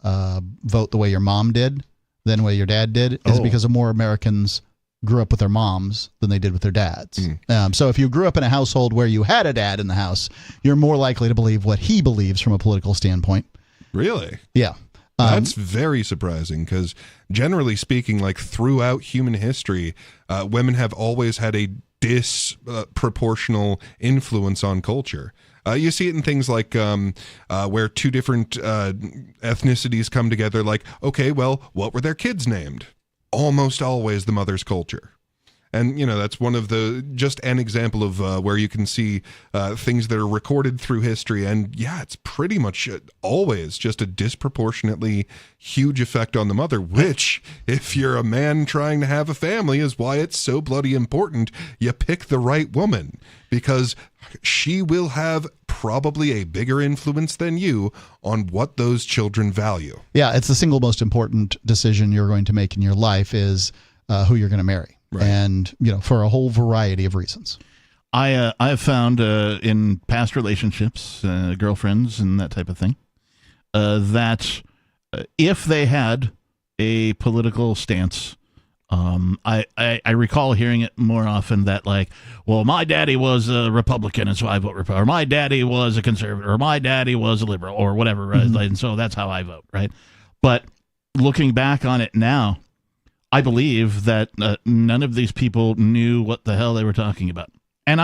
vote the way your mom did than the way your dad did is because more Americans grew up with their moms than they did with their dads. So if you grew up in a household where you had a dad in the house, you're more likely to believe what he believes from a political standpoint. Really? Yeah. That's very surprising because generally speaking, like throughout human history, women have always had a disproportional influence on culture. You see it in things like where 2 different ethnicities come together, like, okay, well, what were their kids named? Almost always the mother's culture. And, that's one of just an example of where you can see things that are recorded through history. And yeah, it's pretty much always just a disproportionately huge effect on the mother, which if you're a man trying to have a family is why it's so bloody important you pick the right woman, because she will have probably a bigger influence than you on what those children value. Yeah, it's the single most important decision you're going to make in your life is who you're going to marry. Right. And, for a whole variety of reasons. I have found in past relationships, girlfriends and that type of thing, that if they had a political stance, I recall hearing it more often that like, well, my daddy was a Republican and so I vote Republican, or my daddy was a conservative, or my daddy was a liberal, or whatever, right? And so that's how I vote, right? But looking back on it now, I believe that none of these people knew what the hell they were talking about. And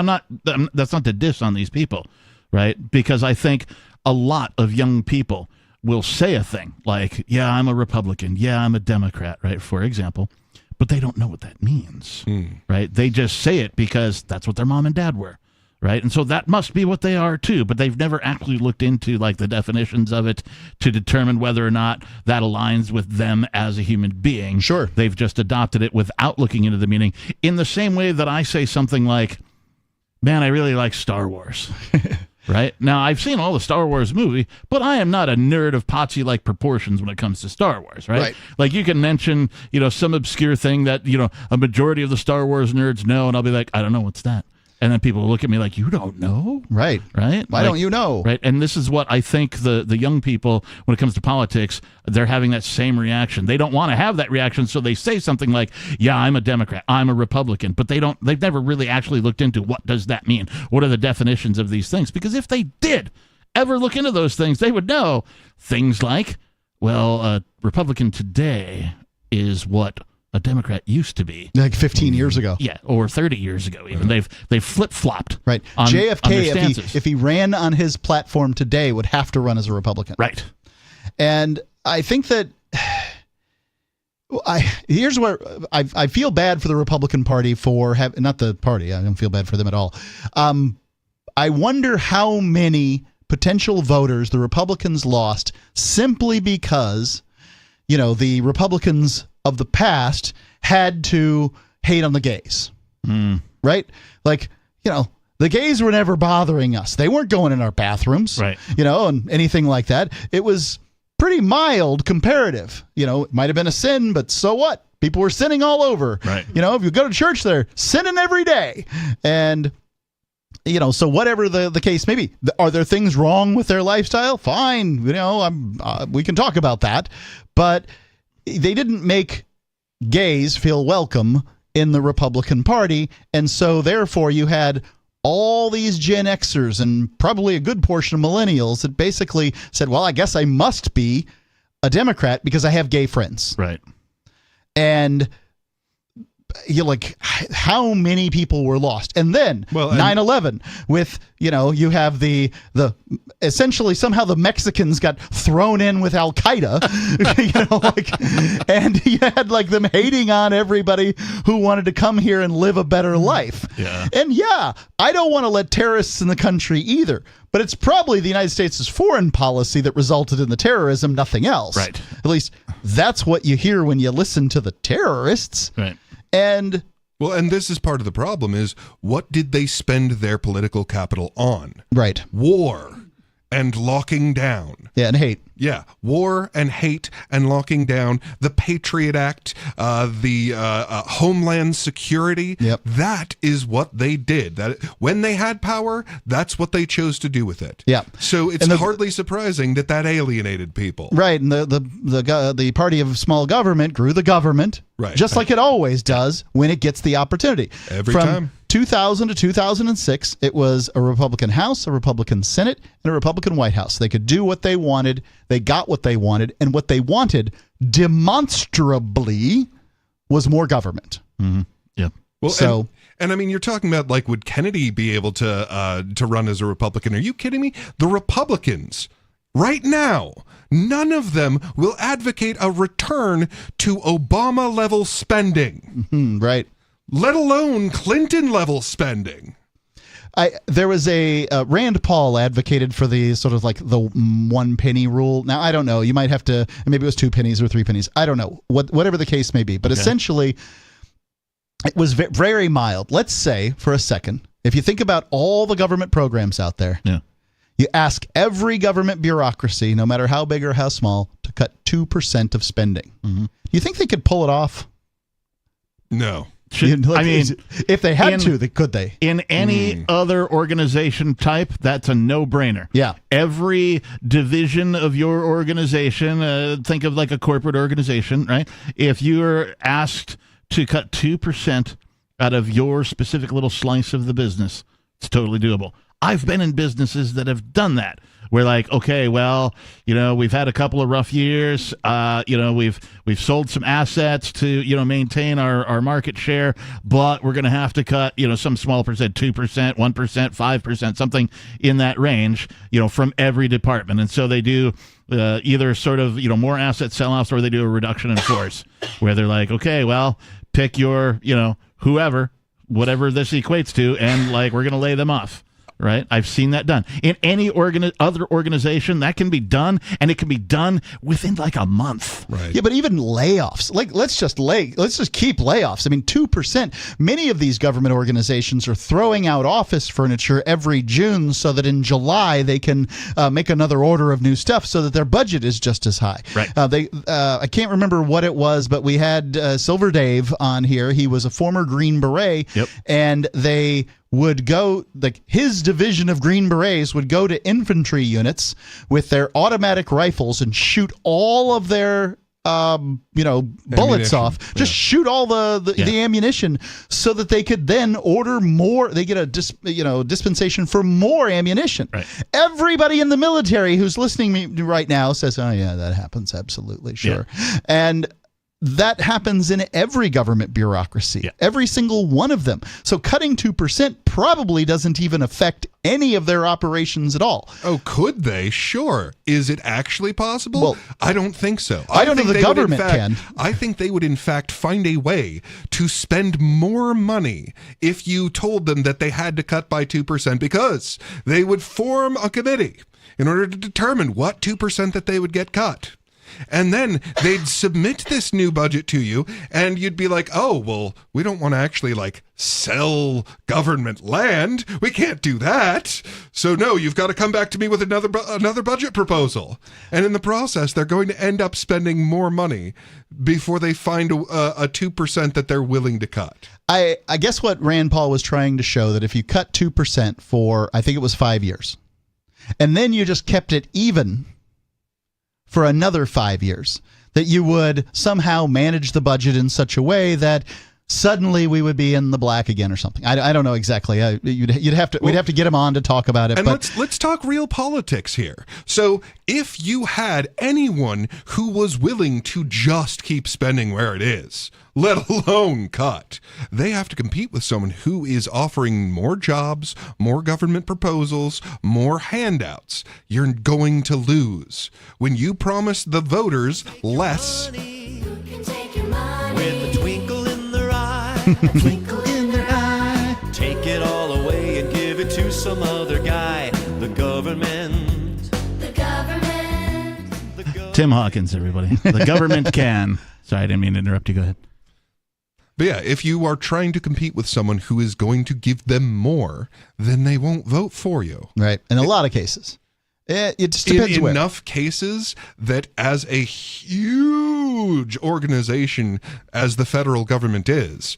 that's not to diss on these people, right? Because I think a lot of young people will say a thing like, yeah, I'm a Republican. Yeah, I'm a Democrat, right? For example, but they don't know what that means, right? They just say it because that's what their mom and dad were. Right. And so that must be what they are, too. But they've never actually looked into like the definitions of it to determine whether or not that aligns with them as a human being. Sure. They've just adopted it without looking into the meaning, in the same way that I say something like, man, I really like Star Wars. Right? Now, I've seen all the Star Wars movie, but I am not a nerd of Potsy-like proportions when it comes to Star Wars, right? Like, you can mention, some obscure thing that, a majority of the Star Wars nerds know, and I'll be like, I don't know, what's that? And then people will look at me like, you don't know? Right. Right? Why don't you know? Right. And this is what I think the young people, when it comes to politics, they're having that same reaction. They don't want to have that reaction, so they say something like, yeah, I'm a Democrat, I'm a Republican, but they've never really actually looked into what does that mean? What are the definitions of these things? Because if they did ever look into those things, they would know things like, well, a Republican today is what a Democrat used to be, like 15 years ago. Yeah, or 30 years ago even. They've flip-flopped. Right. On, JFK, on if he ran on his platform today, would have to run as a Republican. Right. And I think that here's where I feel bad for the Republican Party for not the party. I don't feel bad for them at all. I wonder how many potential voters the Republicans lost simply because, the Republicans of the past had to hate on the gays, right? Like, the gays were never bothering us. They weren't going in our bathrooms, right? And anything like that. It was pretty mild comparative. It might have been a sin, but so what? People were sinning all over. Right. If you go to church, they're sinning every day. And, so whatever the case may be, are there things wrong with their lifestyle? Fine. We can talk about that. But they didn't make gays feel welcome in the Republican Party, and so therefore you had all these Gen Xers and probably a good portion of millennials that basically said, well, I guess I must be a Democrat because I have gay friends. Right. And you're like, how many people were lost? And then 9/11 with, you have the essentially somehow the Mexicans got thrown in with Al Qaeda, and you had like them hating on everybody who wanted to come here and live a better life. Yeah. And I don't want to let terrorists in the country either, but it's probably the United States' foreign policy that resulted in the terrorism, nothing else. Right. At least that's what you hear when you listen to the terrorists. Right. And this is part of the problem is what did they spend their political capital on? Right. War and locking down. Yeah, and hate. Yeah, war and hate and locking down, the Patriot Act, the Homeland Security. Yep. That is what they did. That when they had power, that's what they chose to do with it. Yeah. So it's hardly surprising that alienated people. Right, and the party of small government grew the government, right? Just like it always does when it gets the opportunity. Every From time. 2000 to 2006, it was a Republican House, a Republican Senate, and a Republican White House. They could do what they wanted. They got what they wanted, and what they wanted demonstrably was more government. Mm-hmm. Yeah. Well, and I mean, you're talking about like, would Kennedy be able to run as a Republican? Are you kidding me? The Republicans right now, none of them will advocate a return to Obama-level spending. Mm-hmm, right. Let alone Clinton-level spending. There was a Rand Paul advocated for the sort of like the 1 penny rule. Now, I don't know. You might have to, maybe it was 2 pennies or 3 pennies. I don't know. Whatever the case may be. But essentially, it was very mild. Let's say for a second, if you think about all the government programs out there, you ask every government bureaucracy, no matter how big or how small, to cut 2% of spending. Mm-hmm. You think they could pull it off? No. If they had to, could they? In any other organization type, that's a no-brainer. Yeah. Every division of your organization, think of like a corporate organization, right? If you're asked to cut 2% out of your specific little slice of the business, it's totally doable. I've been in businesses that have done that. We're like, okay, well, we've had a couple of rough years. We've sold some assets to, maintain our market share, but we're going to have to cut, some small percent, 2%, 1%, 5%, something in that range, from every department. And so they do either sort of, more asset sell-offs, or they do a reduction in force where they're like, okay, well, pick your, whoever, whatever this equates to, and like, we're going to lay them off. Right? I've seen that done. In any other organization, that can be done, and it can be done within like a month. Right. Yeah, but even layoffs, like let's just keep layoffs. I mean, 2%. Many of these government organizations are throwing out office furniture every June so that in July they can make another order of new stuff so that their budget is just as high. Right. I can't remember what it was, but we had Silver Dave on here. He was a former Green Beret, and they would go, like his division of Green Berets would go to infantry units with their automatic rifles and shoot all of their bullets off. Just shoot all the ammunition so that they could then order more. They get a dispensation for more ammunition. Right. Everybody in the military who's listening to me right now says, "Oh yeah, that happens. Absolutely, sure." Yeah. And that happens in every government bureaucracy, every single one of them. So cutting 2% probably doesn't even affect any of their operations at all. Oh, could they? Sure. Is it actually possible? Well, I don't think so. I don't know the government can. I think they would, in fact, find a way to spend more money if you told them that they had to cut by 2%, because they would form a committee in order to determine what 2% that they would get cut. And then they'd submit this new budget to you, and you'd be like, oh, well, we don't want to actually, sell government land. We can't do that. So, no, you've got to come back to me with another budget proposal. And in the process, they're going to end up spending more money before they find a 2% that they're willing to cut. I guess what Rand Paul was trying to show, that if you cut 2% for, I think it was 5 years, and then you just kept it even for another 5 years, that you would somehow manage the budget in such a way that suddenly we would be in the black again or something. I don't know exactly. We'd have to get him on to talk about it. And let's talk real politics here. So if you had anyone who was willing to just keep spending where it is, let alone cut, they have to compete with someone who is offering more jobs, more government proposals, more handouts. You're going to lose. When you promise the voters less, with a twinkle in their eye, twinkle in their eye, take it all away and give it to some other guy. The government. Tim Hawkins, everybody. The government can. Sorry, I didn't mean to interrupt you. Go ahead. But yeah, if you are trying to compete with someone who is going to give them more, then they won't vote for you. Right. In a lot of cases. It just depends in where. Enough cases that as a huge organization as the federal government is,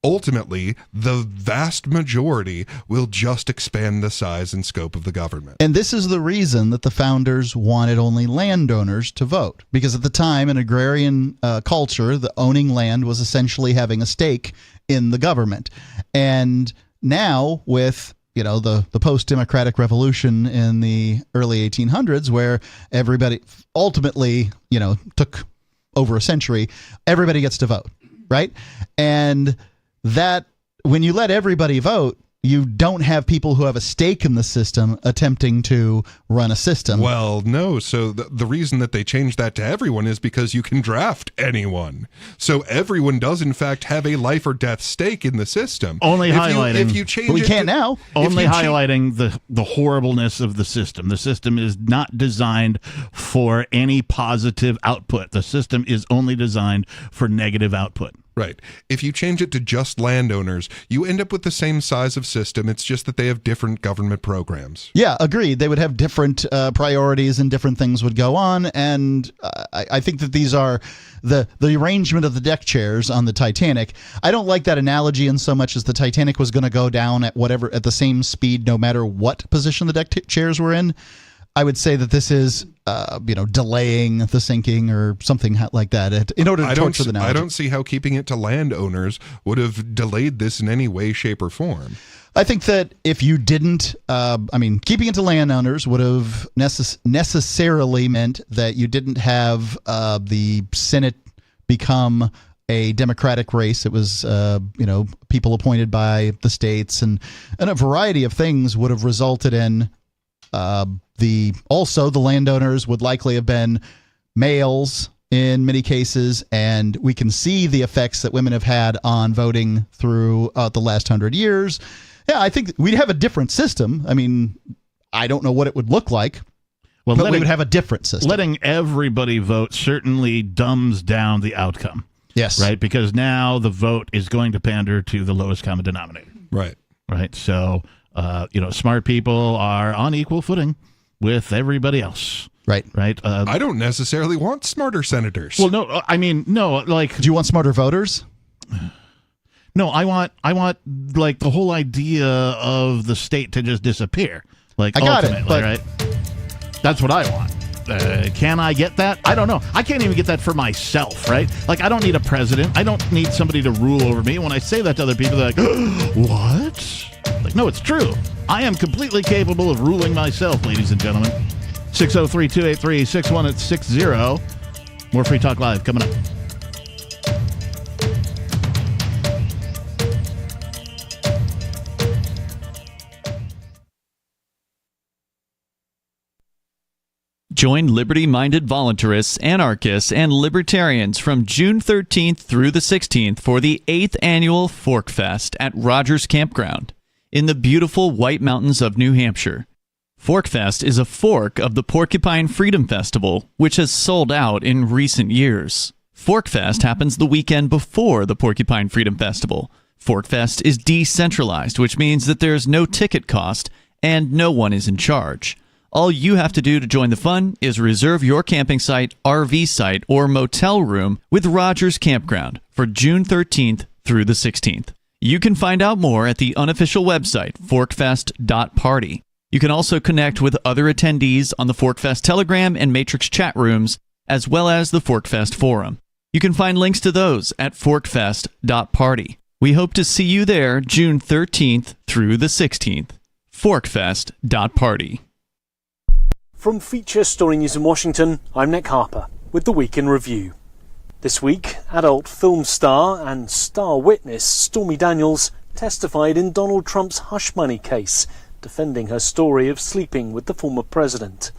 ultimately, the vast majority will just expand the size and scope of the government. And this is the reason that the founders wanted only landowners to vote. Because at the time, in agrarian culture, the owning land was essentially having a stake in the government. And now with the post-democratic revolution in the early 1800s, where everybody ultimately, took over a century, everybody gets to vote, right? And that when you let everybody vote, you don't have people who have a stake in the system attempting to run a system. Well, no. So the reason that they changed that to everyone is because you can draft anyone. So everyone does, in fact, have a life or death stake in the system. Only highlighting. If you change we can't now. Only highlighting the horribleness of the system. The system is not designed for any positive output. The system is only designed for negative output. Right. If you change it to just landowners, you end up with the same size of system. It's just that they have different government programs. Yeah, agreed. They would have different priorities and different things would go on. And I think that these are the arrangement of the deck chairs on the Titanic. I don't like that analogy in so much as the Titanic was going to go down at the same speed no matter what position the deck chairs were in. I would say that this is, delaying the sinking or something like that in order to torture the analogy. I don't see how keeping it to landowners would have delayed this in any way, shape, or form. I think that if you didn't, keeping it to landowners would have necessarily meant that you didn't have the Senate become a democratic race. It was, people appointed by the states, and a variety of things would have resulted in the landowners would likely have been males in many cases, and we can see the effects that women have had on voting through the last 100 years. Yeah, I think we'd have a different system. I mean, I don't know what it would look like, but we would have a different system. Letting everybody vote certainly dumbs down the outcome. Yes. Right? Because now the vote is going to pander to the lowest common denominator. Right. Right. So, smart people are on equal footing with everybody else. Right. Right. I don't necessarily want smarter senators. Well, no, I mean, no, like. Do you want smarter voters? No, I want like the whole idea of the state to just disappear. Like, I got ultimately, it, but right? That's what I want. Can I get that? I don't know. I can't even get that for myself, right? Like, I don't need a president. I don't need somebody to rule over me. When I say that to other people, they're like, what? Like, no, it's true. I am completely capable of ruling myself, ladies and gentlemen. 603-283-6160. More Free Talk Live coming up. Join liberty-minded voluntarists, anarchists, and libertarians from June 13th through the 16th for the 8th annual Fork Fest at Rogers Campground in the beautiful White Mountains of New Hampshire. Fork Fest is a fork of the Porcupine Freedom Festival, which has sold out in recent years. Fork Fest happens the weekend before the Porcupine Freedom Festival. Fork Fest is decentralized, which means that there's no ticket cost and no one is in charge. All you have to do to join the fun is reserve your camping site, RV site, or motel room with Rogers Campground for June 13th through the 16th. You can find out more at the unofficial website, forkfest.party. You can also connect with other attendees on the Forkfest Telegram and Matrix chat rooms, as well as the Forkfest forum. You can find links to those at forkfest.party. We hope to see you there June 13th through the 16th. Forkfest.party. From Feature Story News in Washington, I'm Nick Harper with the Week in Review. This week, adult film star and star witness Stormy Daniels testified in Donald Trump's hush money case, defending her story of sleeping with the former president.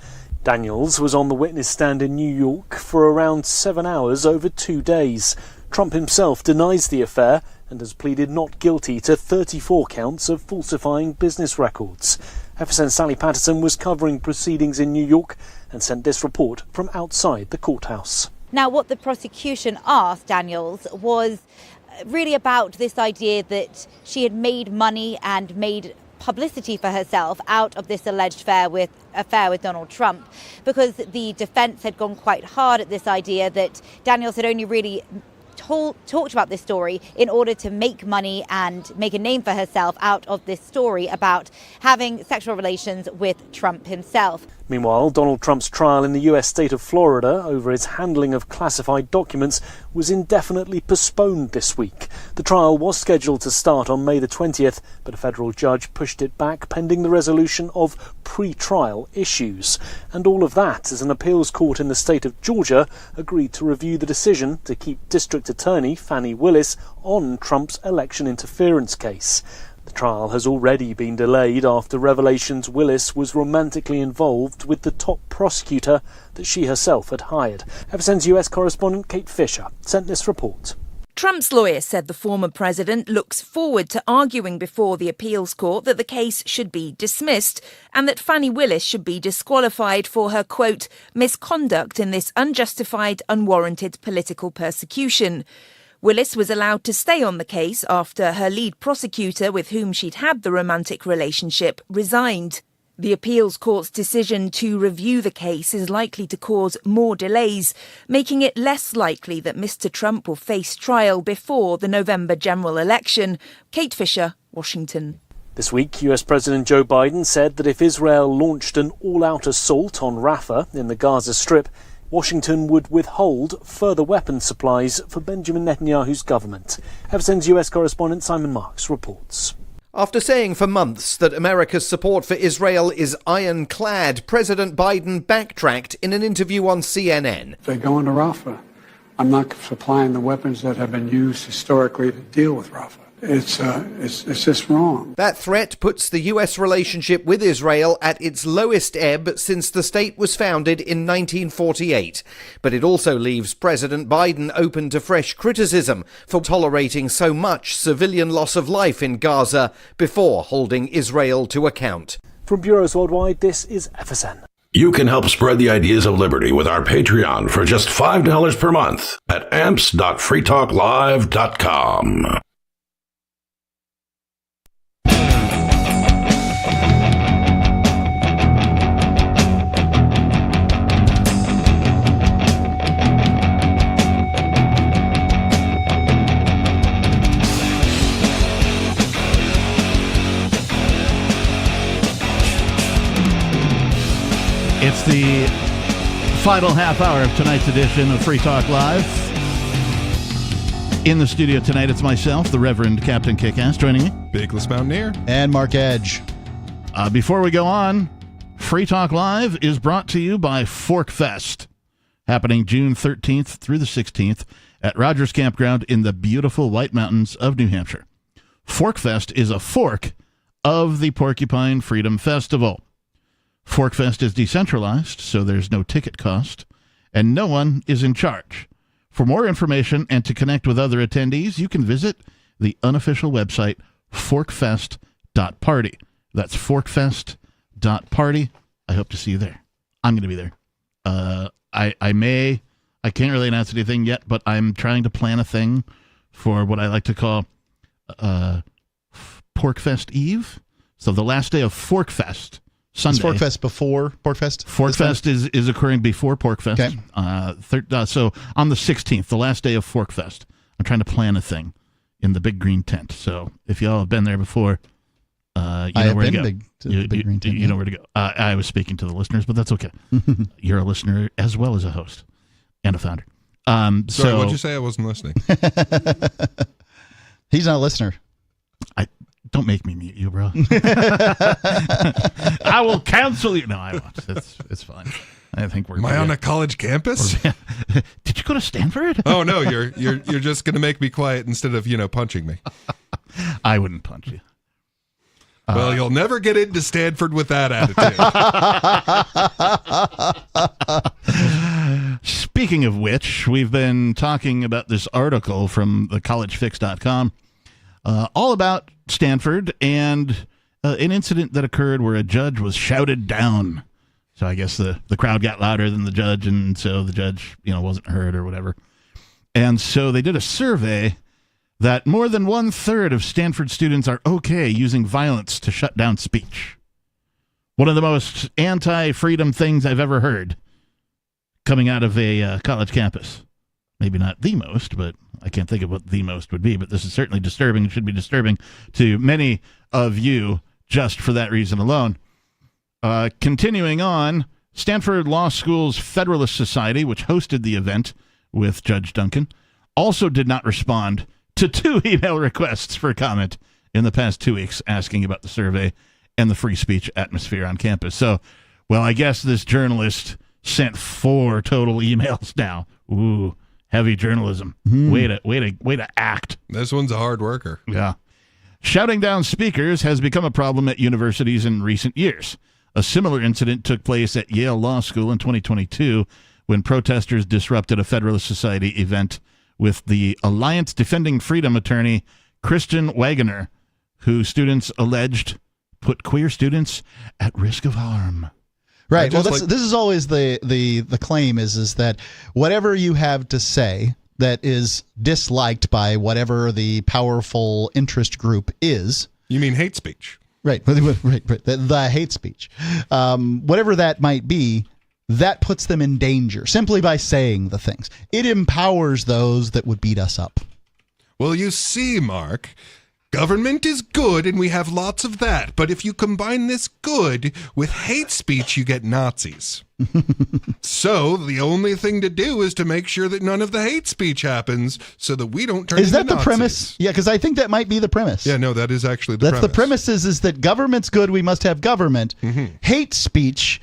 Daniels was on the witness stand in New York for around 7 hours over 2 days. Trump himself denies the affair and has pleaded not guilty to 34 counts of falsifying business records. FSN's Sally Patterson was covering proceedings in New York and sent this report from outside the courthouse. Now, what the prosecution asked Daniels was really about this idea that she had made money and made publicity for herself out of this alleged affair with Donald Trump, because the defense had gone quite hard at this idea that Daniels had only really talked about this story in order to make money and make a name for herself out of this story about having sexual relations with Trump himself. Meanwhile, Donald Trump's trial in the US state of Florida over his handling of classified documents was indefinitely postponed this week. The trial was scheduled to start on May the 20th, but a federal judge pushed it back pending the resolution of pre-trial issues. And all of that as an appeals court in the state of Georgia agreed to review the decision to keep District Attorney Fani Willis on Trump's election interference case. The trial has already been delayed after revelations Willis was romantically involved with the top prosecutor that she herself had hired. FSN's US correspondent Kate Fisher sent this report. Trump's lawyer said the former president looks forward to arguing before the appeals court that the case should be dismissed and that Fani Willis should be disqualified for her, quote, misconduct in this unjustified, unwarranted political persecution. Willis was allowed to stay on the case after her lead prosecutor, with whom she'd had the romantic relationship, resigned. The appeals court's decision to review the case is likely to cause more delays, making it less likely that Mr. Trump will face trial before the November general election. Kate Fisher, Washington. This week, US President Joe Biden said that if Israel launched an all-out assault on Rafah in the Gaza Strip, Washington would withhold further weapons supplies for Benjamin Netanyahu's government. FSN's US correspondent Simon Marks reports. After saying for months that America's support for Israel is ironclad, President Biden backtracked in an interview on CNN. They go into Rafah. I'm not supplying the weapons that have been used historically to deal with Rafah. It's just wrong. That threat puts the U.S. relationship with Israel at its lowest ebb since the state was founded in 1948. But it also leaves President Biden open to fresh criticism for tolerating so much civilian loss of life in Gaza before holding Israel to account. From Bureaus Worldwide, this is FSN. You can help spread the ideas of liberty with our Patreon for just $5 per month at amps.freetalklive.com. It's the final half hour of tonight's edition of Free Talk Live. In the studio tonight, it's myself, the Reverend Captain Kickass, joining me. Bakeless Mountaineer. And Mark Edge. Before we go on, Free Talk Live is brought to you by Fork Fest, happening June 13th through the 16th at Rogers Campground in the beautiful White Mountains of New Hampshire. Fork Fest is a fork of the Porcupine Freedom Festival. Forkfest is decentralized, so there's no ticket cost, and no one is in charge. For more information and to connect with other attendees, you can visit the unofficial website, forkfest.party. That's forkfest.party. I hope to see you there. I'm going to be there. I can't really announce anything yet, but I'm trying to plan a thing for what I like to call Porkfest Eve. So the last day of Forkfest. Sunday. Is Forkfest before Porkfest? Forkfest is occurring before Porkfest. Okay. So on the 16th, the last day of Forkfest, I'm trying to plan a thing in the big green tent. So if y'all have been there before, you know where to go. You know where to go. I was speaking to the listeners, but that's okay. You're a listener as well as a host and a founder. Sorry, what'd you say? I wasn't listening. He's not a listener. Don't make me mute you, bro. I will cancel you. No, I won't. It's fine. I think we're. Am I on a college campus? Did you go to Stanford? Oh no, you're just gonna make me quiet instead of punching me. I wouldn't punch you. Well, you'll never get into Stanford with that attitude. Speaking of which, we've been talking about this article from thecollegefix.com. All about Stanford and an incident that occurred where a judge was shouted down. So I guess the crowd got louder than the judge, and so the judge, wasn't heard or whatever. And so they did a survey that more than 1/3 of Stanford students are okay using violence to shut down speech. One of the most anti-freedom things I've ever heard coming out of a college campus. Maybe not the most, but I can't think of what the most would be, but this is certainly disturbing. It should be disturbing to many of you just for that reason alone. Continuing on, Stanford Law School's Federalist Society, which hosted the event with Judge Duncan, also did not respond to 2 email requests for comment in the past 2 weeks asking about the survey and the free speech atmosphere on campus. So, well, I guess this journalist sent 4 total emails now. Ooh. Heavy journalism. Way to act. This one's a hard worker. Yeah. Shouting down speakers has become a problem at universities in recent years. A similar incident took place at Yale Law School in 2022 when protesters disrupted a Federalist Society event with the Alliance Defending Freedom attorney Christian Wagoner, who students alleged put queer students at risk of harm. Right. Well, this is always the claim is that whatever you have to say that is disliked by whatever the powerful interest group is. You mean hate speech? Right. The hate speech. Whatever that might be, that puts them in danger simply by saying the things. It empowers those that would beat us up. Well, you see, Mark, government is good and we have lots of that. But if you combine this good with hate speech, you get Nazis. So the only thing to do is to make sure that none of the hate speech happens so that we don't turn into Nazis. Is that the premise? Yeah, because I think that might be the premise. Yeah, no, that is actually the premise. That's the premise is that government's good, we must have government. Hate speech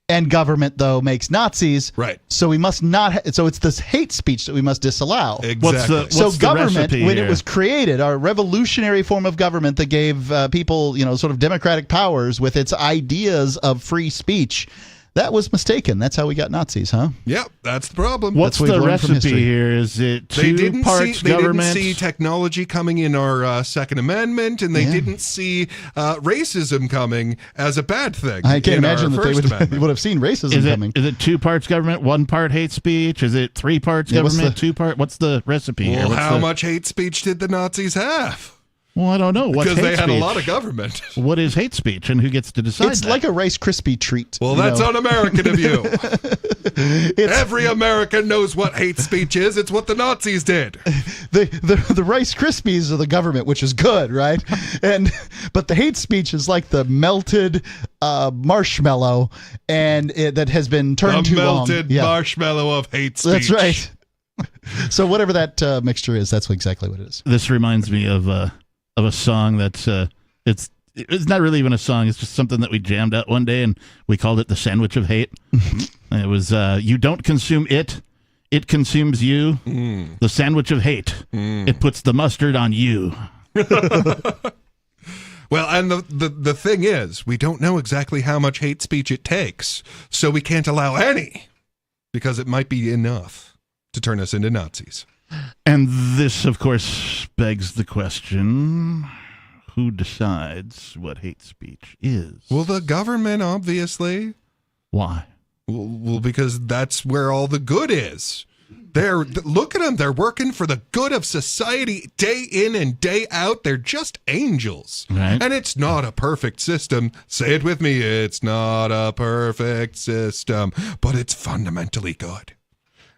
And government, though, makes Nazis. Right. So we must not. So it's this hate speech that we must disallow. Exactly. What's government, the recipe when here? it was created, our revolutionary form of government that gave people, sort of democratic powers with its ideas of free speech, that was mistaken. That's how we got Nazis, huh? Yep, that's the problem. What's the recipe here? Is it two parts government? They didn't see technology coming in our Second Amendment, and they didn't see racism coming as a bad thing. I can't imagine that they would have seen racism coming. Is it 2 parts government, 1 part hate speech? Is it 3 parts government, 2 part? What's the recipe here? Well, how much hate speech did the Nazis have? Well, I don't know. What's Because they hate had speech? a lot of government. What is hate speech, and who gets to decide It's that? like a Rice Krispie treat. Well, that's un-American of you. Every American knows what hate speech is. It's what the Nazis did. The Rice Krispies are the government, which is good, right? But the hate speech is like the melted marshmallow, and that has been turned too long. The melted marshmallow of hate speech. That's right. So whatever that mixture is, that's exactly what it is. This reminds me of a song that's it's not really even a song. It's just something that we jammed out one day, and we called it the Sandwich of Hate. And it was you don't consume it consumes you. The sandwich of hate. It puts the mustard on you. Well, and the thing is, we don't know exactly how much hate speech it takes, so we can't allow any, because it might be enough to turn us into Nazis. And this, of course, begs the question, who decides what hate speech is? Well, the government, obviously. Why? Well, because that's where all the good is. Look at them. They're working for the good of society day in and day out. They're just angels. Right. And it's not a perfect system. Say it with me. It's not a perfect system, but it's fundamentally good.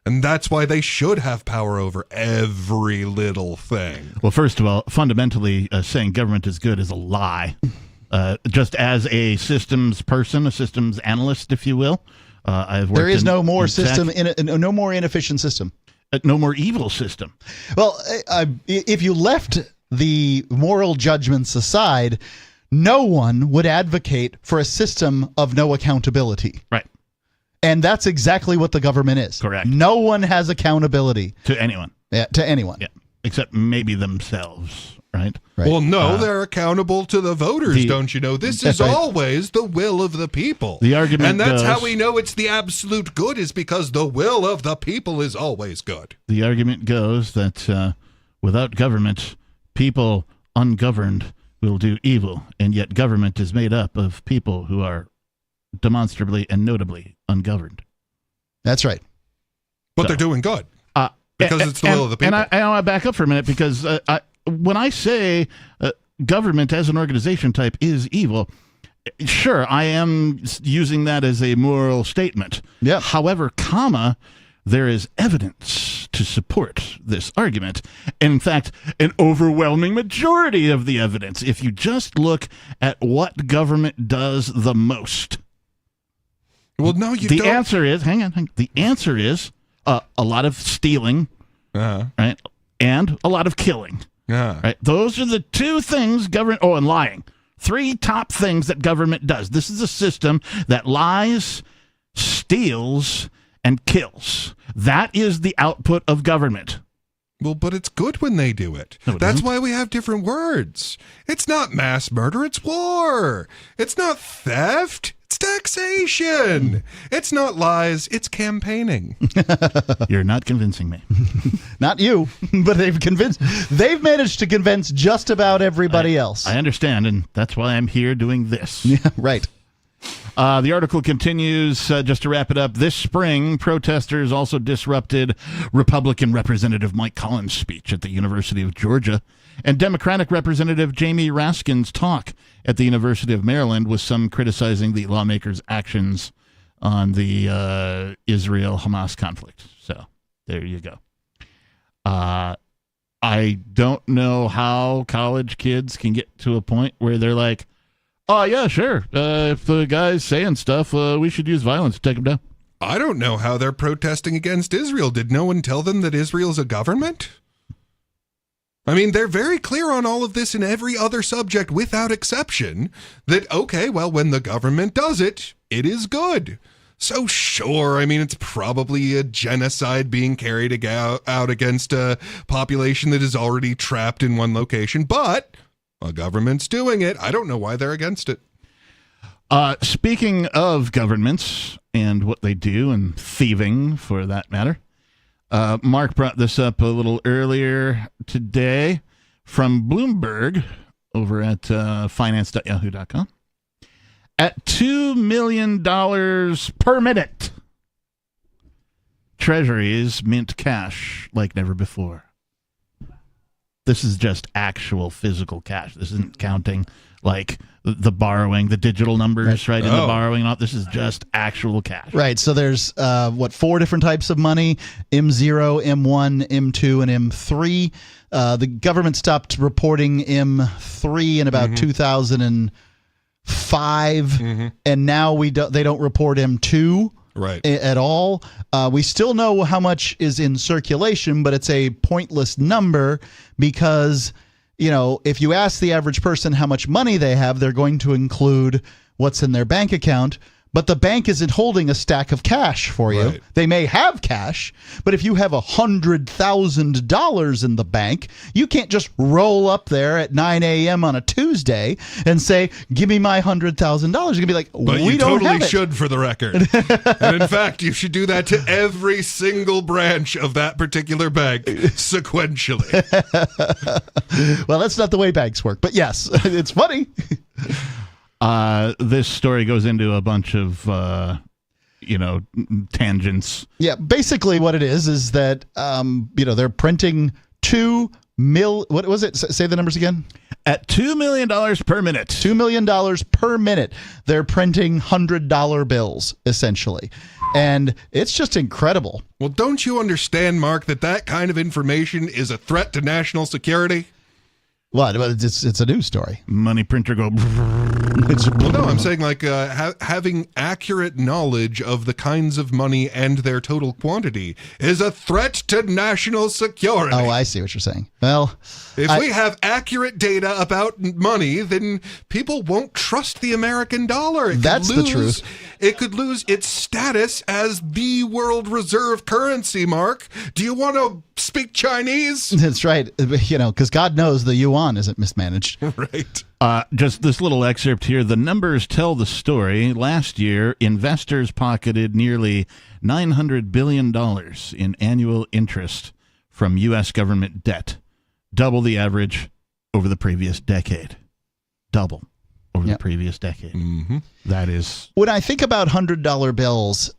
And that's why they should have power over every little thing. Well, first of all, fundamentally, saying government is good is a lie. Just as a systems person, a systems analyst, if you will, I've worked There is no more no more inefficient system. No more evil system. Well, if you left the moral judgments aside, no one would advocate for a system of no accountability. Right. And that's exactly what the government is. Correct. No one has accountability. To anyone. Yeah, to anyone. Yeah. Except maybe themselves, right? Well, no, they're accountable to the voters, don't you know? This is always the will of the people. The argument And that's goes, how we know it's the absolute good, is because the will of the people is always good. The argument goes that without government, people ungoverned will do evil, and yet government is made up of people who are demonstrably and notably ungoverned. That's right. But they're doing good. Because it's the will of the people. And I want to back up for a minute, because when I say government as an organization type is evil, sure, I am using that as a moral statement. Yeah. However, there is evidence to support this argument. In fact, an overwhelming majority of the evidence, if you just look at what government does the most. Well, no, you don't. The answer is, hang on. The answer is a lot of stealing, right? And a lot of killing. Right? Those are the 2 things government, and lying. 3 top things that government does. This is a system that lies, steals, and kills. That is the output of government. Well, but it's good when they do it. No, That's why we have different words. It's not mass murder, it's war. It's not theft, it's taxation. It's not lies, it's campaigning. You're not convincing me. Not you, but they've managed to convince just about everybody else. I understand, and that's why I'm here doing this. Yeah, right. The article continues, just to wrap it up. This spring, protesters also disrupted Republican Representative Mike Collins' speech at the University of Georgia and Democratic Representative Jamie Raskin's talk at the University of Maryland, with some criticizing the lawmakers' actions on the Israel-Hamas conflict. So there you go. I don't know how college kids can get to a point where they're like, oh, yeah, sure. If the guy's saying stuff, we should use violence to take him down. I don't know how they're protesting against Israel. Did no one tell them that Israel's a government? I mean, they're very clear on all of this in every other subject without exception, that, okay, well, when the government does it, it is good. So sure, I mean, it's probably a genocide being carried out against a population that is already trapped in one location, but a government's doing it. I don't know why they're against it. Speaking of governments and what they do, and thieving for that matter, Mark brought this up a little earlier today from Bloomberg over at finance.yahoo.com. At $2 million per minute, Treasuries mint cash like never before. This is just actual physical cash. This isn't counting like the borrowing, the digital numbers, right, in the borrowing. This is just actual cash. Right. So there's, 4 different types of money: M0, M1, M2, and M3. The government stopped reporting M3 in about 2005, and now they don't report M2 at all. We still know how much is in circulation, but it's a pointless number because, if you ask the average person how much money they have, they're going to include what's in their bank account. But the bank isn't holding a stack of cash for you. Right. They may have cash, but if you have $100,000 in the bank, you can't just roll up there at 9 a.m. on a Tuesday and say, "Give me my $100,000." You're gonna be like, But "We you don't totally have it." should, for the record. And in fact, you should do that to every single branch of that particular bank sequentially. Well, that's not the way banks work, but yes, it's funny. This story goes into a bunch of, tangents. Yeah, basically what it is that, they're printing what was it? Say the numbers again. At $2 million per minute. $2 million per minute. They're printing $100 bills, essentially. And it's just incredible. Well, don't you understand, Mark, that kind of information is a threat to national security? What? It's a news story. Money printer go. Well, no, I'm saying having accurate knowledge of the kinds of money and their total quantity is a threat to national security. Oh, I see what you're saying. Well, if we have accurate data about money, then people won't trust the American dollar. That's the truth. It could lose its status as the world reserve currency, Mark. Do you want to speak Chinese? That's right. Because God knows the yuan isn't mismanaged. Right. Just this little excerpt here. The numbers tell the story. Last year, investors pocketed nearly $900 billion in annual interest from U.S. government debt, double the average over the previous decade. Double over the previous decade. Mm-hmm. That is. When I think about $100 bills,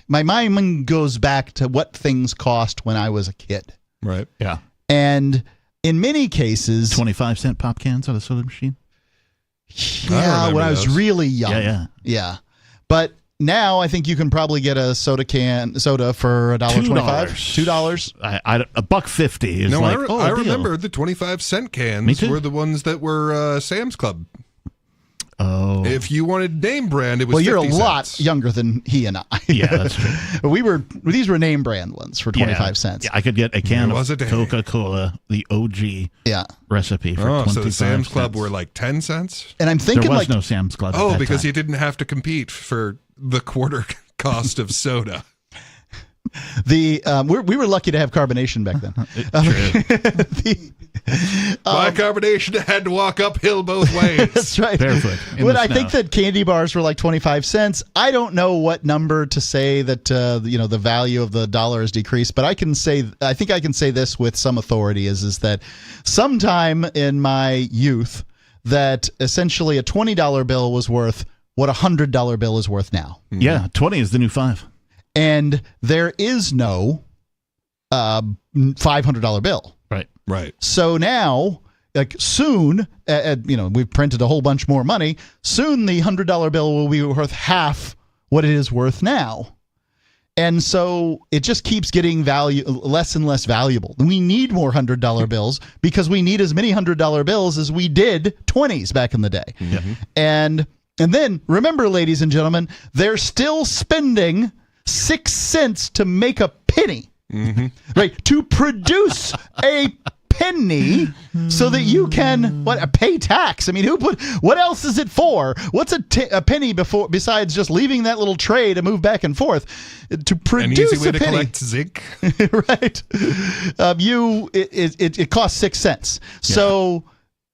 my mind goes back to what things cost when I was a kid. Right. Yeah. And in many cases, 25-cent pop cans on a soda machine. Yeah, when I was really young. Yeah. But now I think you can probably get a soda for $1.25. $2. $1.50 is no, like. I remember the 25-cent cans were the ones that were Sam's Club. Oh. If you wanted name brand, it was 50 you're a cents. lot younger than he and I. Yeah, that's true. These were name brand ones for 25 cents. Yeah, I could get a can of Coca-Cola, the OG recipe for 25 so the Sam's cents. Club were like 10 cents? And I'm thinking there was no Sam's Club at that because time. you didn't have to compete for the quarter cost of soda. We were lucky to have carbonation back then. My carbonation had to walk uphill both ways. That's right. Barefoot. When I think that candy bars were like 25 cents, I don't know what number to say that the value of the dollar has decreased. But I think I can say this with some authority: is that sometime in my youth, that essentially a $20 bill was worth what a $100 bill is worth now. Yeah, 20 is the new 5. And there is no $500 bill. Right. So now, soon, we've printed a whole bunch more money. Soon the $100 bill will be worth half what it is worth now. And so it just keeps getting less and less valuable. We need more $100 bills because we need as many $100 bills as we did 20s back in the day. Mm-hmm. And then, remember, ladies and gentlemen, they're still spending 6 cents to make a penny. Mm-hmm. Right, to produce a penny so that you can pay tax. I mean, what else is it for? What's a penny besides just leaving that little tray to move back and forth to produce an easy way to penny? collect zinc, right? It costs 6 cents. So.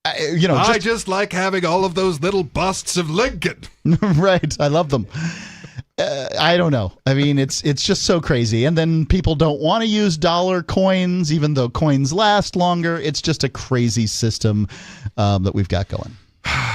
I just like having all of those little busts of Lincoln. Right. I love them. I don't know. I mean, it's just so crazy. And then people don't want to use dollar coins, even though coins last longer. It's just a crazy system that we've got going.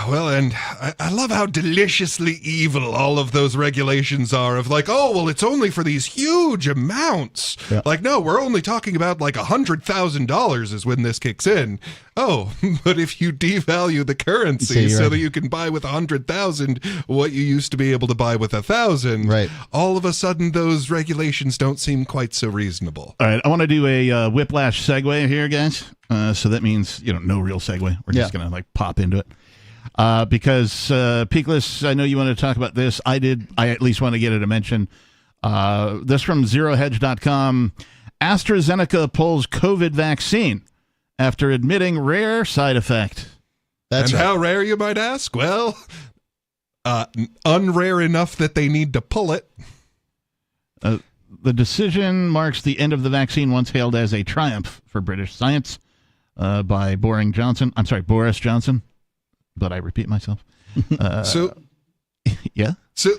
Well, and I love how deliciously evil all of those regulations are of like, oh, well, it's only for these huge amounts. Yeah. Like, no, we're only talking about like $100,000 is when this kicks in. Oh, but if you devalue the currency so that you can buy with 100,000 what you used to be able to buy with 1,000, right, all of a sudden those regulations don't seem quite so reasonable. All right, I want to do a whiplash segue here, guys. So that means, no real segue. We're just going to like pop into it. Because Peakless, I know you want to talk about this. I at least want to get it a mention. This from ZeroHedge.com. AstraZeneca pulls COVID vaccine after admitting rare side effect. That's right. How rare, you might ask? Well, unrare enough that they need to pull it. The decision marks the end of the vaccine once hailed as a triumph for British science by Boris Johnson. But I repeat myself. Yeah. So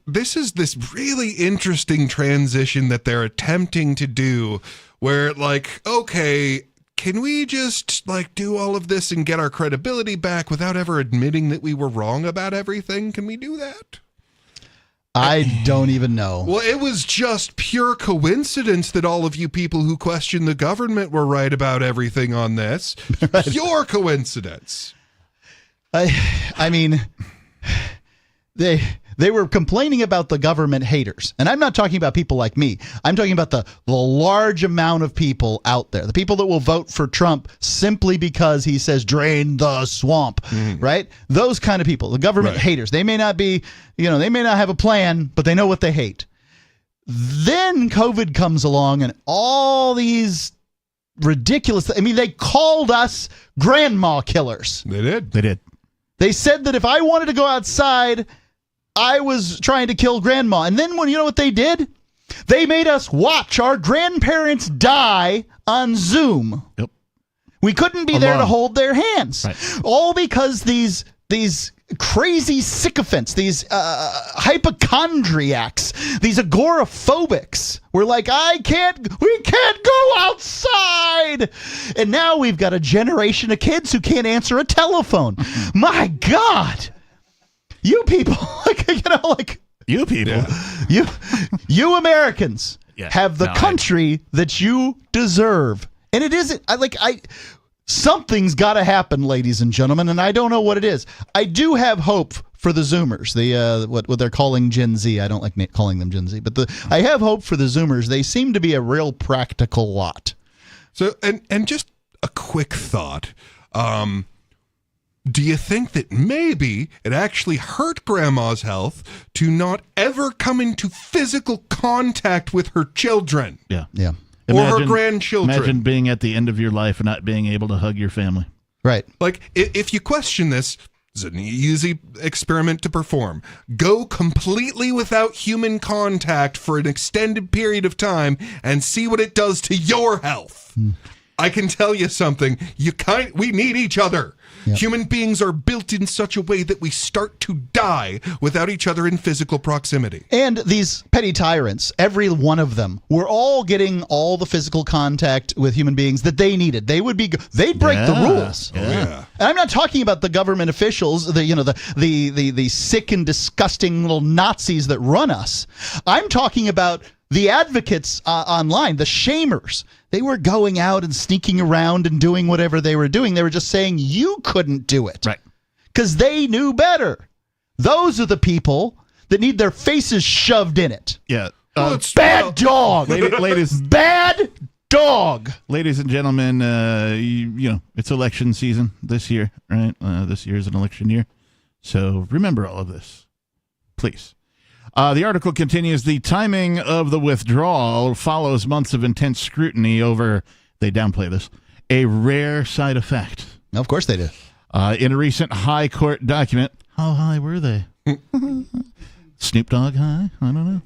this is this really interesting transition that they're attempting to do where like, okay, can we just like do all of this and get our credibility back without ever admitting that we were wrong about everything? Can we do that? I don't even know. Well, it was just pure coincidence that all of you people who question the government were right about everything on this. Right. Pure coincidence. I mean, they were complaining about the government haters. And I'm not talking about people like me. I'm talking about the large amount of people out there, the people that will vote for Trump simply because he says drain the swamp, right? Those kind of people, the government haters. They may not be, they may not have a plan, but they know what they hate. Then COVID comes along and all these ridiculous, they called us grandma killers. They did. They said that if I wanted to go outside, I was trying to kill grandma. And then you know what they did? They made us watch our grandparents die on Zoom. Yep. We couldn't be there to hold their hands. Right. All because these crazy sycophants, these hypochondriacs, these agoraphobics were like, we can't go outside. And now we've got a generation of kids who can't answer a telephone. My God. You people, you people, you Americans have the country that you deserve. And it isn't, something's got to happen, ladies and gentlemen, and I don't know what it is. I do have hope for the Zoomers, what they're calling Gen Z. I don't like calling them Gen Z, but I have hope for the Zoomers. They seem to be a real practical lot. So, and just a quick thought. Do you think that maybe it actually hurt Grandma's health to not ever come into physical contact with her children? Yeah. Or her grandchildren. Imagine being at the end of your life and not being able to hug your family. Right. Like, if you question this, it's an easy experiment to perform. Go completely without human contact for an extended period of time and see what it does to your health. I can tell you something. We need each other. Yep. Human beings are built in such a way that we start to die without each other in physical proximity. And these petty tyrants, every one of them, were all getting all the physical contact with human beings that they needed. They'd break the rules. Yeah. And I'm not talking about the government officials, the sick and disgusting little Nazis that run us. I'm talking about the advocates online, the shamers. They were going out and sneaking around and doing whatever they were doing. They were just saying you couldn't do it. Right. Because they knew better. Those are the people that need their faces shoved in it. Yeah. Bad dog. Ladies. Bad dog. Ladies and gentlemen, it's election season this year, right? This year is an election year. So remember all of this, please. The article continues, the timing of the withdrawal follows months of intense scrutiny over, they downplay this, a rare side effect. Of course they do. In a recent high court document, how high were they? Snoop Dogg high? I don't know.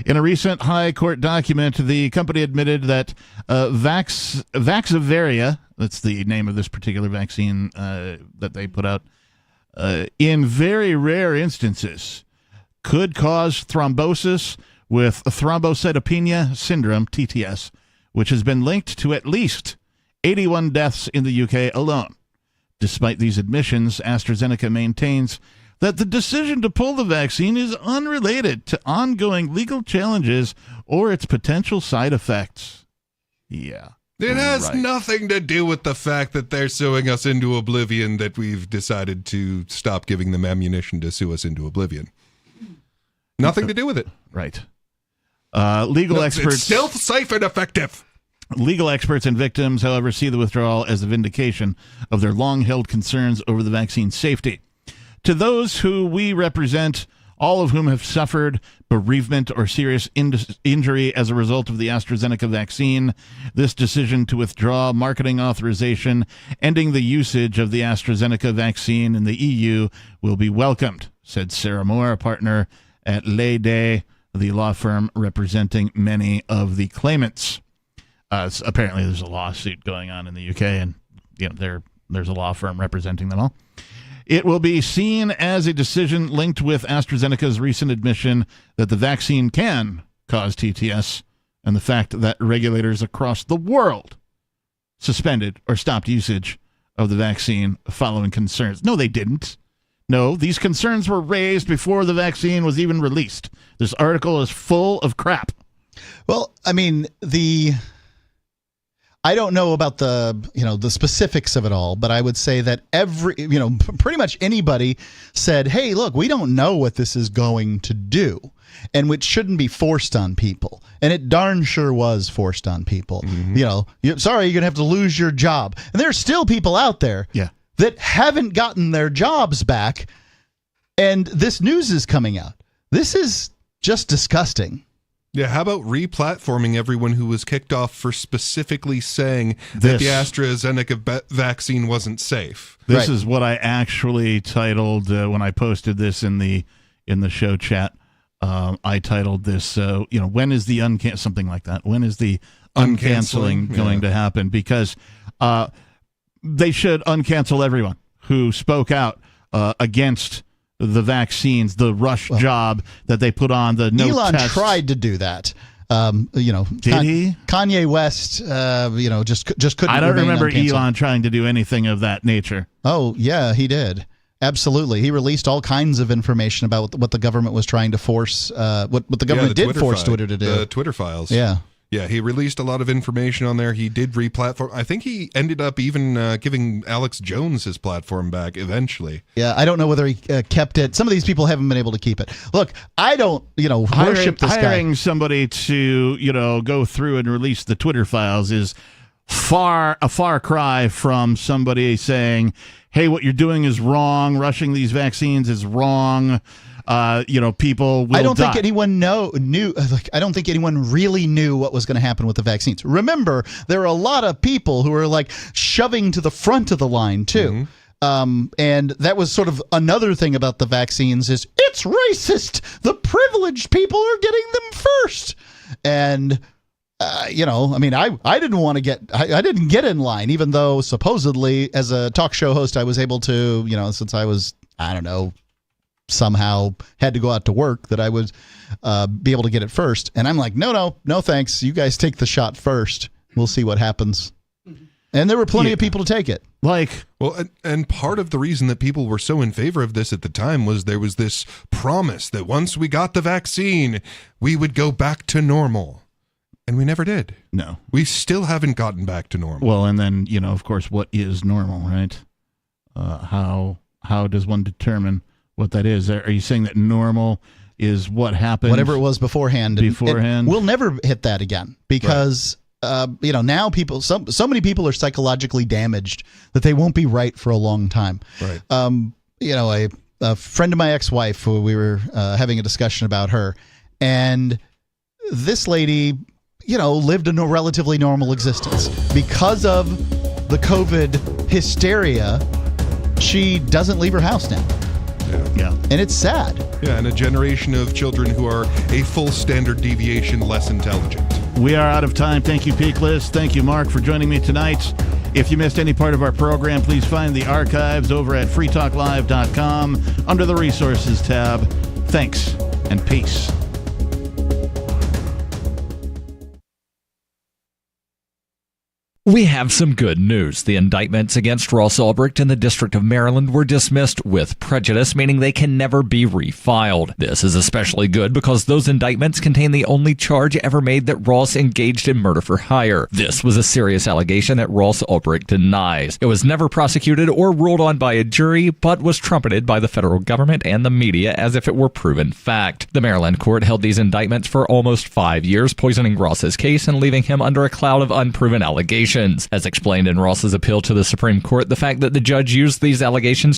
In a recent high court document, the company admitted that Vaxzevria, that's the name of this particular vaccine that they put out, in very rare instances, could cause thrombosis with thrombocytopenia syndrome, TTS, which has been linked to at least 81 deaths in the UK alone. Despite these admissions, AstraZeneca maintains that the decision to pull the vaccine is unrelated to ongoing legal challenges or its potential side effects. Yeah. It has nothing to do with the fact that they're suing us into oblivion that we've decided to stop giving them ammunition to sue us into oblivion. Nothing to do with it. Right. Legal experts... It's still safe and effective. Legal experts and victims, however, see the withdrawal as a vindication of their long-held concerns over the vaccine's safety. To those who we represent, all of whom have suffered bereavement or serious injury as a result of the AstraZeneca vaccine, this decision to withdraw marketing authorization, ending the usage of the AstraZeneca vaccine in the EU, will be welcomed, said Sarah Moore, a partner at Lede, the law firm representing many of the claimants. Apparently there's a lawsuit going on in the UK, and there's a law firm representing them all. It will be seen as a decision linked with AstraZeneca's recent admission that the vaccine can cause TTS and the fact that regulators across the world suspended or stopped usage of the vaccine following concerns. No, they didn't. No, these concerns were raised before the vaccine was even released. This article is full of crap. Well, I mean, I don't know about the specifics of it all, but I would say that pretty much anybody said, hey, look, we don't know what this is going to do, and which shouldn't be forced on people. And it darn sure was forced on people. Mm-hmm. Sorry, you're going to have to lose your job. And there's still people out there that haven't gotten their jobs back, and this news is coming out. This is just disgusting. Yeah, how about replatforming everyone who was kicked off for specifically saying that the AstraZeneca vaccine wasn't safe? This is what I actually titled when I posted this in the show chat. I titled this, when is the something like that? When is the uncanceling going to happen? Because they should uncancel everyone who spoke out against the vaccines, the rush job that they put on the no Elon tests. Tried to do that. Did he? Kanye West, just couldn't. I don't remember Elon trying to do anything of that nature. Oh yeah, he did. Absolutely, he released all kinds of information about what the government was trying to force. What the government did force Twitter to do. The Twitter files. Yeah, he released a lot of information on there. He did replatform. I think he ended up even giving Alex Jones his platform back eventually. Yeah, I don't know whether he kept it. Some of these people haven't been able to keep it. Look, I don't, worship this guy. Hiring somebody to, go through and release the Twitter files is a far cry from somebody saying, hey, what you're doing is wrong. Rushing these vaccines is wrong. People will I don't die. think anyone knew. I don't think anyone really knew what was going to happen with the vaccines. Remember, there are a lot of people who are shoving to the front of the line too. Mm-hmm. And that was sort of another thing about the vaccines is it's racist. The privileged people are getting them first. And I didn't want to I didn't get in line, even though supposedly as a talk show host I was able to, since I was, somehow had to go out to work, that I would be able to get it first. And I'm like, no thanks. You guys take the shot first. We'll see what happens. And there were plenty of people to take it. And part of the reason that people were so in favor of this at the time was there was this promise that once we got the vaccine, we would go back to normal. And we never did. No. We still haven't gotten back to normal. Well, and then, of course, what is normal, right? How does one determine what that is? Are you saying that normal is what happened? Whatever it was beforehand. We'll never hit that again because, now people, so many people are psychologically damaged that they won't be right for a long time. Right. A friend of my ex-wife, we were having a discussion about her, and this lady, lived a relatively normal existence because of the COVID hysteria, she doesn't leave her house now. Yeah. And it's sad. Yeah, and a generation of children who are a full standard deviation less intelligent. We are out of time. Thank you, Peakless. Thank you, Mark, for joining me tonight. If you missed any part of our program, please find the archives over at freetalklive.com under the Resources tab. Thanks and peace. We have some good news. The indictments against Ross Ulbricht in the District of Maryland were dismissed with prejudice, meaning they can never be refiled. This is especially good because those indictments contain the only charge ever made that Ross engaged in murder for hire. This was a serious allegation that Ross Ulbricht denies. It was never prosecuted or ruled on by a jury, but was trumpeted by the federal government and the media as if it were proven fact. The Maryland court held these indictments for almost 5 years, poisoning Ross's case and leaving him under a cloud of unproven allegations. As explained in Ross's appeal to the Supreme Court, the fact that the judge used these allegations